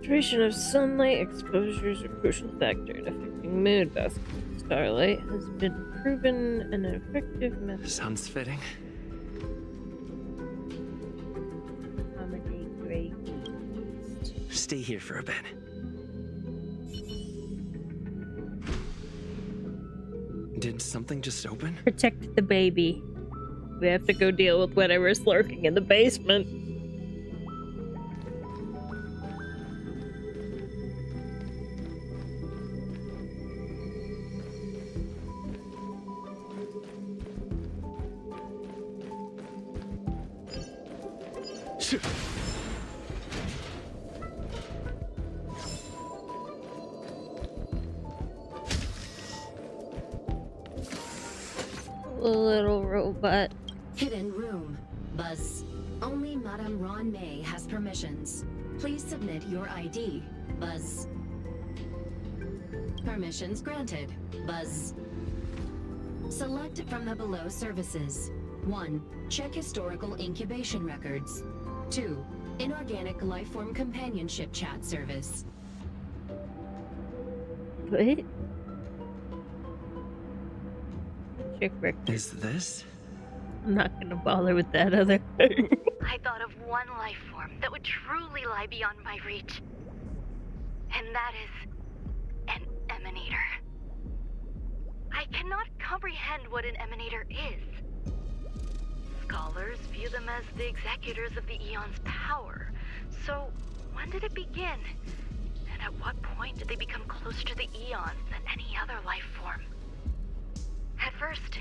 Duration of sunlight exposure is a crucial factor in affecting mood. Backseat starlight has been proven an effective method. Sounds fitting. Accommodate gray beast. Stay here for a bit. Did something just open? Protect the baby. We have to go deal with whatever's lurking in the basement. Little robot. Hidden room. Buzz. Only Madame Ron May has permissions. Please submit your ID. Buzz. Permissions granted. Buzz. Select from the below services. 1. Check historical incubation records. 2. Inorganic lifeform companionship chat service. What? Check record. Is this? I'm not gonna bother with that other thing. I thought of one life form that would truly lie beyond my reach. And that is an emanator. I cannot comprehend what an emanator is. Scholars view them as the executors of the Eon's power. So, when did it begin? And at what point did they become closer to the Eons than any other life form? At first,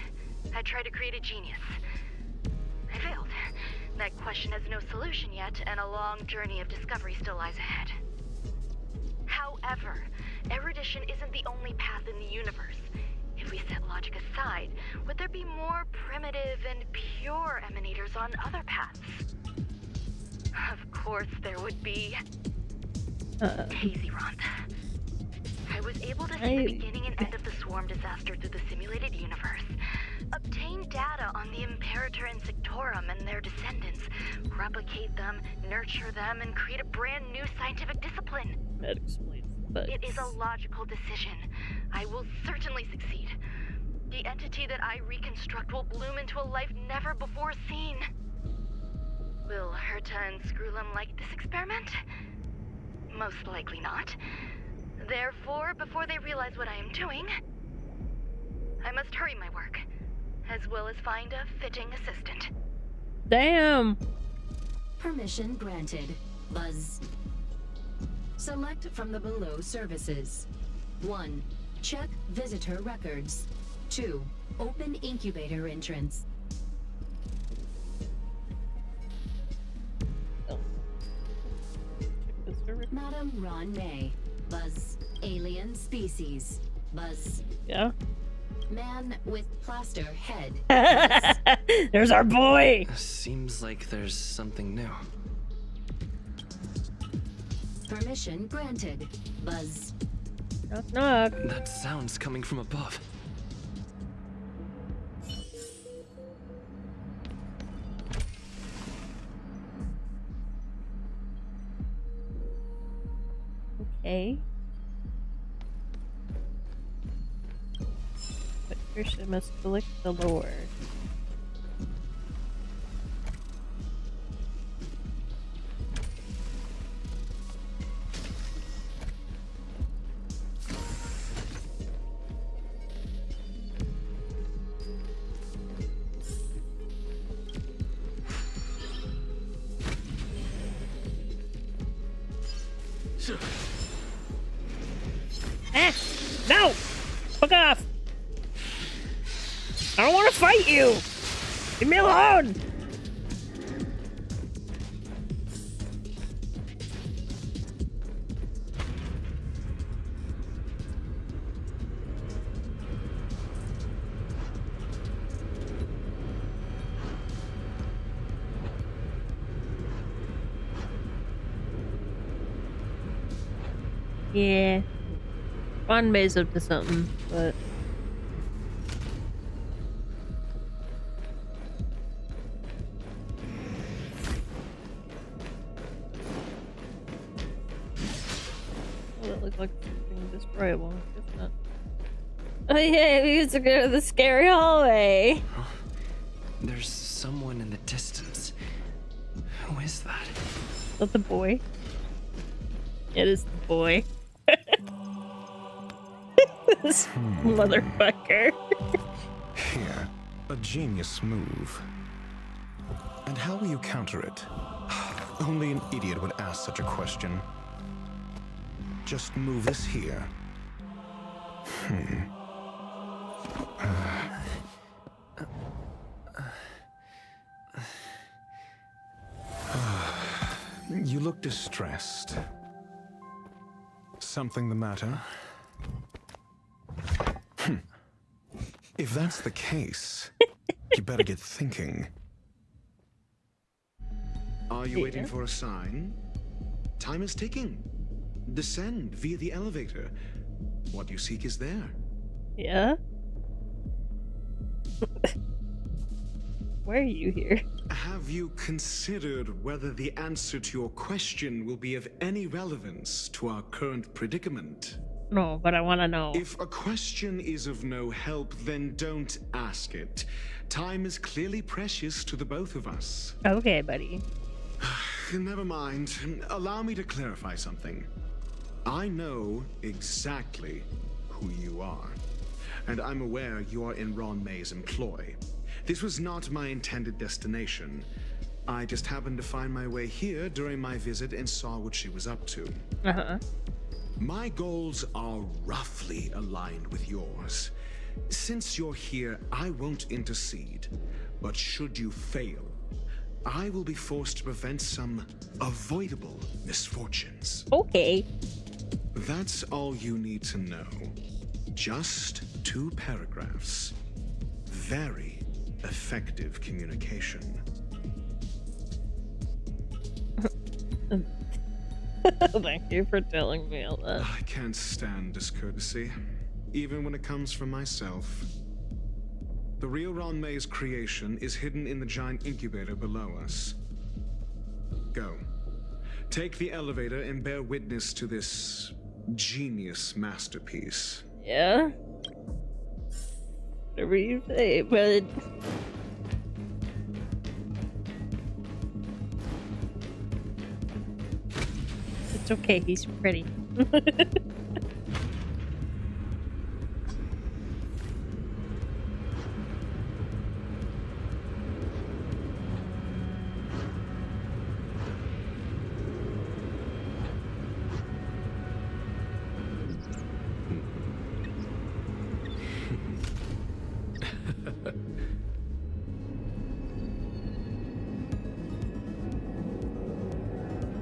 I tried to create a genius. I failed. That question has no solution yet, and a long journey of discovery still lies ahead. However, erudition isn't the only path in the universe. If we set logic aside, would there be more primitive and pure emanators on other paths? Of course there would be. Hazy Rond. I was able to see the beginning and end of the swarm disaster through the simulated universe, obtain data on the Imperator and Sectorum and their descendants, replicate them, nurture them, and create a brand new scientific discipline. That explains that. It is a logical decision. I will certainly succeed. The entity that I reconstruct will bloom into a life never before seen. Will Herta and Screwlum like this experiment? Most likely not. Therefore, before they realize what I am doing, I must hurry my work, as well as find a fitting assistant. Damn! Permission granted. Buzz. Select from the below services. 1. Check visitor records. 2. Open incubator entrance. Madame Ron May. Buzz. Alien species. Buzz. Yeah? Man with plaster head. There's our boy! Seems like there's something new. Permission granted. Buzz. Knock knock. That sound's coming from above. Okay. But first I must collect the lore. Ah! No! Fuck off! I don't want to fight you! Leave me alone! Yeah. May's up to something, but... Oh, that looked like something destroyable. Guess not. Oh yeah, we used to go to the scary hallway! There's someone in the distance. Who is that? Is that the boy? It is the boy. This motherfucker. Here, a genius move. And how will you counter it? Only an idiot would ask such a question. Just move this here. You look distressed. Something the matter? If that's the case, you better get thinking. Are you waiting for a sign? Time is ticking. Descend via the elevator. What you seek is there. Yeah? Why are you here? Have you considered whether the answer to your question will be of any relevance to our current predicament? No, but I want to know. If a question is of no help, then don't ask it. Time is clearly precious to the both of us. Okay, buddy. Never mind. Allow me to clarify something. I know exactly who you are, and I'm aware you are in Ron May's employ. This was not my intended destination. I just happened to find my way here during my visit and saw what she was up to. Uh-huh. My goals are roughly aligned with yours. Since you're here, I won't intercede. But should you fail, I will be forced to prevent some avoidable misfortunes. Okay. That's all you need to know. Just 2 paragraphs. Very effective communication. Thank you for telling me all that. I can't stand discourtesy, even when it comes from myself. The real Ron May's creation is hidden in the giant incubator below us. Go. Take the elevator and bear witness to this genius masterpiece. Yeah? Whatever you say, bud. It's okay, he's pretty.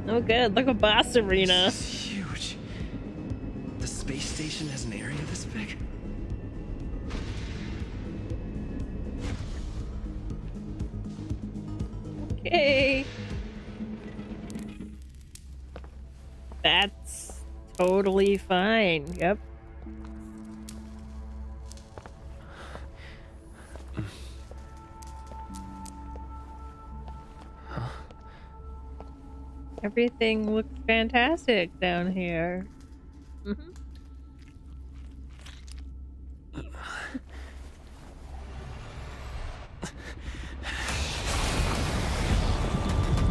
Oh good, look a boss arena. This is huge. The space station has an area this big? Okay. That's totally fine. Yep. Everything looks fantastic down here.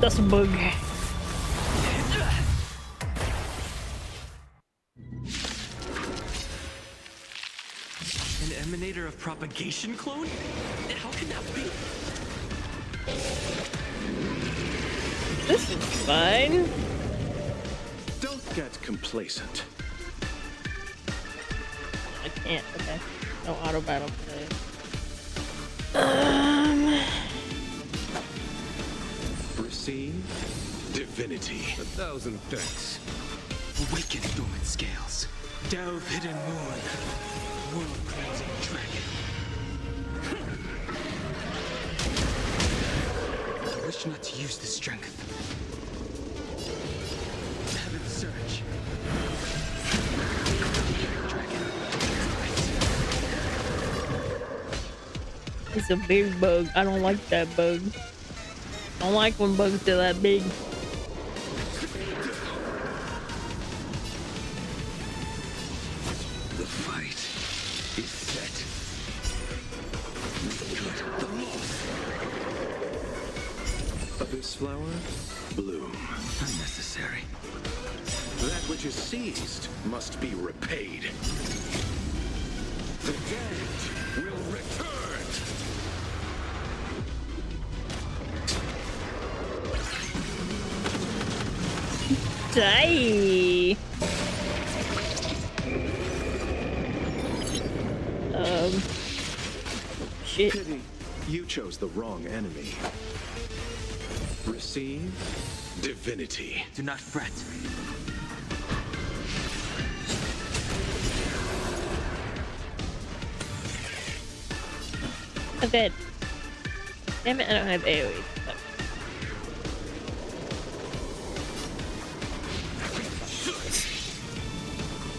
That's a bug. An emanator of propagation clone? How can that be? This is fine. Don't get complacent. I can't. Okay. No auto battle today. Receive divinity. 1,000 thanks. Awaken dormant scales. Delve hidden moon. World cleansing dragon. I wish not to use this strength. Heaven surge. Dragon. It's a big bug. I don't like that bug. I don't like when bugs are that big. The fight is set. Good. The loss. Abyss flower, bloom. Unnecessary. That which is seized must be repaid. The dead will return. Die. Shit. Pity, you chose the wrong enemy. Receive divinity. Do not fret. I'm dead. Damn it, I don't have AoE. Fuck.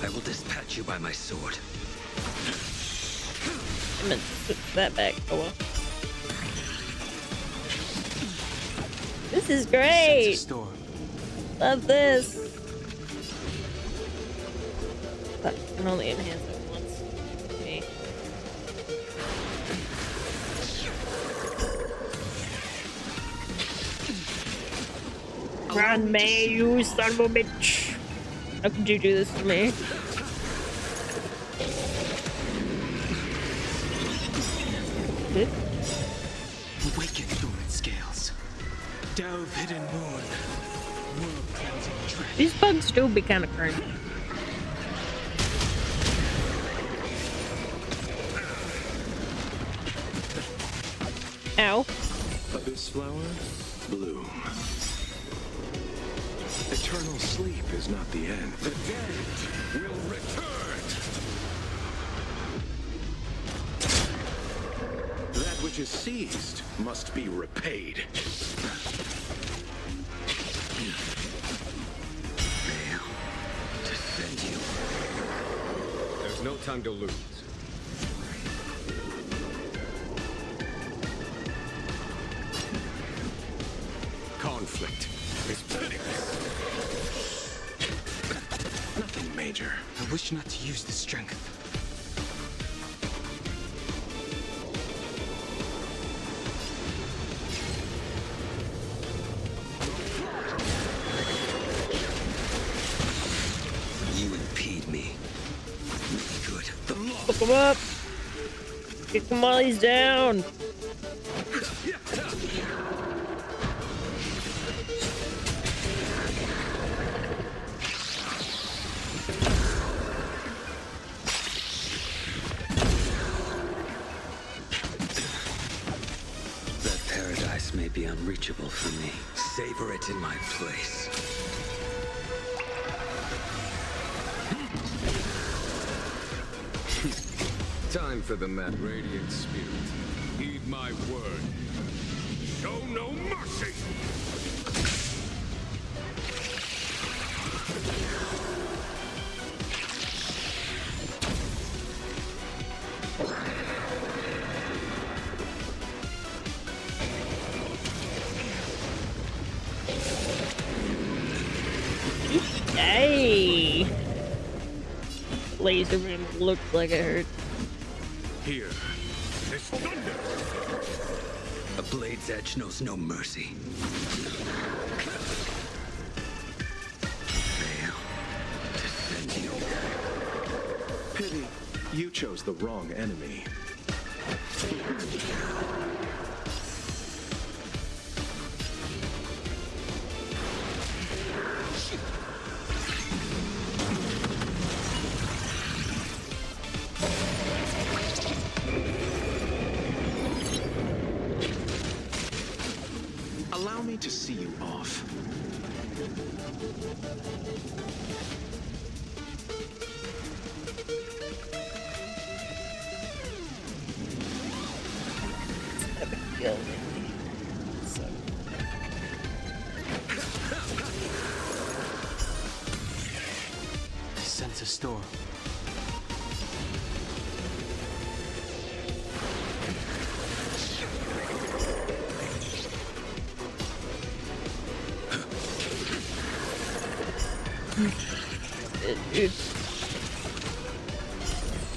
I will dispatch you by my sword. I meant to put that back. Oh well. This is great! Love this! But I can only enhance it once. Okay. Run, May, you son of a bitch! How could you do this to me? Awaken dormant scales. Delve hidden moon. World cleansing dragon. These bugs still be kind of cringy. Ow. Abyss flower, bloom. Eternal sleep is not the end. The dead will return. That which is seized must be repaid. Fail to send you. There's no time to lose. Conflict is pitiless. Nothing major. I wish not to use this strength. You impede me. Good. The loss. Fuck him up! Kick them while he's down! That paradise may be unreachable for me. Savor it in my place. Time for the mad radiant spirit. Heed my word. Show no mercy. Hey! Laser beam looked like it hurt. Here. This thunder. A blade's edge knows no mercy. you chose the wrong enemy. Allow me to see you off. Sense a storm.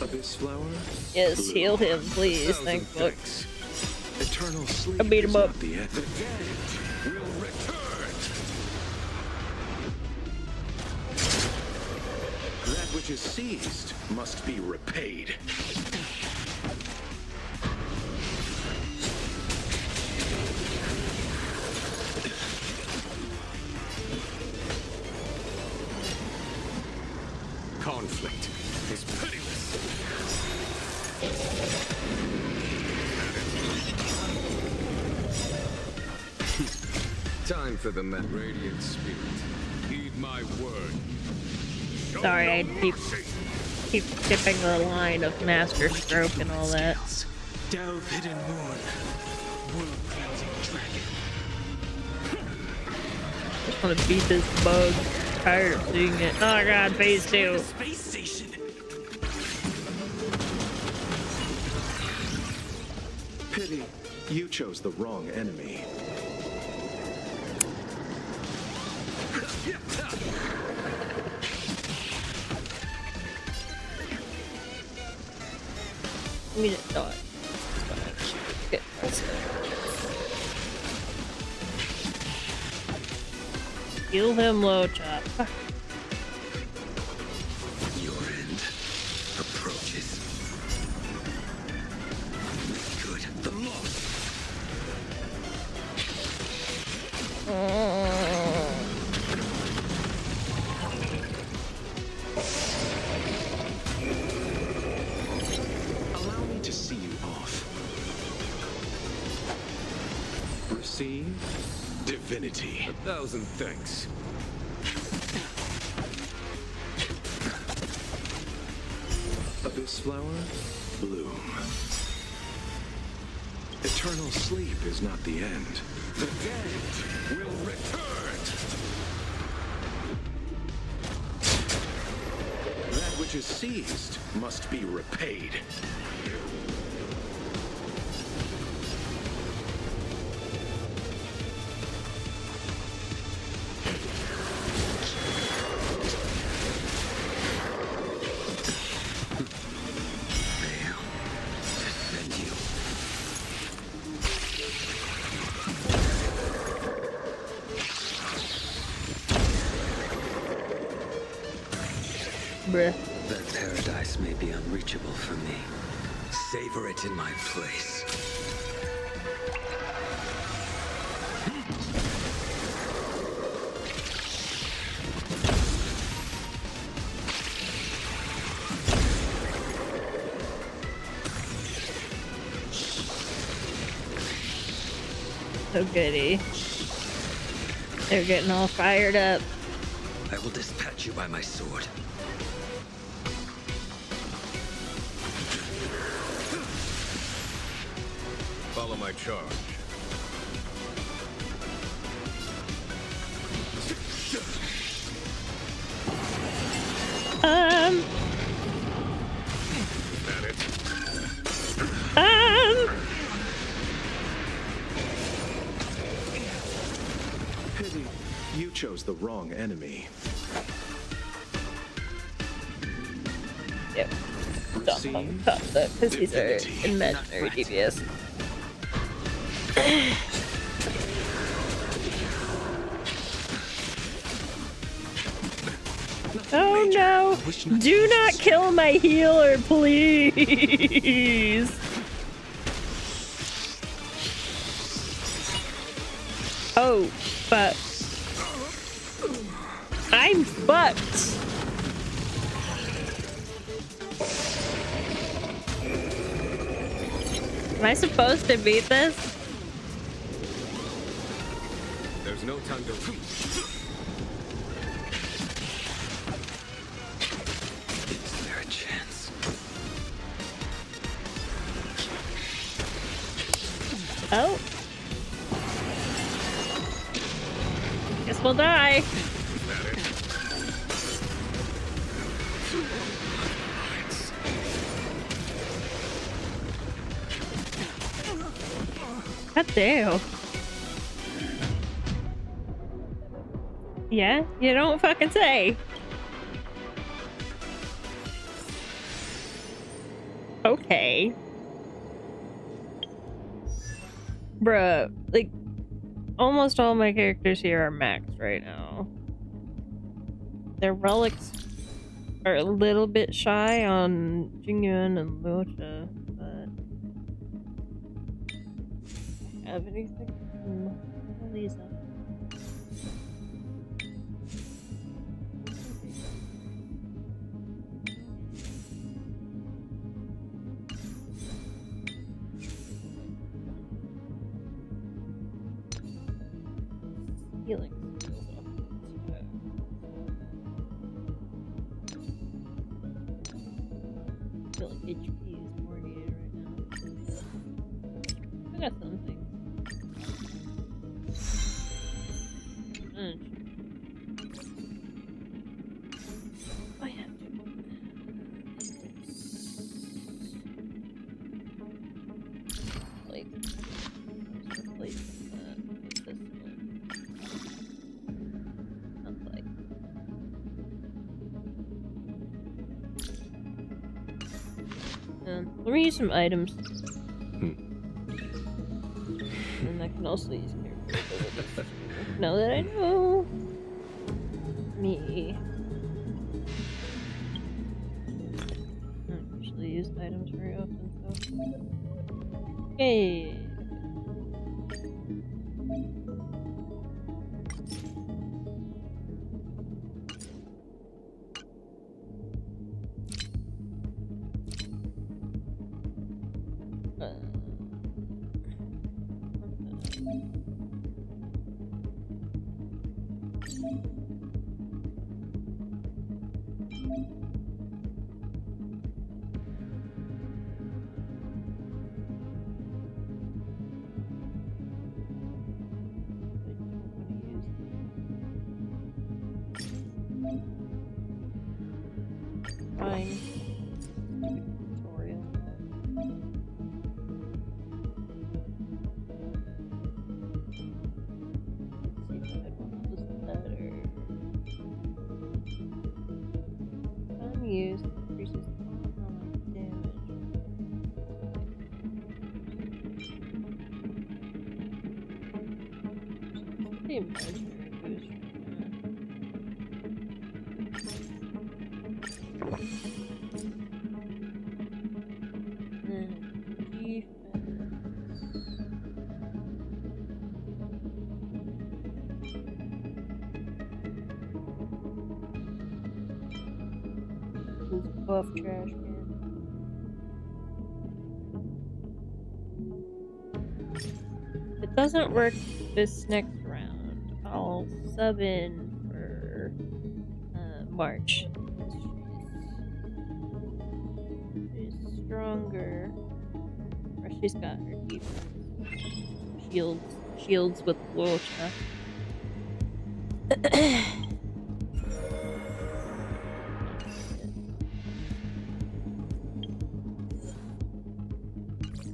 Abyss flower? Yes, heal him, please. Thank fuck. Eternal sleep I beat him is up. not the end. The dead will return. That which is seized must be repaid. Conflict is pitiless. Time for the radiant spirit. Heed my word. Sorry, I keep skipping the line of Master Stroke and all that. Delve hidden moon. World cleansing dragon. Just want to beat this bug. Tired of seeing it. Oh god, phase 2. Space station. Pity, you chose the wrong enemy. Let me just die. Okay, heal him, low chop. Your end approaches. Make good the loss. Allow me to see you off. Receive divinity. 1,000 thanks. Abyss flower, bloom. Eternal sleep is not the end. The dead will return. That which is seized must be repaid. Bruh. That paradise may be unreachable for me. Savor it in my place. So goody. They're getting all fired up. I will dispatch you by my sword. Follow my charge. Pity, you chose the wrong enemy. Yep. Don't top that because these are imaginary DPS. Oh no! Do not kill my healer, please! Oh, fuck. I'm fucked! Am I supposed to beat this? There's no time to... Is there a chance? Oh. Guess we'll die. God damn. Yeah, you don't fucking say. Okay. Bruh, like, almost all my characters here are maxed right now. Their relics are a little bit shy on Jingyun and Luocha, but... have anything from Lisa? Healing. I feel like HP is more needed right now. I got something. I have to. Like, replace that with this one. Sounds like. Let me use some items. And I can also use character abilities. Now that I know me. I don't usually use items very often, so. Hey. Fine. Tutorial. Let's see if I want this better. Unused increases damage. The imaginary boost. Buff trash can. If it doesn't work this next round, I'll sub in for March. She's stronger. Or she's got her defense. Shields with Luocha.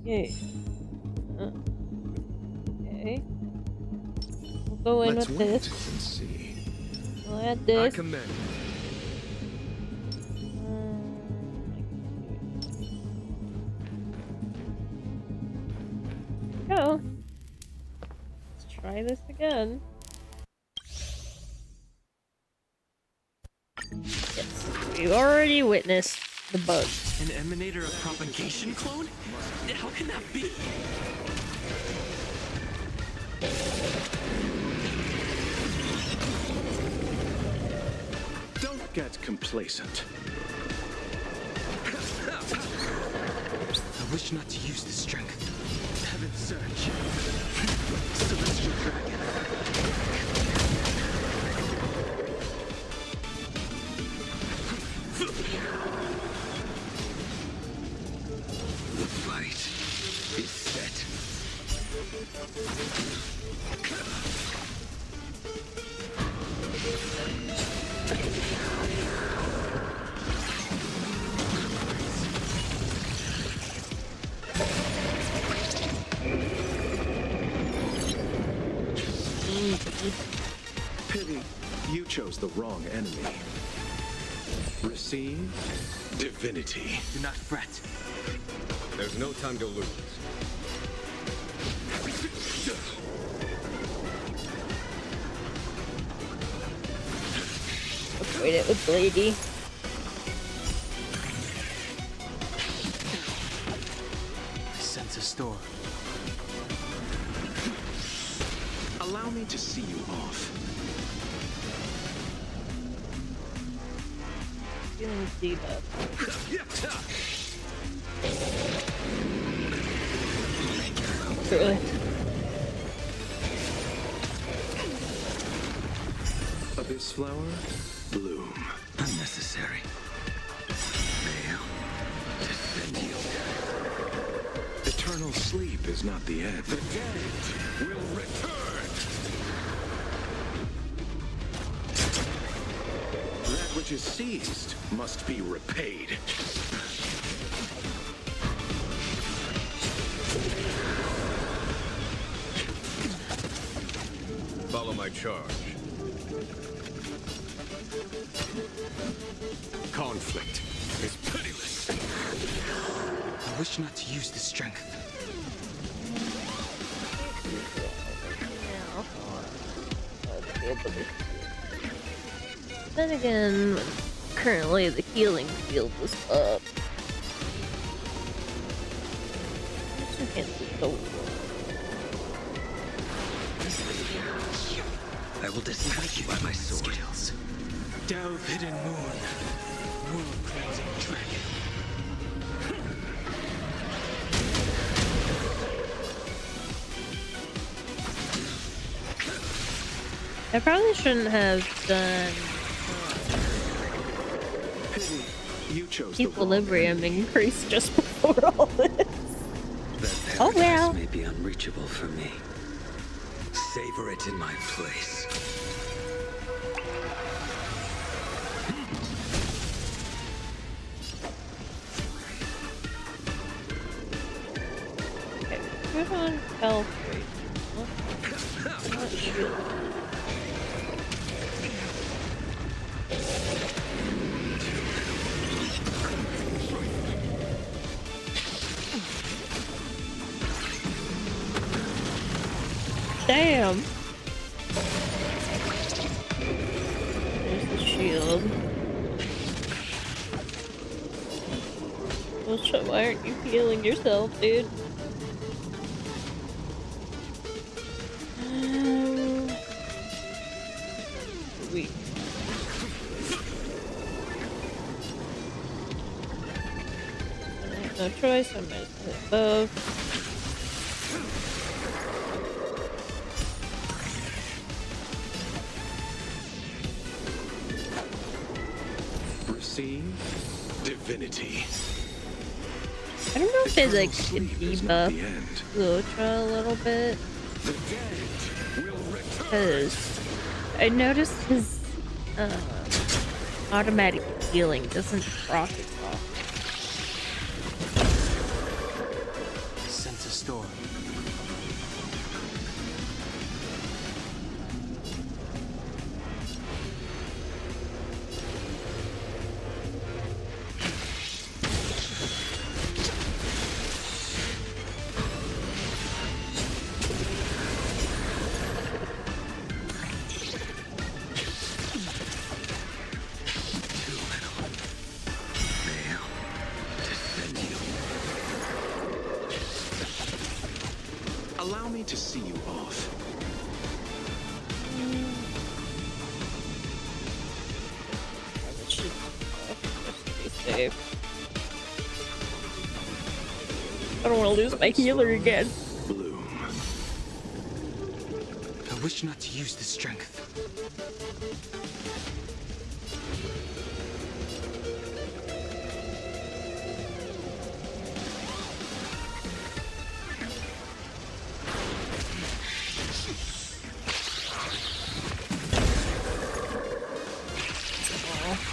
Okay. Okay. We'll go in Let's with wait this. and see. We'll add this. I commend. Go. Let's try this again. You already witnessed the bug. An emanator of propagation clone? How can that be? Don't get complacent. I wish not to use this strength. Heaven surge. Celestial dragon. The fight is set. Pity, you chose the wrong enemy. Receive divinity. Do not fret. There's no time to lose. Avoid it with Lady. I sense a storm. Allow me to see you off. Feeling debuff. Really? Abyss flower, bloom. Unnecessary. Fail. Defend you. Eternal sleep is not the end. The dead will return. That which is seized must be repaid. Follow my charge. Conflict is pitiless. I wish not to use this strength. Then again, currently the healing field is up. I can't do so I will dispatch you by my sword. Skills. Delve hidden moon. World cleansing dragon. I probably shouldn't have done You chose equilibrium increase just before all this. That Oh well. may be unreachable for me. Savor it in my place. Okay, put on health rate. Not shield. Damn. There's the shield. Bullshit, why aren't you healing yourself, dude? Weak. I have no choice, I might as well hit both. Receive divinity. I don't know if they like can debuff Lucha a little bit. Because I noticed his automatic healing doesn't proc it off. Sense a storm. Allow me to see you off. Safe. I don't want to lose my healer again. Bloom. I wish not to use the strength.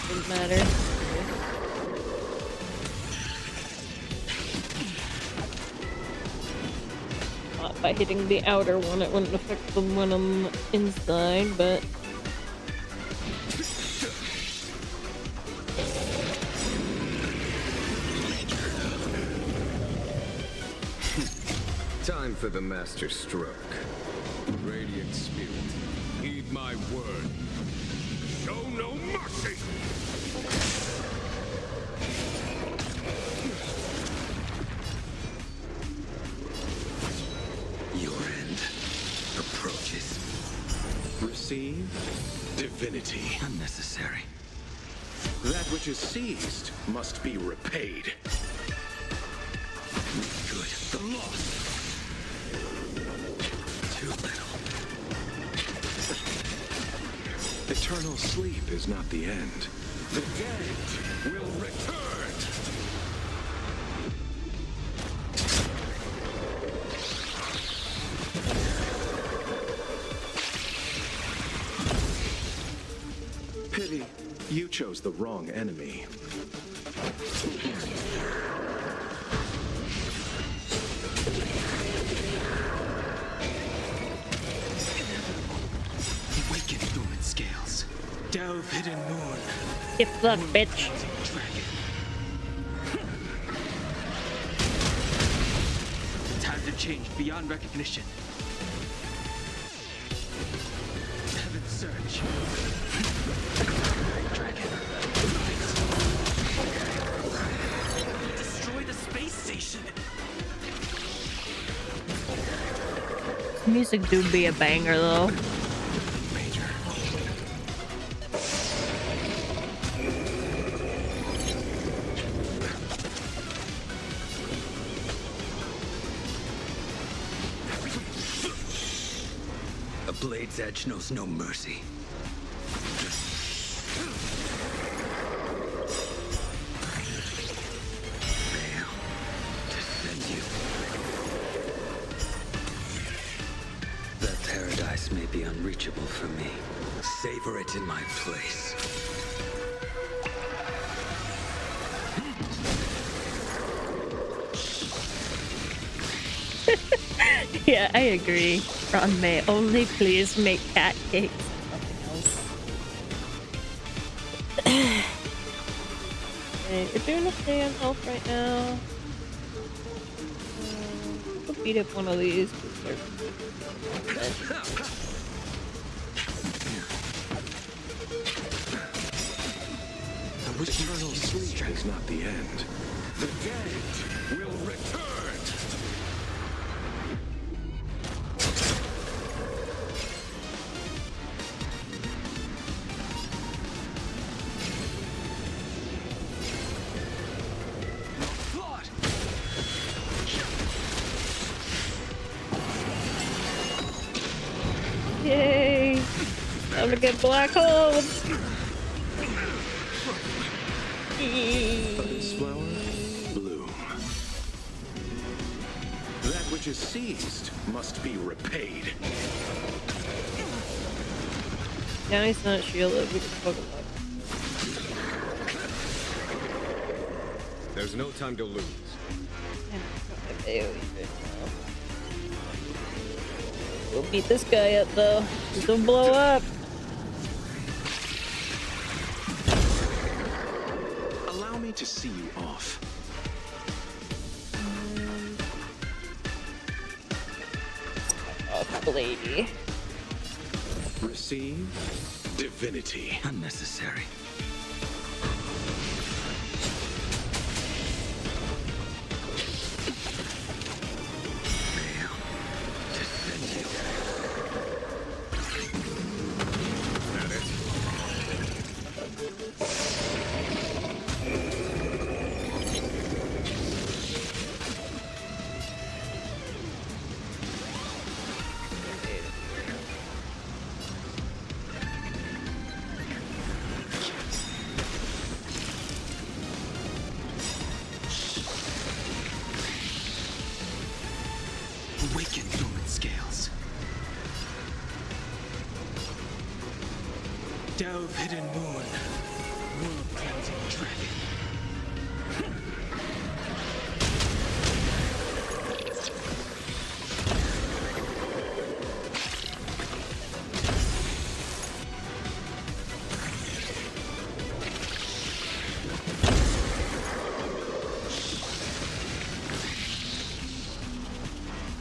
Doesn't matter. By hitting the outer one, it wouldn't affect the one on the inside, but... Time for the master stroke. Radiant Spirit, heed my word. Show no mercy! Your end approaches. Receive divinity. Unnecessary. That which is seized must be repaid. Good. The loss. Too little. Eternal sleep is not the end. The dead will return! Pity, you chose the wrong enemy. Awaken dormant scales. Delve hidden moon. Get fucked, bitch. Times have changed beyond recognition. Heaven's surge. Dragon. Destroy the space station. Music do be a banger though. A blade's edge knows no mercy. Fail to send you. That paradise may be unreachable for me. Savor it in my place. Yeah, I agree. Ron may only please make cat cakes. Okay, we're doing okay on health right now. We'll beat up one of these. Eternal sleep is not the end. The dead will return! Yay! Time to get black holes! This flower, bloom. That which is seized must be repaid. Now he's not shielded, we just fuck him up. There's no time to lose. We'll beat this guy up though. He's gonna blow up. Allow me to see you off. Lady. Receive divinity. Unnecessary. Fail Delve hidden moon, world cleansing dragon.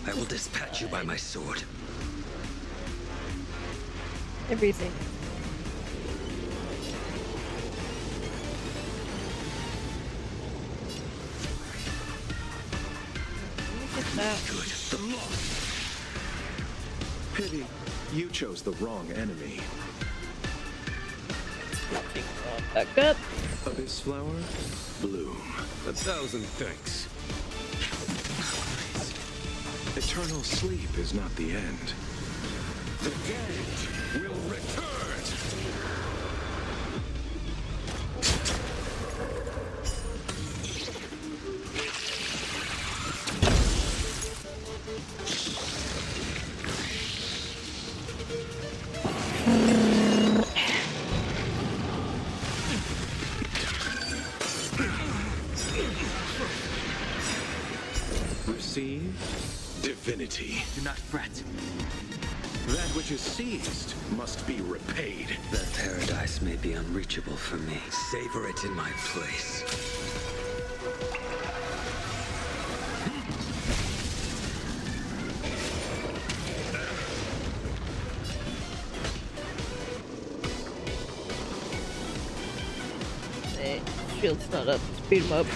I will dispatch you by my sword. Everything. Look at that. Good. The lost. Pity, you chose the wrong enemy. Back up. Abyss flower, bloom. 1,000 thanks. Eternal sleep is not the end. The dead will return. Receive divinity. Do not fret. That which is seized must be repaid. That paradise may be unreachable for me. Savor it in my place. Hey, shield's not up. Speed him up.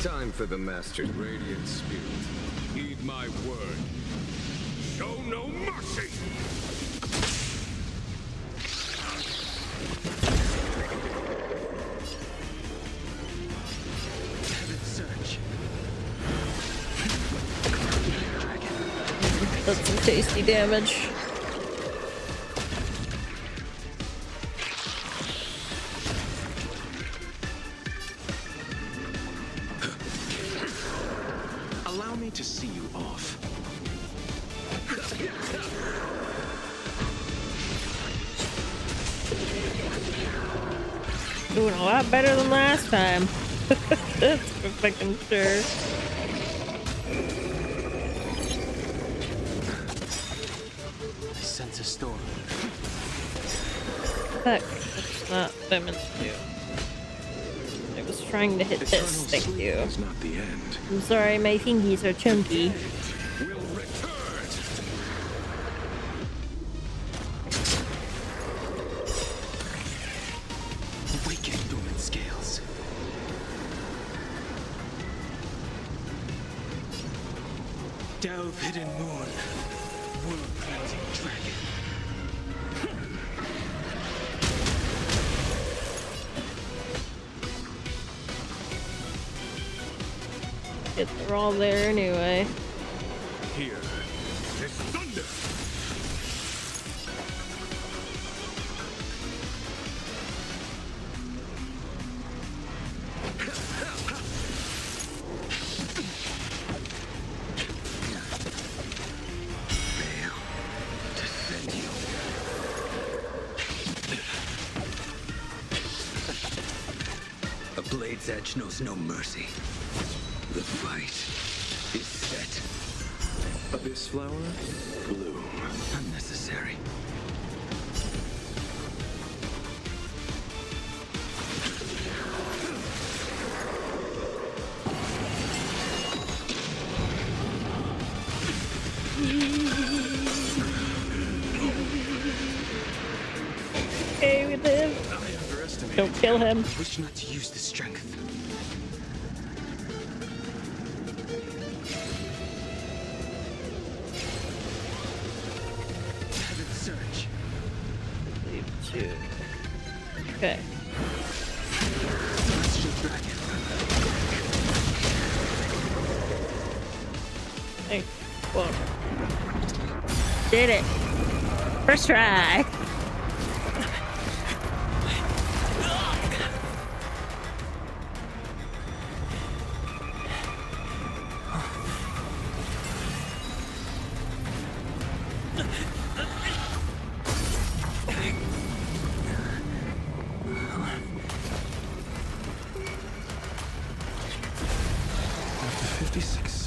Time for the Master's radiant spirit. Heed my word. Show no mercy! Heaven search. That's some tasty damage. Allow me to see you off. Doing a lot better than last time. That's for fucking sure. I sense a storm. Fuck. That's not demonstrated. I was trying to hit this. Thank you. It's not the end. I'm sorry, my fingies are chunky. Will return. Awaken dormant scales. Delve hidden moon, world cleansing dragon. They're all there anyway. Here is thunder. A blade's edge knows no mercy. The fight is set. Abyss flower, bloom. Unnecessary. Okay, we live. Don't kill him. I wish not to use the strength. Heaven search. Leave two. Okay. Celestial dragon. Hey, whoa. Did it. First try.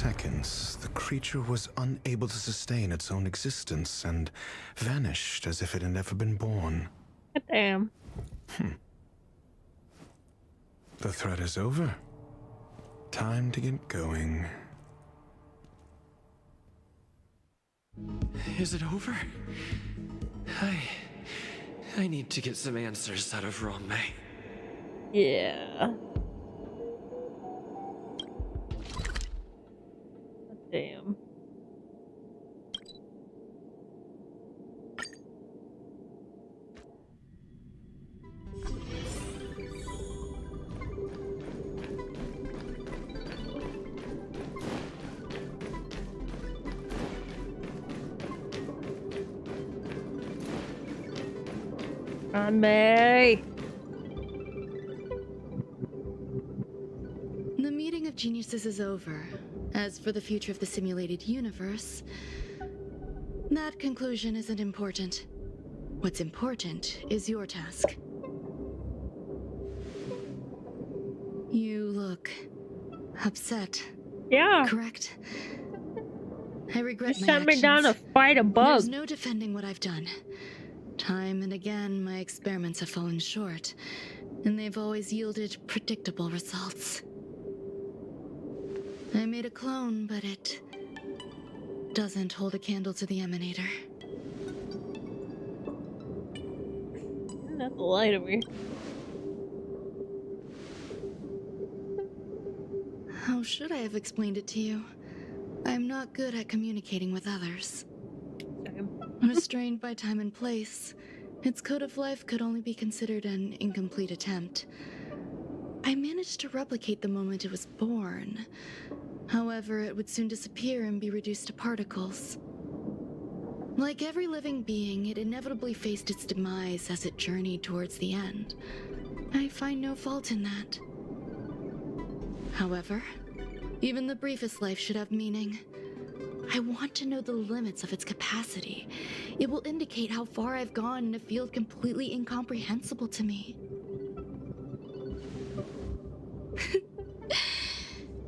seconds, the creature was unable to sustain its own existence and vanished as if it had never been born. Damn. The threat is over. Time to get going. Is it over? I need to get some answers out of Ronmei. Yeah. Damn. May. The meeting of geniuses is over. As for the future of the simulated universe, that conclusion isn't important. What's important is your task. You look upset. Yeah. Correct? I regret you my sent actions. me down to fight a bug. There's no defending what I've done. Time and again, my experiments have fallen short, and they've always yielded predictable results. I made a clone, but it doesn't hold a candle to the emanator. Not the light of me. How should I have explained it to you? I'm not good at communicating with others. Restrained by time and place, its code of life could only be considered an incomplete attempt. I managed to replicate the moment it was born. However, it would soon disappear and be reduced to particles. Like every living being, it inevitably faced its demise as it journeyed towards the end. I find no fault in that. However, even the briefest life should have meaning. I want to know the limits of its capacity. It will indicate how far I've gone in a field completely incomprehensible to me.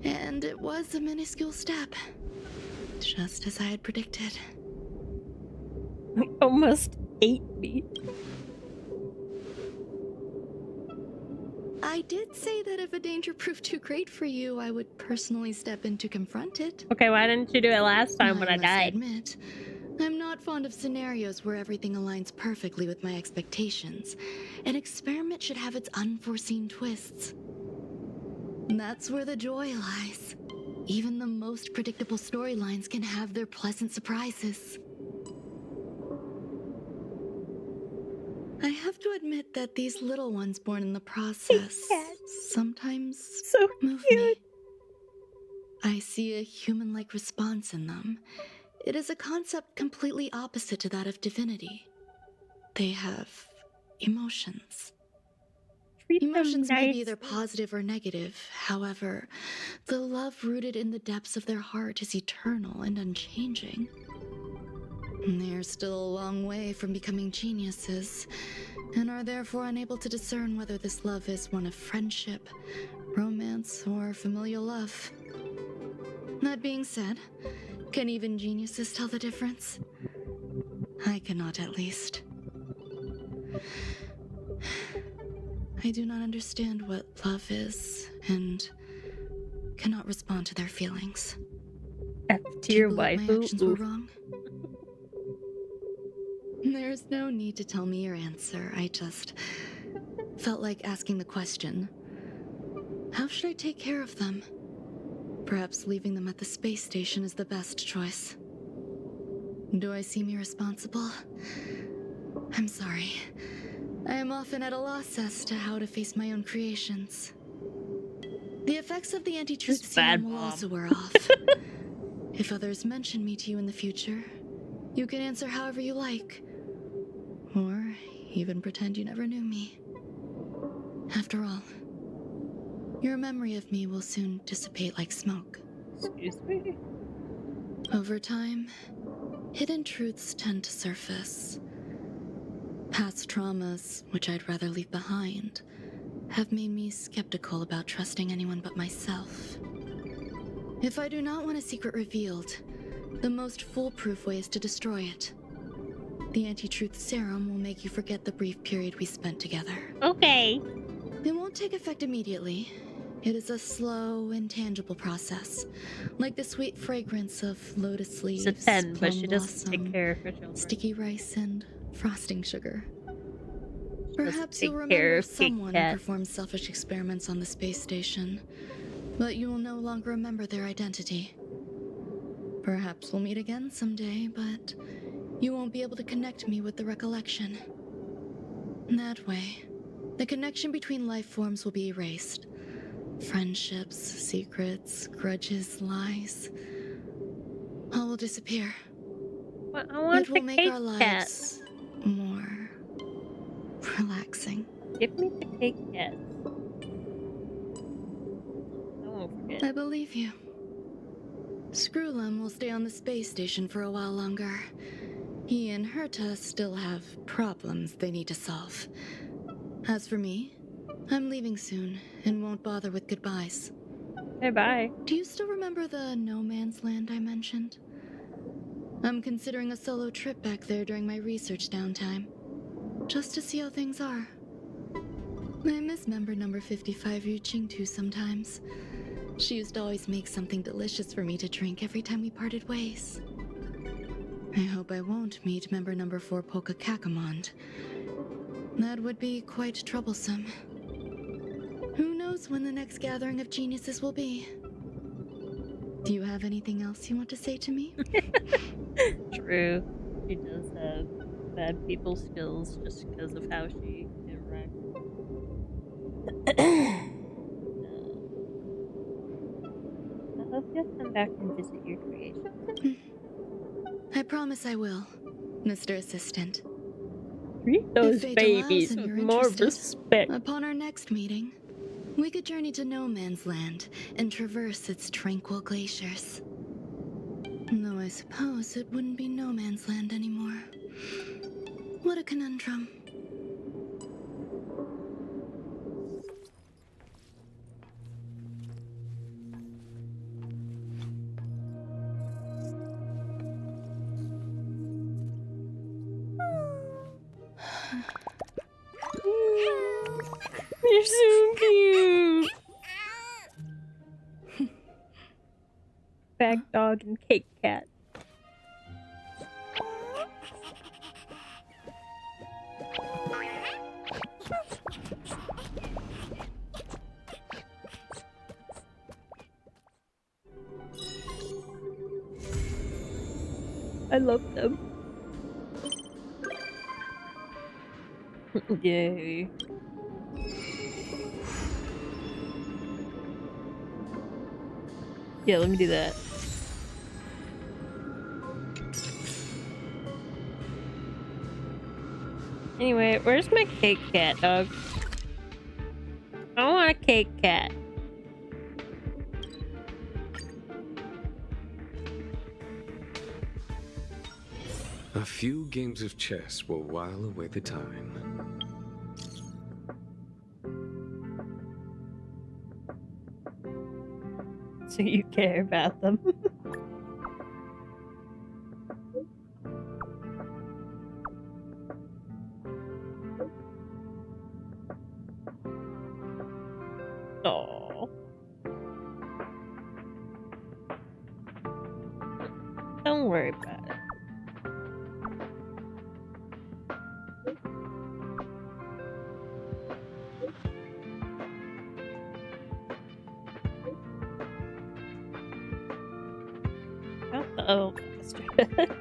And it was a minuscule step, just as I had predicted. Almost ate me. I did say that if a danger proved too great for you, I would personally step in to confront it. Okay, why didn't you do it last time when I died? Admit, I'm not fond of scenarios where everything aligns perfectly with my expectations. An experiment should have its unforeseen twists. That's where the joy lies. Even the most predictable storylines can have their pleasant surprises. I have to admit that these little ones born in the process sometimes move me. I see a human-like response in them. It is a concept completely opposite to that of divinity. They have emotions. Emotions may be either positive or negative. However, the love rooted in the depths of their heart is eternal and unchanging. They're still a long way from becoming geniuses, and are therefore unable to discern whether this love is one of friendship, romance, or familial love. That being said, can even geniuses tell the difference? I cannot, at least. I do not understand what love is, and cannot respond to their feelings. To your My waifu. actions were wrong. There's no need to tell me your answer. I just felt like asking the question. How should I take care of them? Perhaps leaving them at the space station is the best choice. Do I seem irresponsible? I'm sorry. I am often at a loss as to how to face my own creations. The effects of the anti-truth serum will also wear off. If others mention me to you in the future, you can answer however you like. Or even pretend you never knew me. After all, your memory of me will soon dissipate like smoke. Excuse me? Over time, hidden truths tend to surface. Past traumas, which I'd rather leave behind, have made me skeptical about trusting anyone but myself. If I do not want a secret revealed, the most foolproof way is to destroy it. The anti-truth serum will make you forget the brief period we spent together. Okay. It won't take effect immediately. It is a slow, intangible process, like the sweet fragrance of lotus leaves, She's a 10, but she blossom, doesn't take care of her children. sticky rice, and frosting sugar. Perhaps take you'll care remember of Kit someone who Kat. performed selfish experiments on the space station, but you will no longer remember their identity. Perhaps we'll meet again someday, but you won't be able to connect me with the recollection. That way, the connection between life forms will be erased. Friendships, secrets, grudges, lies, all will disappear. Well, I want it will the make cake our cat. lives more relaxing. Give me the cake cat. I won't forget. I believe you. Screwlum will stay on the space station for a while longer. He and Herta still have problems they need to solve. As for me, I'm leaving soon and won't bother with goodbyes. Hey, bye. Do you still remember the no man's land I mentioned? I'm considering a solo trip back there during my research downtime, just to see how things are. I miss member number 55 Yu Qingtu sometimes. She used to always make something delicious for me to drink every time we parted ways. I hope I won't meet member number 4 Polka Kakamond. That would be quite troublesome. Who knows when the next gathering of geniuses will be? Do you have anything else you want to say to me? True. She does have bad people skills just because of how she interacts. I hope you'll come back and visit your creation. I promise I will, Mr. Assistant. Treat those If fate babies allows and with you're more interested, respect. Upon our next meeting, we could journey to No Man's Land and traverse its tranquil glaciers. Though I suppose it wouldn't be No Man's Land anymore. What a conundrum. You're so cute. Bag dog and cake cat. I love them. Yay. Yeah, let me do that. Anyway, where's my cake cat, dog? I want a cake cat. A few games of chess will while away the time. So you care about them. Oh. Don't worry about it. Oh, bastard.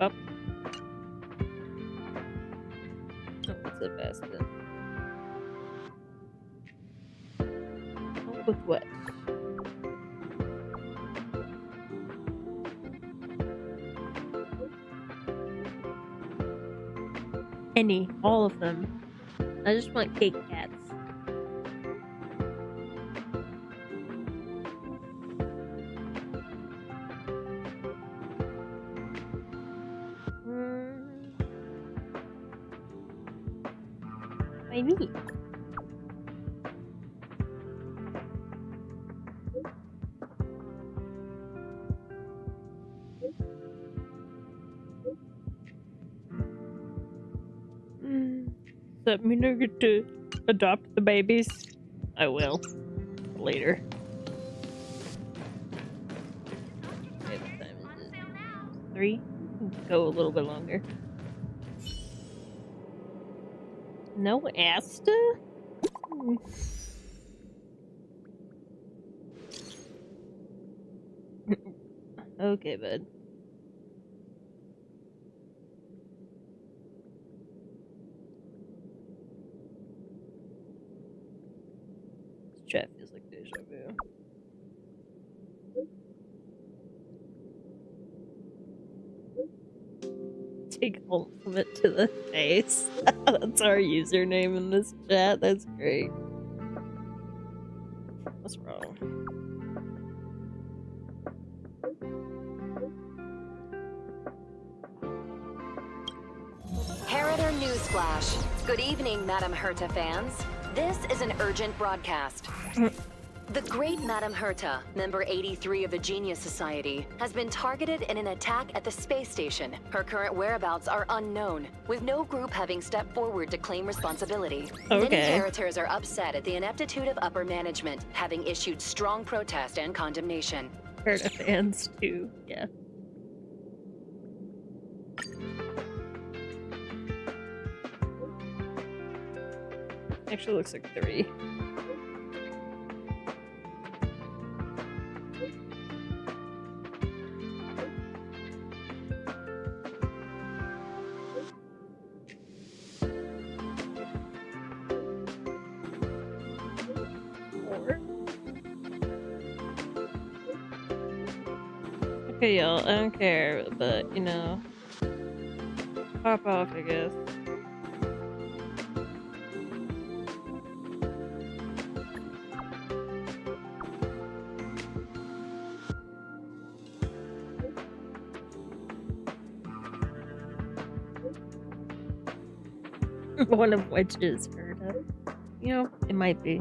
Oh. That's the best then. Oh, with what? Any, all of them. I just want cake cats. I mean. Does that mean I get to adopt the babies? I will. Later. Okay, what time is it? 3? Go a little bit longer. No Asta? Okay, bud. This chat feels like deja vu. Take ultimate to the face. That's our username in this chat. That's great. What's wrong? Harrider Newsflash. Good evening, Madame Herta fans. This is an urgent broadcast. The great Madame Herta, member 83 of the Genius Society, has been targeted in an attack at the space station. Her current whereabouts are unknown, with no group having stepped forward to claim responsibility. Okay. Many Heritors are upset at the ineptitude of upper management, having issued strong protest and condemnation. Herta fans too, yeah. Actually looks like 3. Okay, y'all, I don't care, but, you know, pop off, I guess. One of which is Herta. You know, it might be.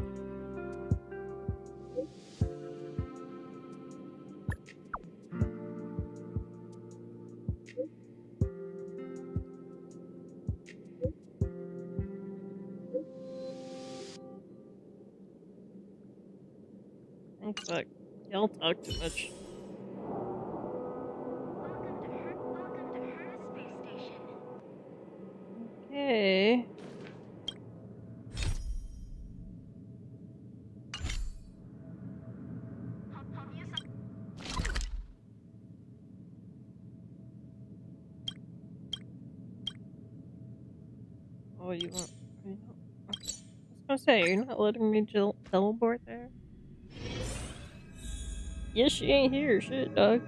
Oh fuck. Y'all talk too much. Okay. Oh, you want? Okay. I was gonna say, you're not letting me teleport there? Yes, she ain't here. Shit, dog.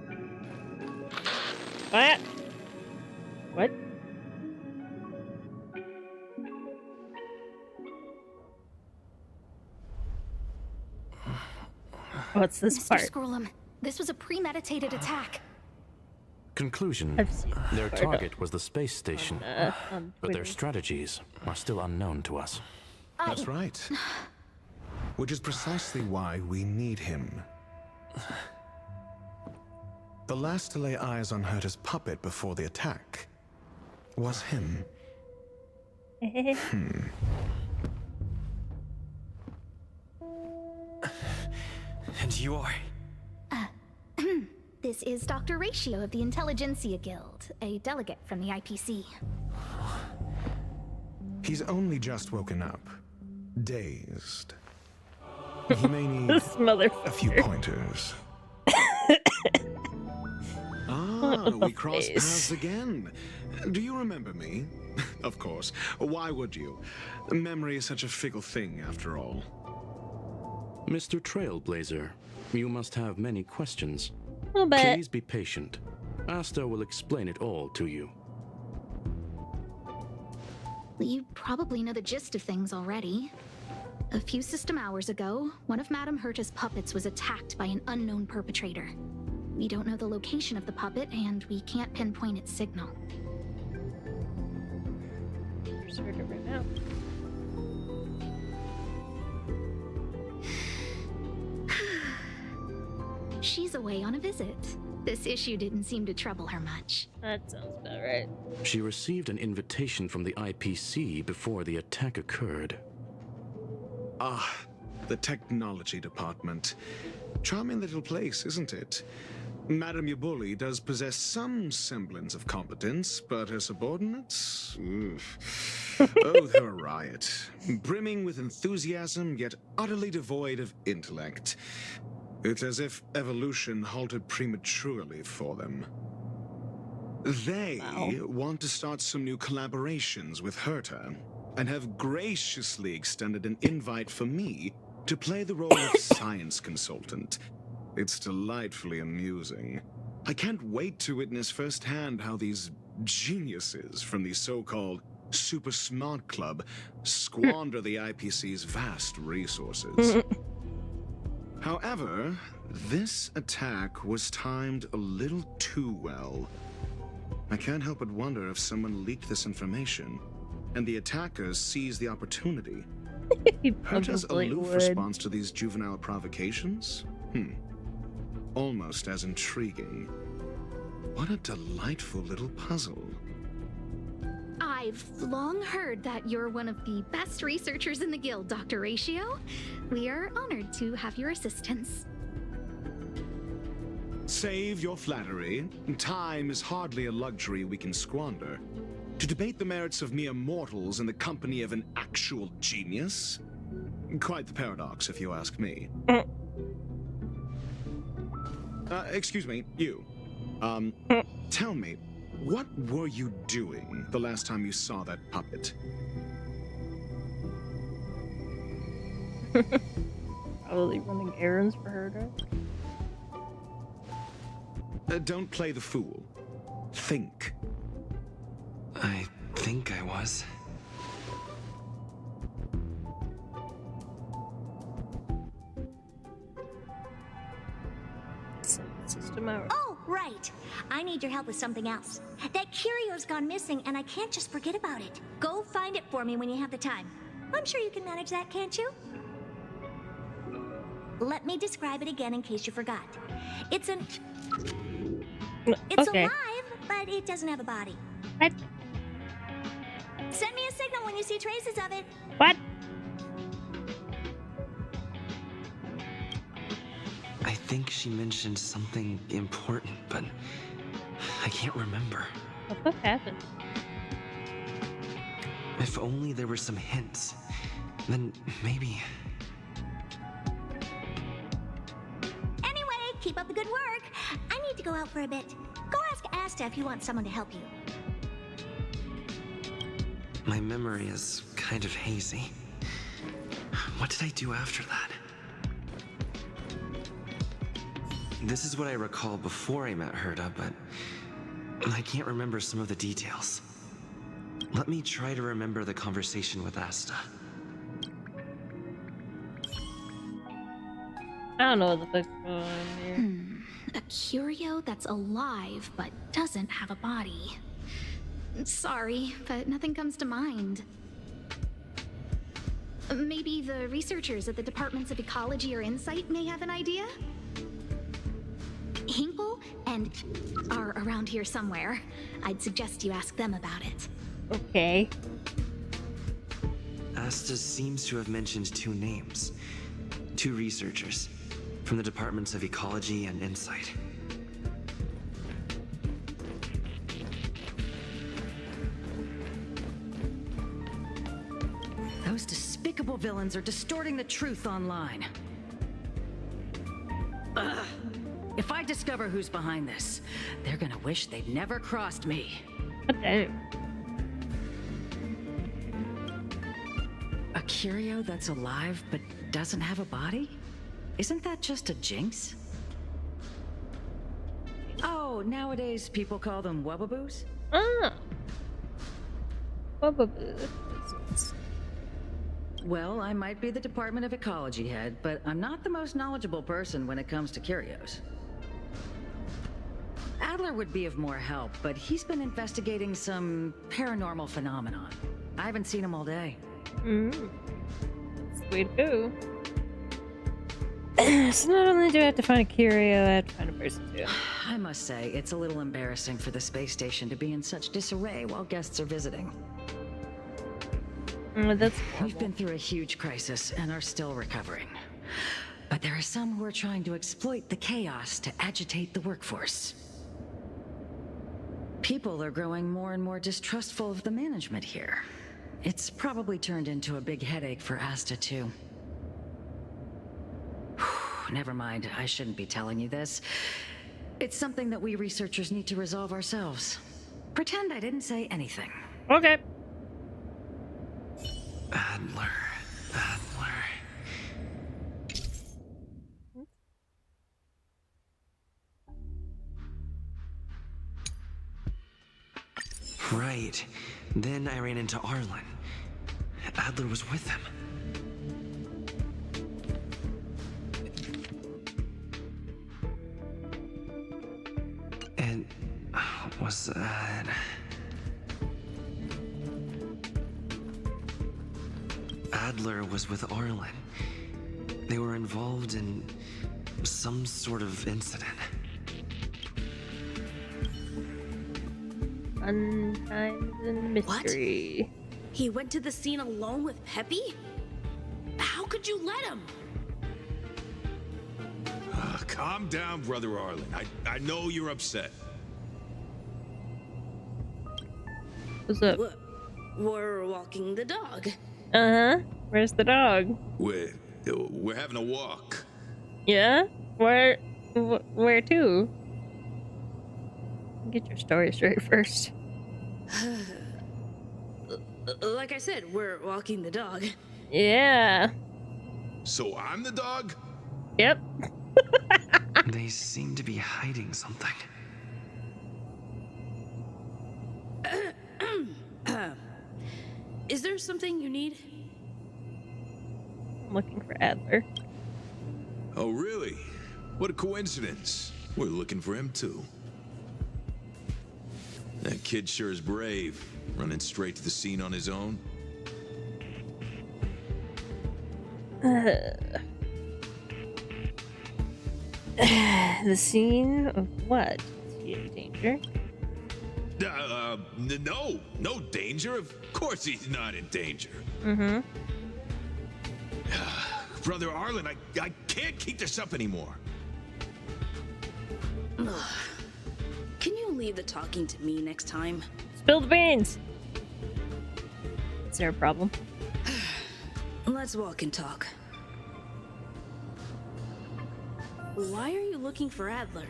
What? What? What's this Mr. part? Scrollum, this was a premeditated attack. Conclusion. Their target was the space station, but their strategies are still unknown to us. That's right. Which is precisely why we need him. The last to lay eyes on Herta's puppet before the attack was him. And you are? This is Dr. Ratio of the Intelligentsia Guild, a delegate from the IPC. He's only just woken up, dazed. He may need a few pointers. We crossed paths again. Do you remember me? Of course. Why would you? Memory is such a fickle thing, after all. Mr. Trailblazer, you must have many questions. Please be patient. Asta will explain it all to you. You probably know the gist of things already. A few system hours ago, one of Madame Herta's puppets was attacked by an unknown perpetrator. We don't know the location of the puppet, and we can't pinpoint its signal. Just heard it right now. She's away on a visit. This issue didn't seem to trouble her much. That sounds about right. She received an invitation from the IPC before the attack occurred. Ah, the technology department. Charming little place, isn't it? Madame Yabuli does possess some semblance of competence, but her subordinates? Oh, they're a riot. Brimming with enthusiasm, yet utterly devoid of intellect. It's as if evolution halted prematurely for them. They want to start some new collaborations with Herta, and have graciously extended an invite for me to play the role of science consultant. It's delightfully amusing. I can't wait to witness firsthand how these geniuses from the so-called Super Smart Club squander the IPC's vast resources. However, this attack was timed a little too well. I can't help but wonder if someone leaked this information, and the attackers seized the opportunity. Herta's aloof response to these juvenile provocations? Almost as intriguing. What a delightful little puzzle. I've long heard that you're one of the best researchers in the guild, Dr. Ratio. We are honored to have your assistance. Save your flattery. Time is hardly a luxury we can squander. To debate the merits of mere mortals in the company of an actual genius? Quite the paradox, if you ask me. Excuse me, you. Tell me, what were you doing the last time you saw that puppet? Probably running errands for her. Don't play the fool. Think. I think I was. System error. Oh, right. I need your help with something else. That curio's gone missing, and I can't just forget about it. Go find it for me when you have the time. I'm sure you can manage that, can't you? Let me describe it again in case you forgot. It's alive, but it doesn't have a body. What? Send me a signal when you see traces of it. What? I think she mentioned something important, but I can't remember. What happened? If only there were some hints, then maybe... Anyway, keep up the good work. I need to go out for a bit. Go ask Asta if you want someone to help you. My memory is kind of hazy. What did I do after that? This is what I recall before I met Herta, but I can't remember some of the details. Let me try to remember the conversation with Asta. I don't know what the fuck's going on here. A curio that's alive but doesn't have a body. Sorry, but nothing comes to mind. Maybe the researchers at the Departments of Ecology or Insight may have an idea? Hinkle and are around here somewhere. I'd suggest you ask them about it. Okay. Asta seems to have mentioned two names. Two researchers from the Departments of Ecology and Insight. Those despicable villains are distorting the truth online. Ugh. If I discover who's behind this, they're gonna wish they'd never crossed me. Okay. A curio that's alive but doesn't have a body? Isn't that just a jinx? Oh, nowadays people call them wubbaboos? Ah. Wubbaboos. Well, I might be the Department of Ecology head, but I'm not the most knowledgeable person when it comes to curios. Adler would be of more help, but he's been investigating some paranormal phenomenon. I haven't seen him all day. That's the way to go. So not only do I have to find a curio, I have to find a person too. I must say, it's a little embarrassing for the space station to be in such disarray while guests are visiting. That's We've been through a huge crisis and are still recovering. But there are some who are trying to exploit the chaos to agitate the workforce. People are growing more and more distrustful of the management here. It's probably turned into a big headache for Asta too. Never mind, I shouldn't be telling you this. It's something that we researchers need to resolve ourselves. Pretend I didn't say anything. Okay. Adler. Right. Then I ran into Arlen. Adler was with him. And was that... Adler was with Arlen. They were involved in some sort of incident. Fun times and mystery. What? He went to the scene alone with Peppy? How could you let him? Calm down, Brother Arlen. I know you're upset. What's up? We're walking the dog. Uh-huh. Where's the dog? We're having a walk. Yeah? Where to? Get your story straight first. Like I said, we're walking the dog. Yeah. So I'm the dog? Yep. They seem to be hiding something. Is there something you need? I'm looking for Adler. Oh, really? What a coincidence. We're looking for him, too. That kid sure is brave, running straight to the scene on his own. The scene of what? Is he in danger? No danger. Of course he's not in danger. Mm-hmm. Brother Arlen, I can't keep this up anymore. Can you leave the talking to me next time? Spill the beans! Is there a problem? Let's walk and talk. Why are you looking for Adler?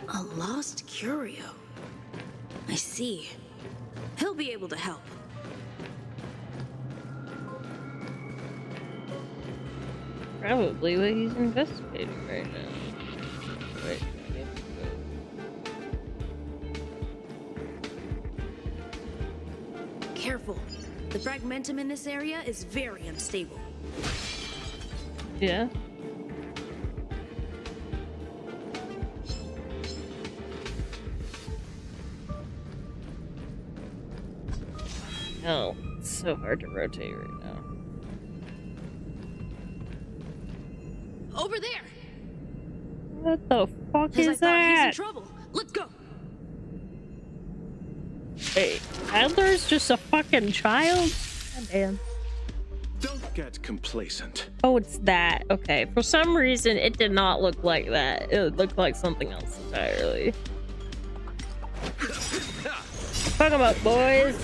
A lost curio. I see. He'll be able to help. Probably what he's investigating right now. Wait, Careful. The fragmentum in this area is very unstable. yeah. Oh, it's so hard to rotate right now. Over there! What the fuck As I is thought, he's in that? trouble. Let's go. Hey, Adler's just a fucking child? God damn. Don't get complacent. Oh, it's that. Okay. For some reason, it did not look like that. It looked like something else entirely. Fuck 'em up, boys.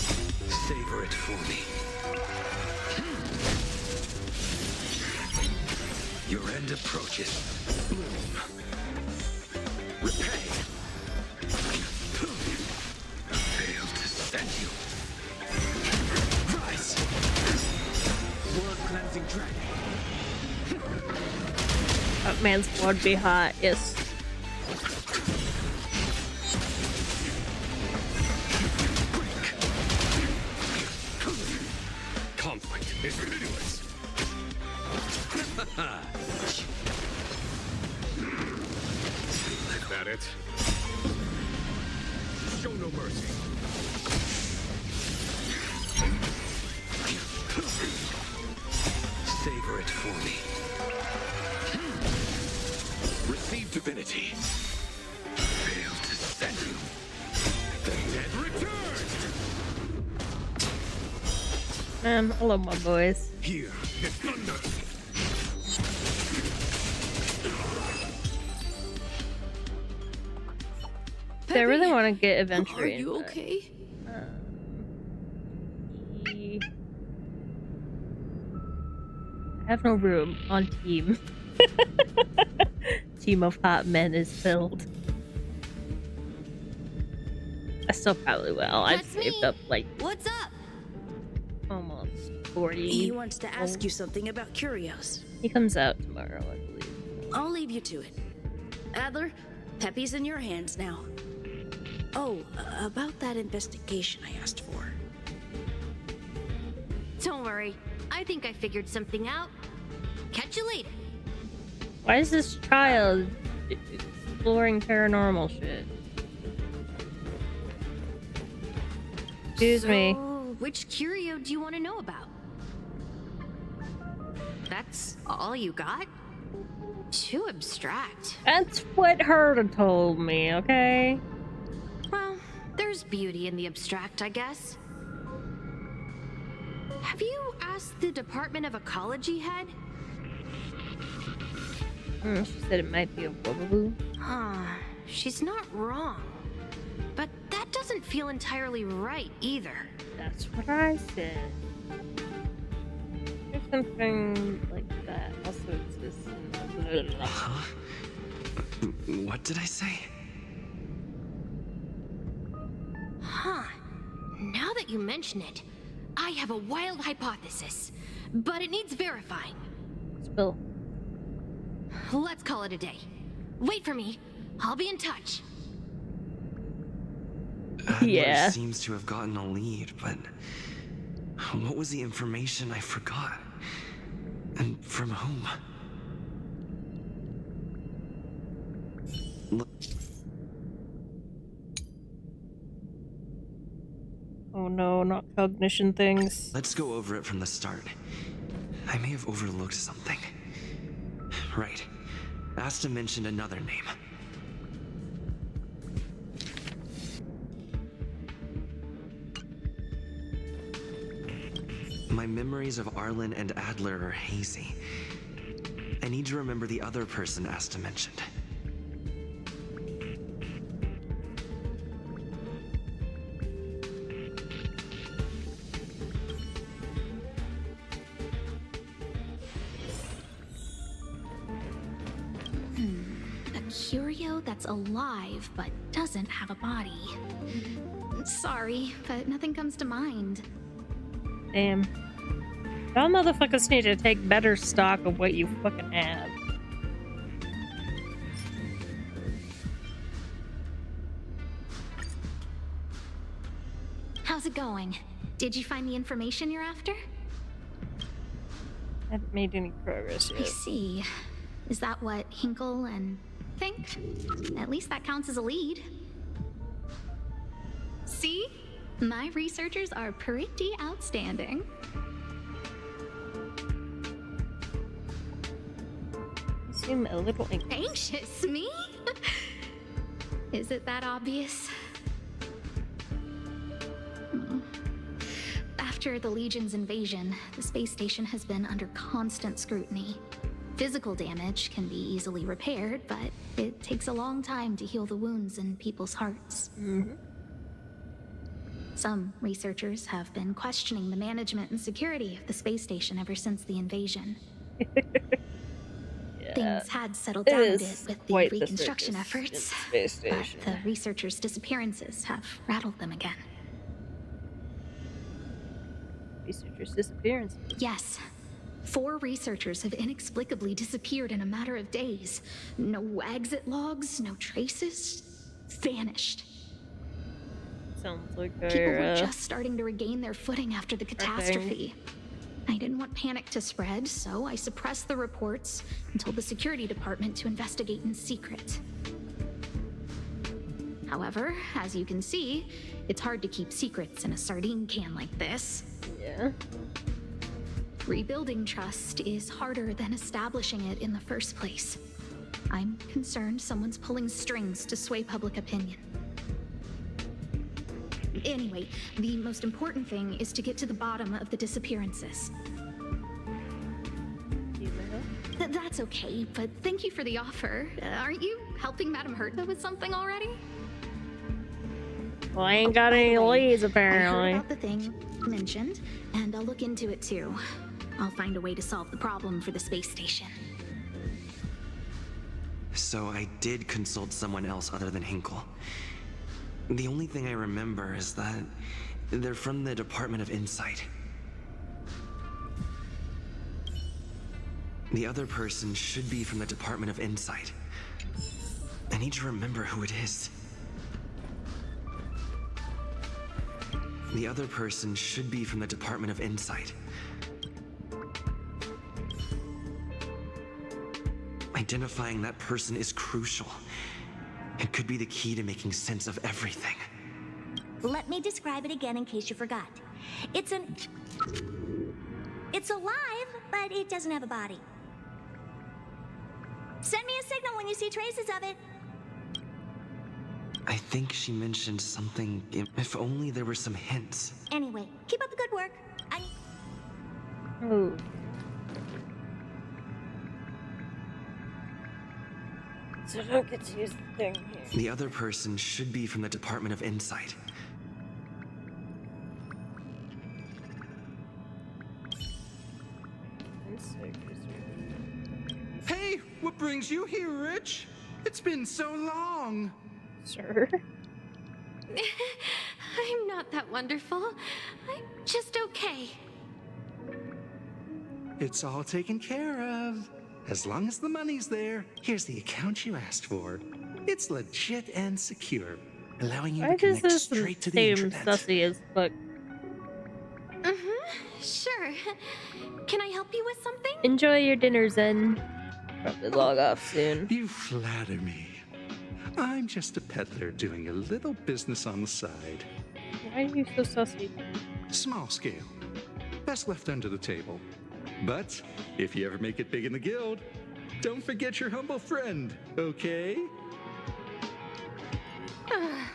Savor it for me. Your end approaches. Bloom. Repay. Fail to send you. Rise. Blood cleansing dragon. That man's blood be hot. Yes. Conflict is ridiculous. Is that it? Show no mercy. for me. Receive divinity. Fail to send you. And return! Man, I love my boys. Here is thunder. I really want to get Adventuring. Are you okay? I have no room on team. Team of hot men is filled. I still probably will. I've saved up like What's up? almost 40. He wants to ask you something about Curios. He comes out tomorrow, I believe. I'll leave you to it. Adler, Peppy's in your hands now. Oh, about that investigation I asked for. Don't worry. I think I figured something out. Catch you later. Why is this child exploring paranormal shit? Excuse me. Which curio do you want to know about? That's all you got? Too abstract. That's what Herta told me, okay? Well, there's beauty in the abstract, I guess. Have you asked the Department of Ecology head? She said it might be a bugaboo. She's not wrong. But that doesn't feel entirely right either. That's what I said. There's something like that also exists in What did I say? Huh. Now that you mention it, I have a wild hypothesis, but it needs verifying. Spill. Let's call it a day. Wait for me. I'll be in touch. Adler seems to have gotten a lead, but what was the information I forgot? And from whom? Oh no, not cognition things. Let's go over it from the start. I may have overlooked something. Right. Asta mentioned another name. My memories of Arlen and Adler are hazy. I need to remember the other person Asta mentioned. A curio that's alive but doesn't have a body. Sorry, but nothing comes to mind. Damn. Y'all motherfuckers need to take better stock of what you fucking have. How's it going? Did you find the information you're after? I haven't made any progress I yet. see. Is that what Hinkle and think? At least that counts as a lead. See? My researchers are pretty outstanding. You seem a little anxious. Me? Is it that obvious? After the Legion's invasion, the space station has been under constant scrutiny. Physical damage can be easily repaired, but it takes a long time to heal the wounds in people's hearts. Some researchers have been questioning the management and security of the space station ever since the invasion. Things had settled down a bit with the reconstruction efforts, but the researchers' disappearances have rattled them again. Researchers' disappearance? Yes. 4 researchers have inexplicably disappeared in a matter of days. No exit logs, no traces. Vanished. Sounds like People were just starting to regain their footing after the catastrophe. I didn't want panic to spread, so I suppressed the reports and told the security department to investigate in secret. However, as you can see, it's hard to keep secrets in a sardine can like this. Yeah. Rebuilding trust is harder than establishing it in the first place. I'm concerned someone's pulling strings to sway public opinion. Anyway, the most important thing is to get to the bottom of the disappearances. That's okay, but thank you for the offer. Aren't you helping Madame Herta with something already? Well, I ain't got any leads, I heard apparently. about the thing mentioned, and I'll look into it too. I'll find a way to solve the problem for the space station. So I did consult someone else other than Hinkle. The only thing I remember is that they're from the Department of Insight. The other person should be from the Department of Insight. I need to remember who it is. The other person should be from the Department of Insight. Identifying that person is crucial. It could be the key to making sense of everything. Let me describe it again in case you forgot. It's alive, but it doesn't have a body. Send me a signal when you see traces of it. I think she mentioned something. If only there were some hints. Anyway, keep up the good work. Oh. So I don't get to use the thing here. The other person should be from the Department of Insight. Hey, what brings you here, Rich? It's been so long. Sure. I'm not that wonderful. I'm just okay. It's all taken care of. As long as the money's there, here's the account you asked for. It's legit and secure, allowing you Why to does connect this straight to the seem internet. sussy as fuck? Sure. Can I help you with something? Enjoy your dinner, Zen. Probably log off soon. You flatter me. I'm just a peddler doing a little business on the side. Why are you so sussy? Small scale. Best left under the table. But if you ever make it big in the guild, don't forget your humble friend, okay?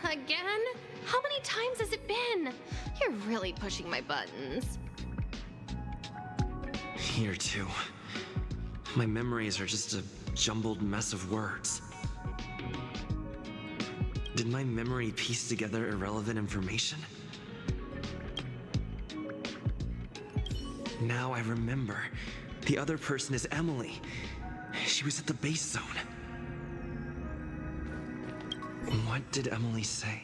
Again? How many times has it been? You're really pushing my buttons. Here too. My memories are just a jumbled mess of words. Did my memory piece together irrelevant information? Now I remember. The other person is Emily. She was at the base zone. What did Emily say?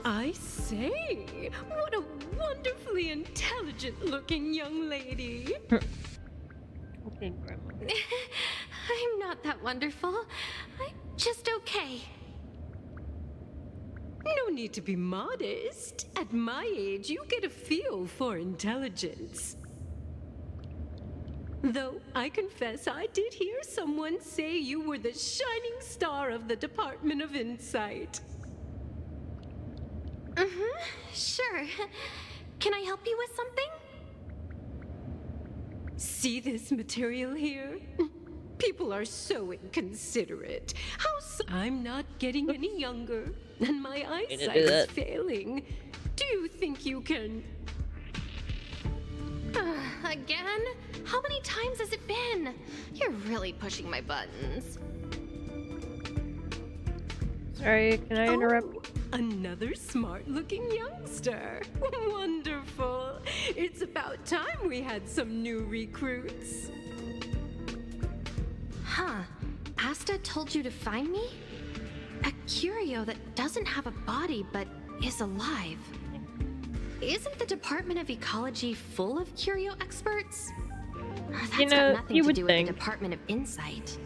I say, what a wonderfully intelligent-looking young lady. Okay, Grandma. I'm not that wonderful. I'm just okay. No need to be modest. At my age, you get a feel for intelligence. Though I confess I did hear someone say you were the shining star of the Department of Insight. Sure. Can I help you with something? See this material here? People are so inconsiderate. I'm not getting any younger, and my eyesight is failing. Do you think you can... Again? How many times has it been? You're really pushing my buttons. Sorry, can I interrupt? Another smart-looking youngster. Wonderful. It's about time we had some new recruits. Huh. Asta told you to find me? A curio that doesn't have a body but is alive. Isn't the Department of Ecology full of curio experts? That's You know, got nothing you to would do think. with the Department of Insight.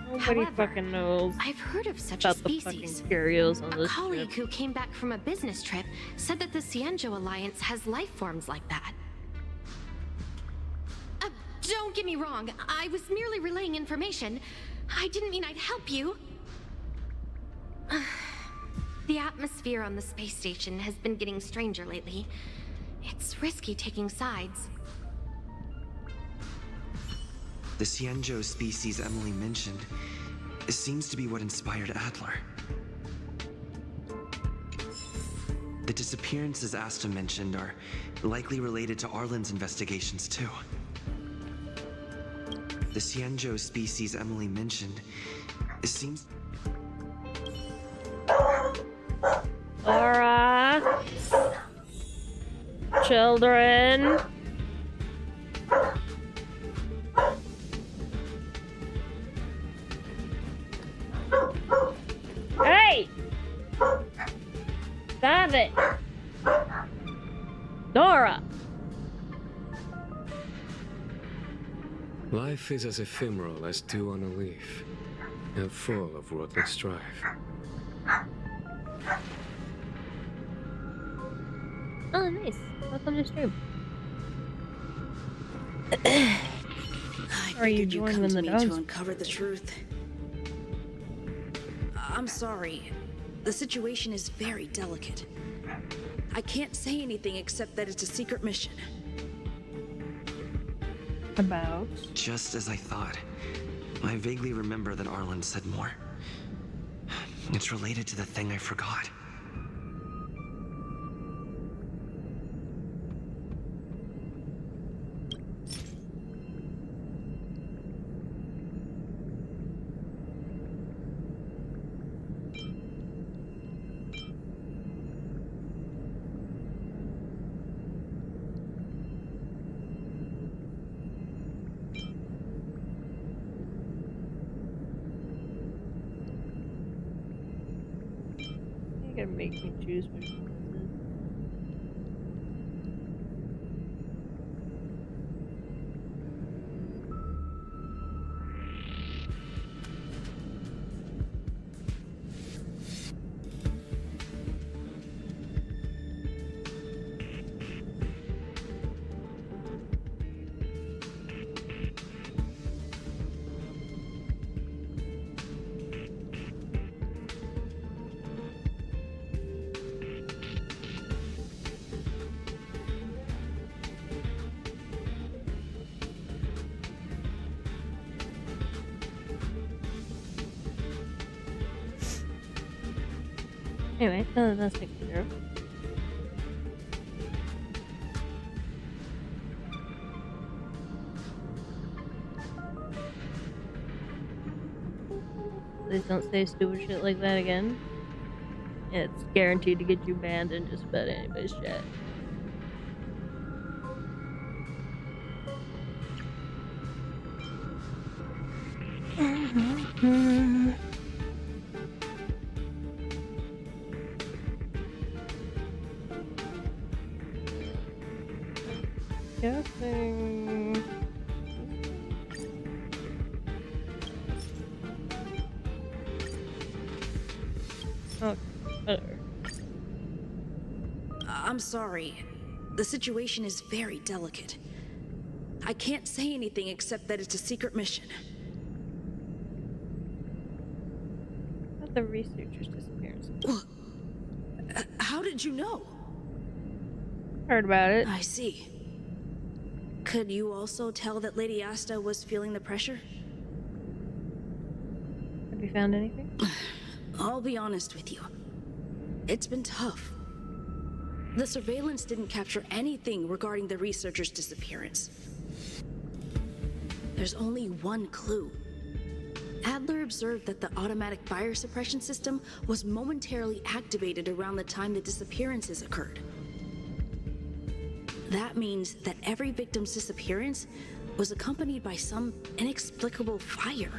Nobody However, fucking knows I've heard of such about a the species. fucking curios on A this colleague ship. who came back from a business trip said that the Cienjo Alliance has life forms like that. Don't get me wrong. I was merely relaying information. I didn't mean I'd help you. The atmosphere on the space station has been getting stranger lately. It's risky taking sides. The Xianzhou species Emily mentioned seems to be what inspired Adler. The disappearances Asta mentioned are likely related to Arlen's investigations too. The Xianzhou species Emily mentioned seems... Alright. Children. Hey! Stop it! Nora! Life is as ephemeral as dew on a leaf, and full of worldly strife. Oh, nice. Welcome to stream. I Are you figured you'd come joining to the me dogs? to uncover the truth. I'm sorry. The situation is very delicate. I can't say anything except that it's a secret mission. About? Just as I thought. I vaguely remember that Arlen said more. It's related to the thing I forgot. You're gonna make me choose which one Anyway, that's taken care of. Please don't say stupid shit like that again. It's guaranteed to get you banned in just about anybody's chat. Guessing. Okay, whatever. I'm sorry. The situation is very delicate. I can't say anything except that it's a secret mission. About the researcher's disappearance. How did you know? Heard about it. I see. Could you also tell that Lady Asta was feeling the pressure? Have you found anything? I'll be honest with you. It's been tough. The surveillance didn't capture anything regarding the researcher's disappearance. There's only one clue. Adler observed that the automatic fire suppression system was momentarily activated around the time the disappearances occurred. That means that every victim's disappearance was accompanied by some inexplicable fire.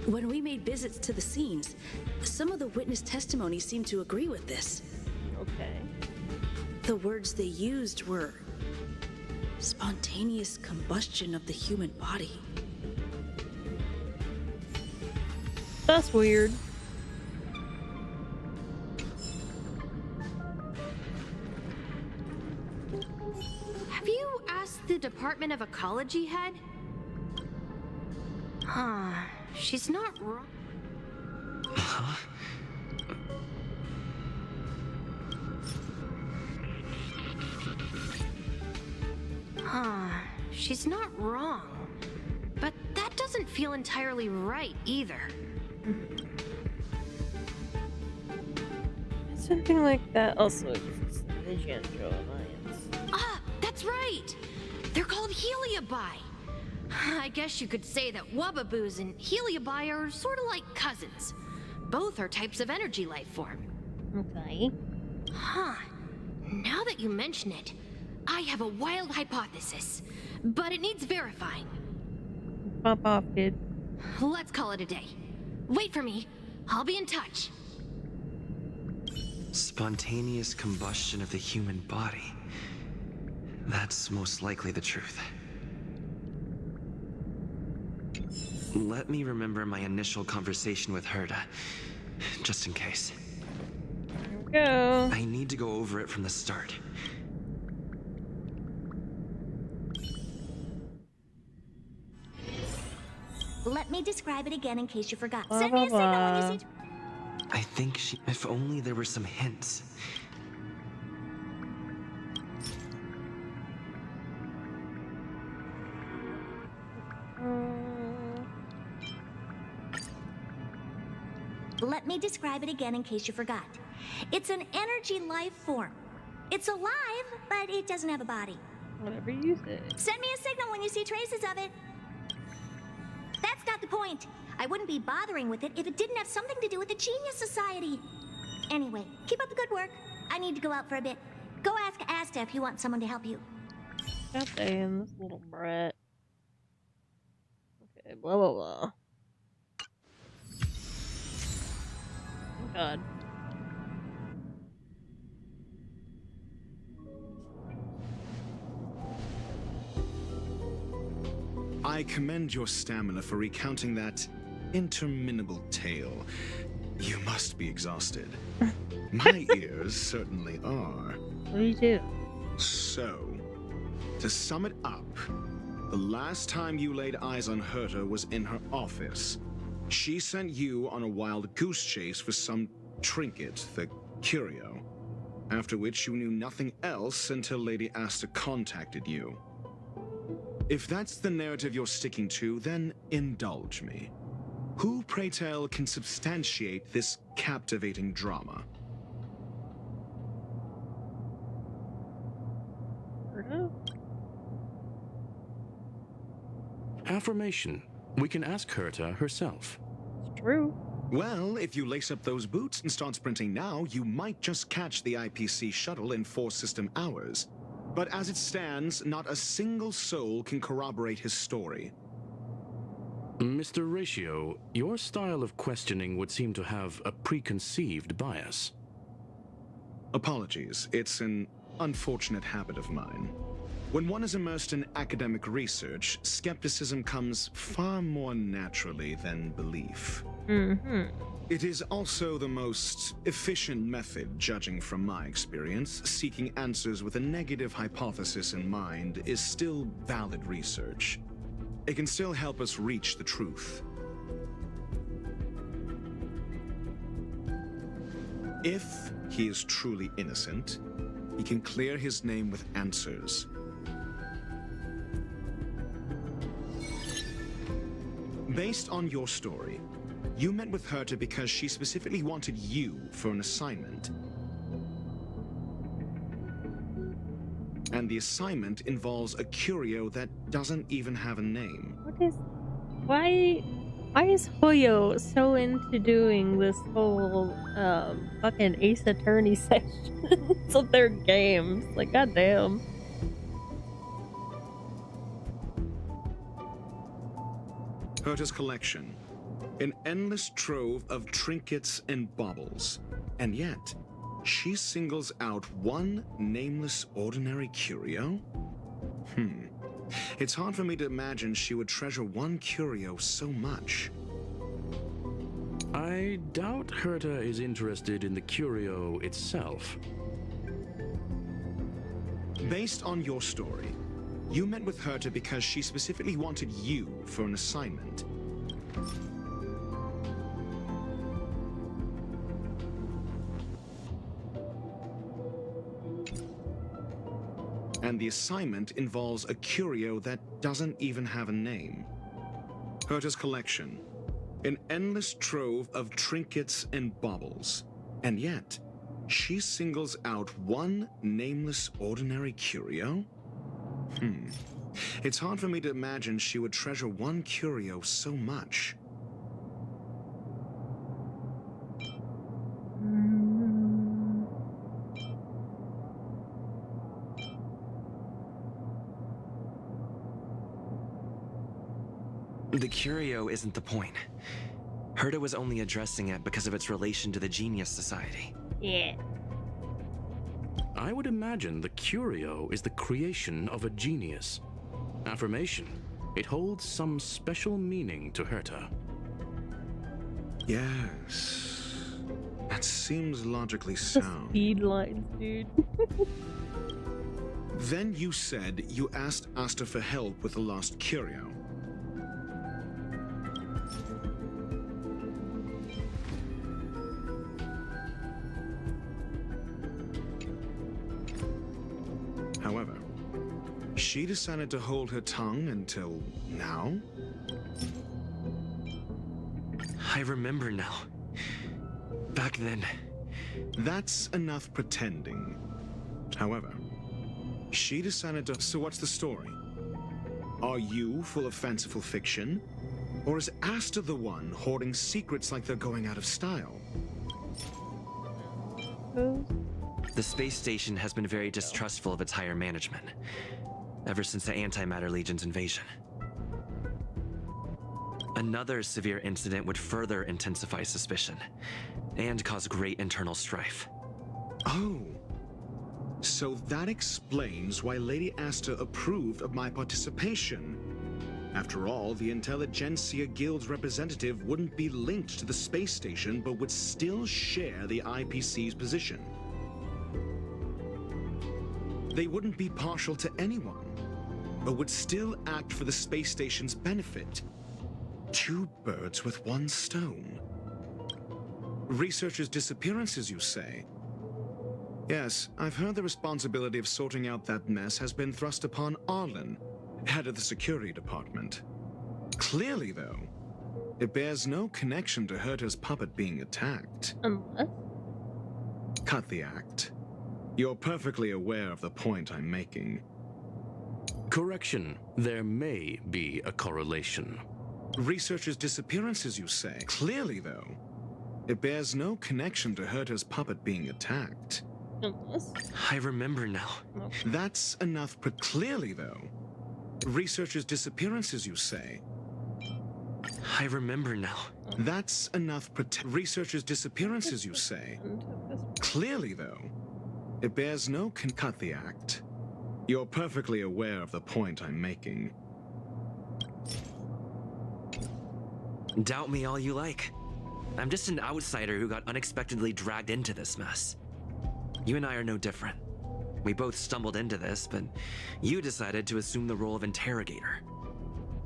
When we made visits to the scenes, some of the witness testimony seemed to agree with this. Okay. The words they used were spontaneous combustion of the human body. That's weird. Have you asked the Department of Ecology head? Huh. She's not wrong. Huh? Huh. She's not wrong. But that doesn't feel entirely right either. Something like that also exists in the Jianzhou Alliance. Ah, that's right! They're called Heliobi. I guess you could say that Wubbaboos and Heliobi are sort of like cousins. Both are types of energy life form. Okay. Huh. Now that you mention it, I have a wild hypothesis, but it needs verifying. Pop off, kid. Let's call it a day. Wait for me. I'll be in touch. Spontaneous combustion of the human body. That's most likely the truth. Let me remember my initial conversation with Herta, just in case. Here we go. I need to go over it from the start. Let me describe it again in case you forgot. Send me a signal when you see... I think she... If only there were some hints. Let me describe it again in case you forgot. It's an energy life form. It's alive, but it doesn't have a body. Whatever you say. Send me a signal when you see traces of it. That's not the point. I wouldn't be bothering with it if it didn't have something to do with the Genius Society. Anyway, keep up the good work. I need to go out for a bit. Go ask Asta if you want someone to help you. God damn, this little brat. Okay, blah blah blah. Oh God. I commend your stamina for recounting that interminable tale. You must be exhausted. My ears certainly are. What do you do? So, to sum it up, the last time you laid eyes on Herta was in her office. She sent you on a wild goose chase for some trinket, the curio. After which you knew nothing else until Lady Asta contacted you. If that's the narrative you're sticking to, then indulge me. Who, pray tell, can substantiate this captivating drama? Affirmation. We can ask Herta herself. It's true. Well, if you lace up those boots and start sprinting now, you might just catch the IPC shuttle in 4 system hours. But as it stands, not a single soul can corroborate his story. Mr. Ratio, your style of questioning would seem to have a preconceived bias. Apologies, it's an unfortunate habit of mine. When one is immersed in academic research, skepticism comes far more naturally than belief. It is also the most efficient method, judging from my experience. Seeking answers with a negative hypothesis in mind is still valid research. It can still help us reach the truth. If he is truly innocent, he can clear his name with answers. Based on your story, you met with Herta because she specifically wanted you for an assignment. And the assignment involves a curio that doesn't even have a name. What is... Why is Hoyo so into doing this whole, fucking Ace Attorney sections of their games? Like, goddamn. Herta's collection. An endless trove of trinkets and baubles. And yet, she singles out one nameless ordinary curio? It's hard for me to imagine she would treasure one curio so much. I doubt Herta is interested in the curio itself. Based on your story, you met with Herta because she specifically wanted you for an assignment. And the assignment involves a curio that doesn't even have a name. Herta's collection. An endless trove of trinkets and baubles. And yet, she singles out one nameless ordinary curio? It's hard for me to imagine she would treasure one curio so much. The curio isn't the point. Herta was only addressing it because of its relation to the Genius Society. Yeah. I would imagine the curio is the creation of a genius. Affirmation. It holds some special meaning to Herta. Yes. That seems logically sound. Speed lines, dude. Then you said you asked Asta for help with the lost curio. However, she decided to hold her tongue until now? I remember now. Back then. That's enough pretending. However, she decided to... So what's the story? Are you full of fanciful fiction? Or is Asta the one hoarding secrets like they're going out of style? The space station has been very distrustful of its higher management, ever since the Antimatter Legion's invasion. Another severe incident would further intensify suspicion, and cause great internal strife. Oh. So that explains why Lady Asta approved of my participation. After all, the Intelligentsia Guild's representative wouldn't be linked to the space station, but would still share the IPC's position. They wouldn't be partial to anyone, but would still act for the space station's benefit. Two birds with one stone. Researchers' disappearances, you say? Yes, I've heard the responsibility of sorting out that mess has been thrust upon Arlen, head of the security department. Clearly, though, it bears no connection to Herta's puppet being attacked. Unless? Cut the act. You're perfectly aware of the point I'm making. Correction. There may be a correlation. Researchers' disappearances, you say? Clearly, though, it bears no connection to Herta's puppet being attacked. Unless? I remember now. That's enough. Clearly, though, researchers' disappearances, you say? I remember now. That's enough. Researchers' disappearances, you say? Clearly, though, it bears no cut the act. You're perfectly aware of the point I'm making. Doubt me all you like. I'm just an outsider who got unexpectedly dragged into this mess. You and I are no different. We both stumbled into this, but you decided to assume the role of interrogator.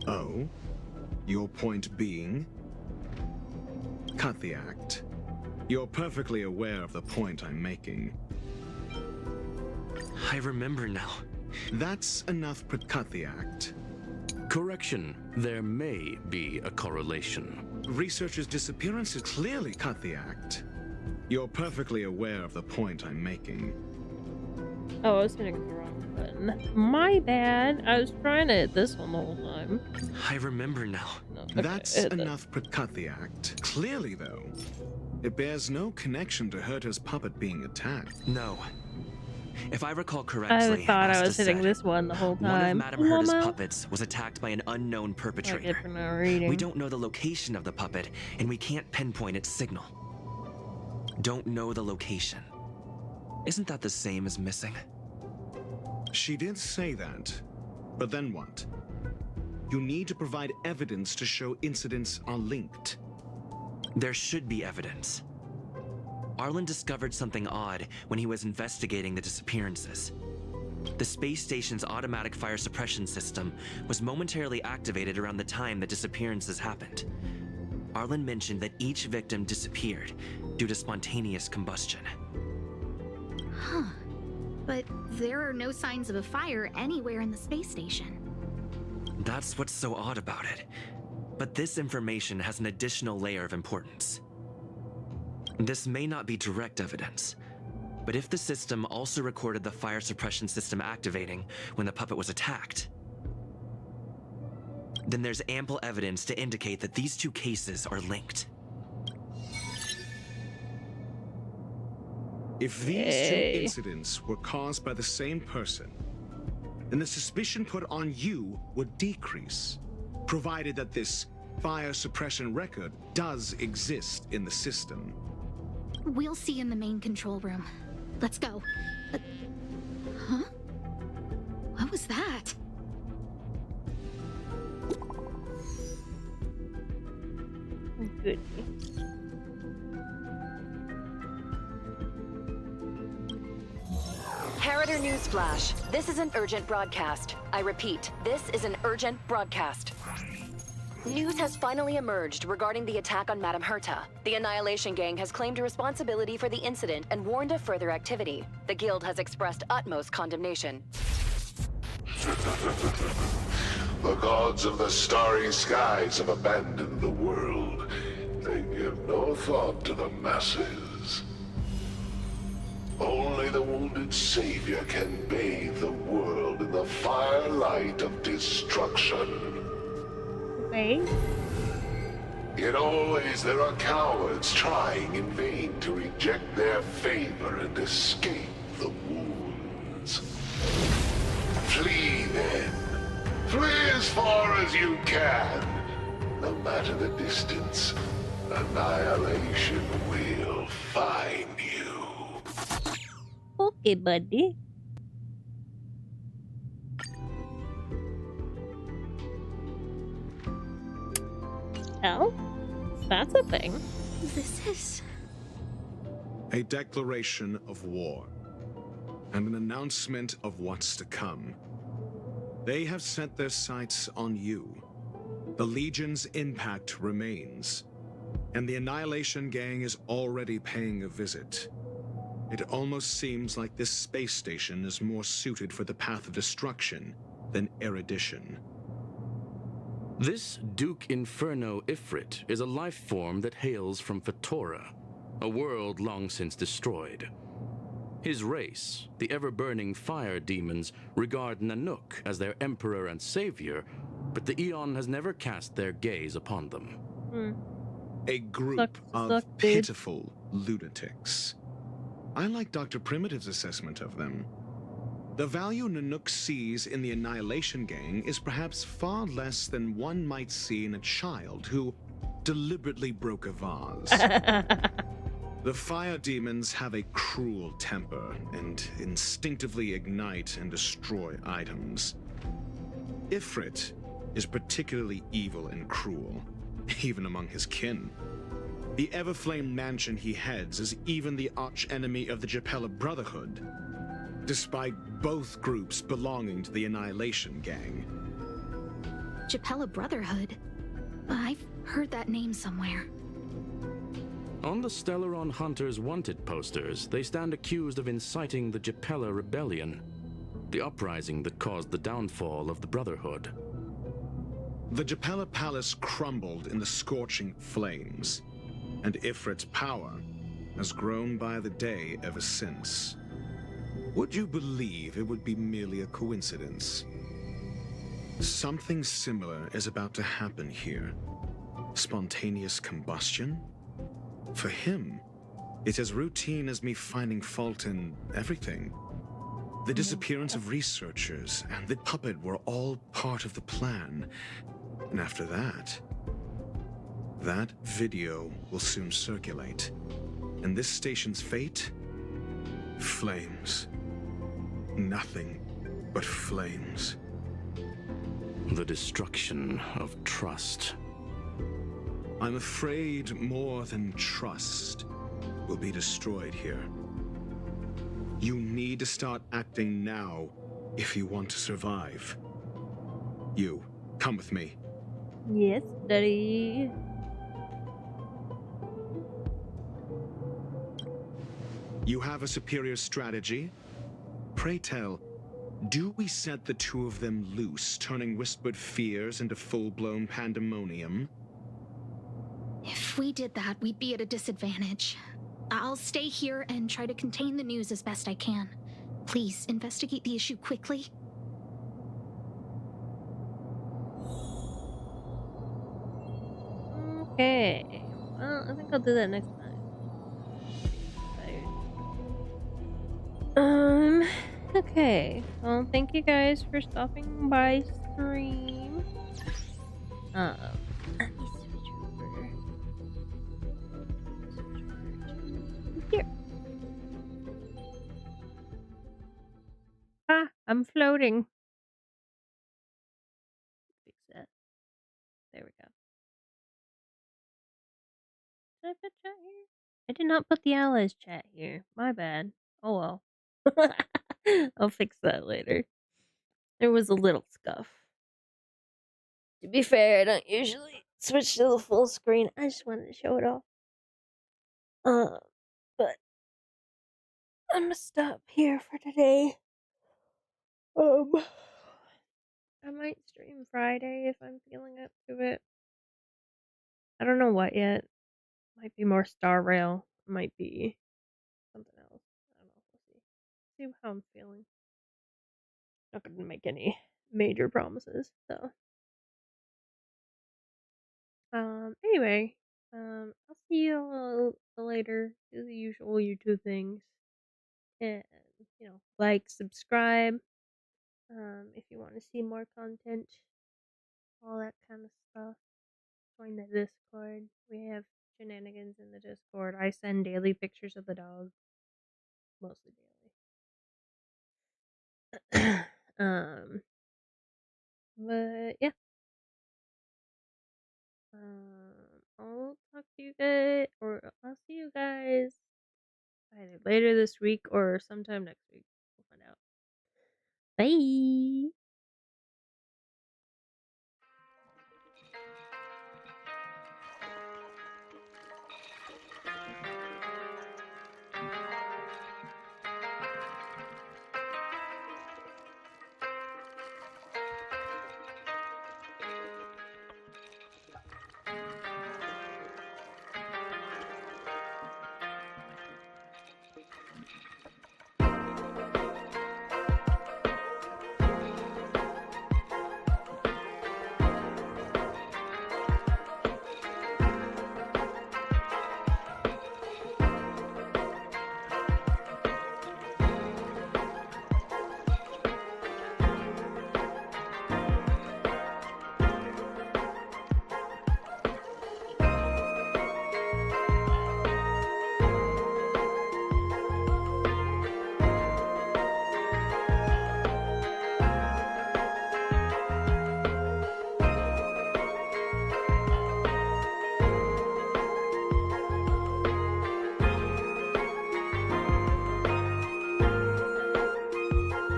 Oh? Your point being? Cut the act. You're perfectly aware of the point I'm making. I remember now. That's enough. Cut the act. Correction. There may be a correlation. Researchers' disappearances clearly cut the act. You're perfectly aware of the point I'm making. Oh, I was hitting the wrong button. My bad. I was trying to hit this one the whole time. I remember now. Okay, that's enough. Cut the act. Clearly, though, it bears no connection to Herta's puppet being attacked. No. If I recall correctly, I thought I was Asta hitting said, this one the whole one time. of Madame Herta's puppets was attacked by an unknown perpetrator. We don't know the location of the puppet, and we can't pinpoint its signal. Don't know the location. Isn't that the same as missing? She did say that, but then what? You need to provide evidence to show incidents are linked. There should be evidence. Arlen discovered something odd when he was investigating the disappearances. The space station's automatic fire suppression system was momentarily activated around the time the disappearances happened. Arlen mentioned that each victim disappeared due to spontaneous combustion. Huh. But there are no signs of a fire anywhere in the space station. That's what's so odd about it. But this information has an additional layer of importance. This may not be direct evidence, but if the system also recorded the fire suppression system activating when the puppet was attacked, then there's ample evidence to indicate that these two cases are linked. If these two incidents were caused by the same person, then the suspicion put on you would decrease, provided that this fire suppression record does exist in the system. We'll see in the main control room. Let's go. Huh? What was that? Good. Harrider Newsflash. This is an urgent broadcast. I repeat, this is an urgent broadcast. News has finally emerged regarding the attack on Madame Herta. The Annihilation Gang has claimed responsibility for the incident and warned of further activity. The Guild has expressed utmost condemnation. The gods of the starry skies have abandoned the world. They give no thought to the masses. Only the wounded savior can bathe the world in the firelight of destruction. Okay. Yet always there are cowards trying in vain to reject their favor and escape the wounds. Flee then. Flee as far as you can. No matter the distance, annihilation will find you. Okay, buddy. Oh, that's a thing. This is A declaration of war, and an announcement of what's to come. They have set their sights on you. The Legion's impact remains, and the Annihilation Gang is already paying a visit. It almost seems like this space station is more suited for the path of destruction than erudition. This Duke Inferno Ifrit is a life form that hails from Fatora, a world long since destroyed. His race, the ever-burning fire demons, regard Nanook as their emperor and savior, but the Eon has never cast their gaze upon them. A group of pitiful lunatics. I like Dr. Primitive's assessment of them. The value Nanook sees in the Annihilation Gang is perhaps far less than one might see in a child who deliberately broke a vase. The fire demons have a cruel temper and instinctively ignite and destroy items. Ifrit is particularly evil and cruel, even among his kin. The Everflame mansion he heads is even the arch-enemy of the Capella Brotherhood, despite both groups belonging to the Annihilation Gang. Capella Brotherhood. I've heard that name somewhere. On the Stellaron Hunters wanted posters, they stand accused of inciting the Capella Rebellion, the uprising that caused the downfall of the Brotherhood. The Capella Palace crumbled in the scorching flames, and Ifrit's power has grown by the day ever since. Would you believe it would be merely a coincidence? Something similar is about to happen here. Spontaneous combustion? For him, it's as routine as me finding fault in everything. The disappearance of researchers and the puppet were all part of the plan. And after that, that video will soon circulate. And this station's fate? Flames. Nothing but flames. The destruction of trust. I'm afraid more than trust will be destroyed here. You need to start acting now if you want to survive. You, come with me. Yes, Daddy. You have a superior strategy? Pray tell, do we set the two of them loose, turning whispered fears into full-blown pandemonium? If we did that, we'd be at a disadvantage. I'll stay here and try to contain the news as best I can. Please, investigate the issue quickly. Okay. Well, I think I'll do that next time. Okay. Well, thank you guys for stopping by stream. Let me switch over. To here. Ah, I'm floating. Fix that. There we go. Did I put chat here? I did not put the allies chat here. My bad. Oh well. I'll fix that later. There was a little scuff. To be fair, I don't usually switch to the full screen. I just wanted to show it off. But I'm gonna stop here for today. I might stream Friday if I'm feeling up to it. I don't know what yet. Might be more Star Rail. Might be something else. I don't know. We'll see. See how I'm feeling. Not gonna make any major promises, so. Anyway, I'll see you all later. Do the usual YouTube things, and like, subscribe. If you want to see more content, all that kind of stuff. Join the Discord. We have shenanigans in the Discord. I send daily pictures of the dog, mostly daily. But yeah. I'll talk to you guys, or I'll see you guys either later this week or sometime next week. We'll find out. Bye.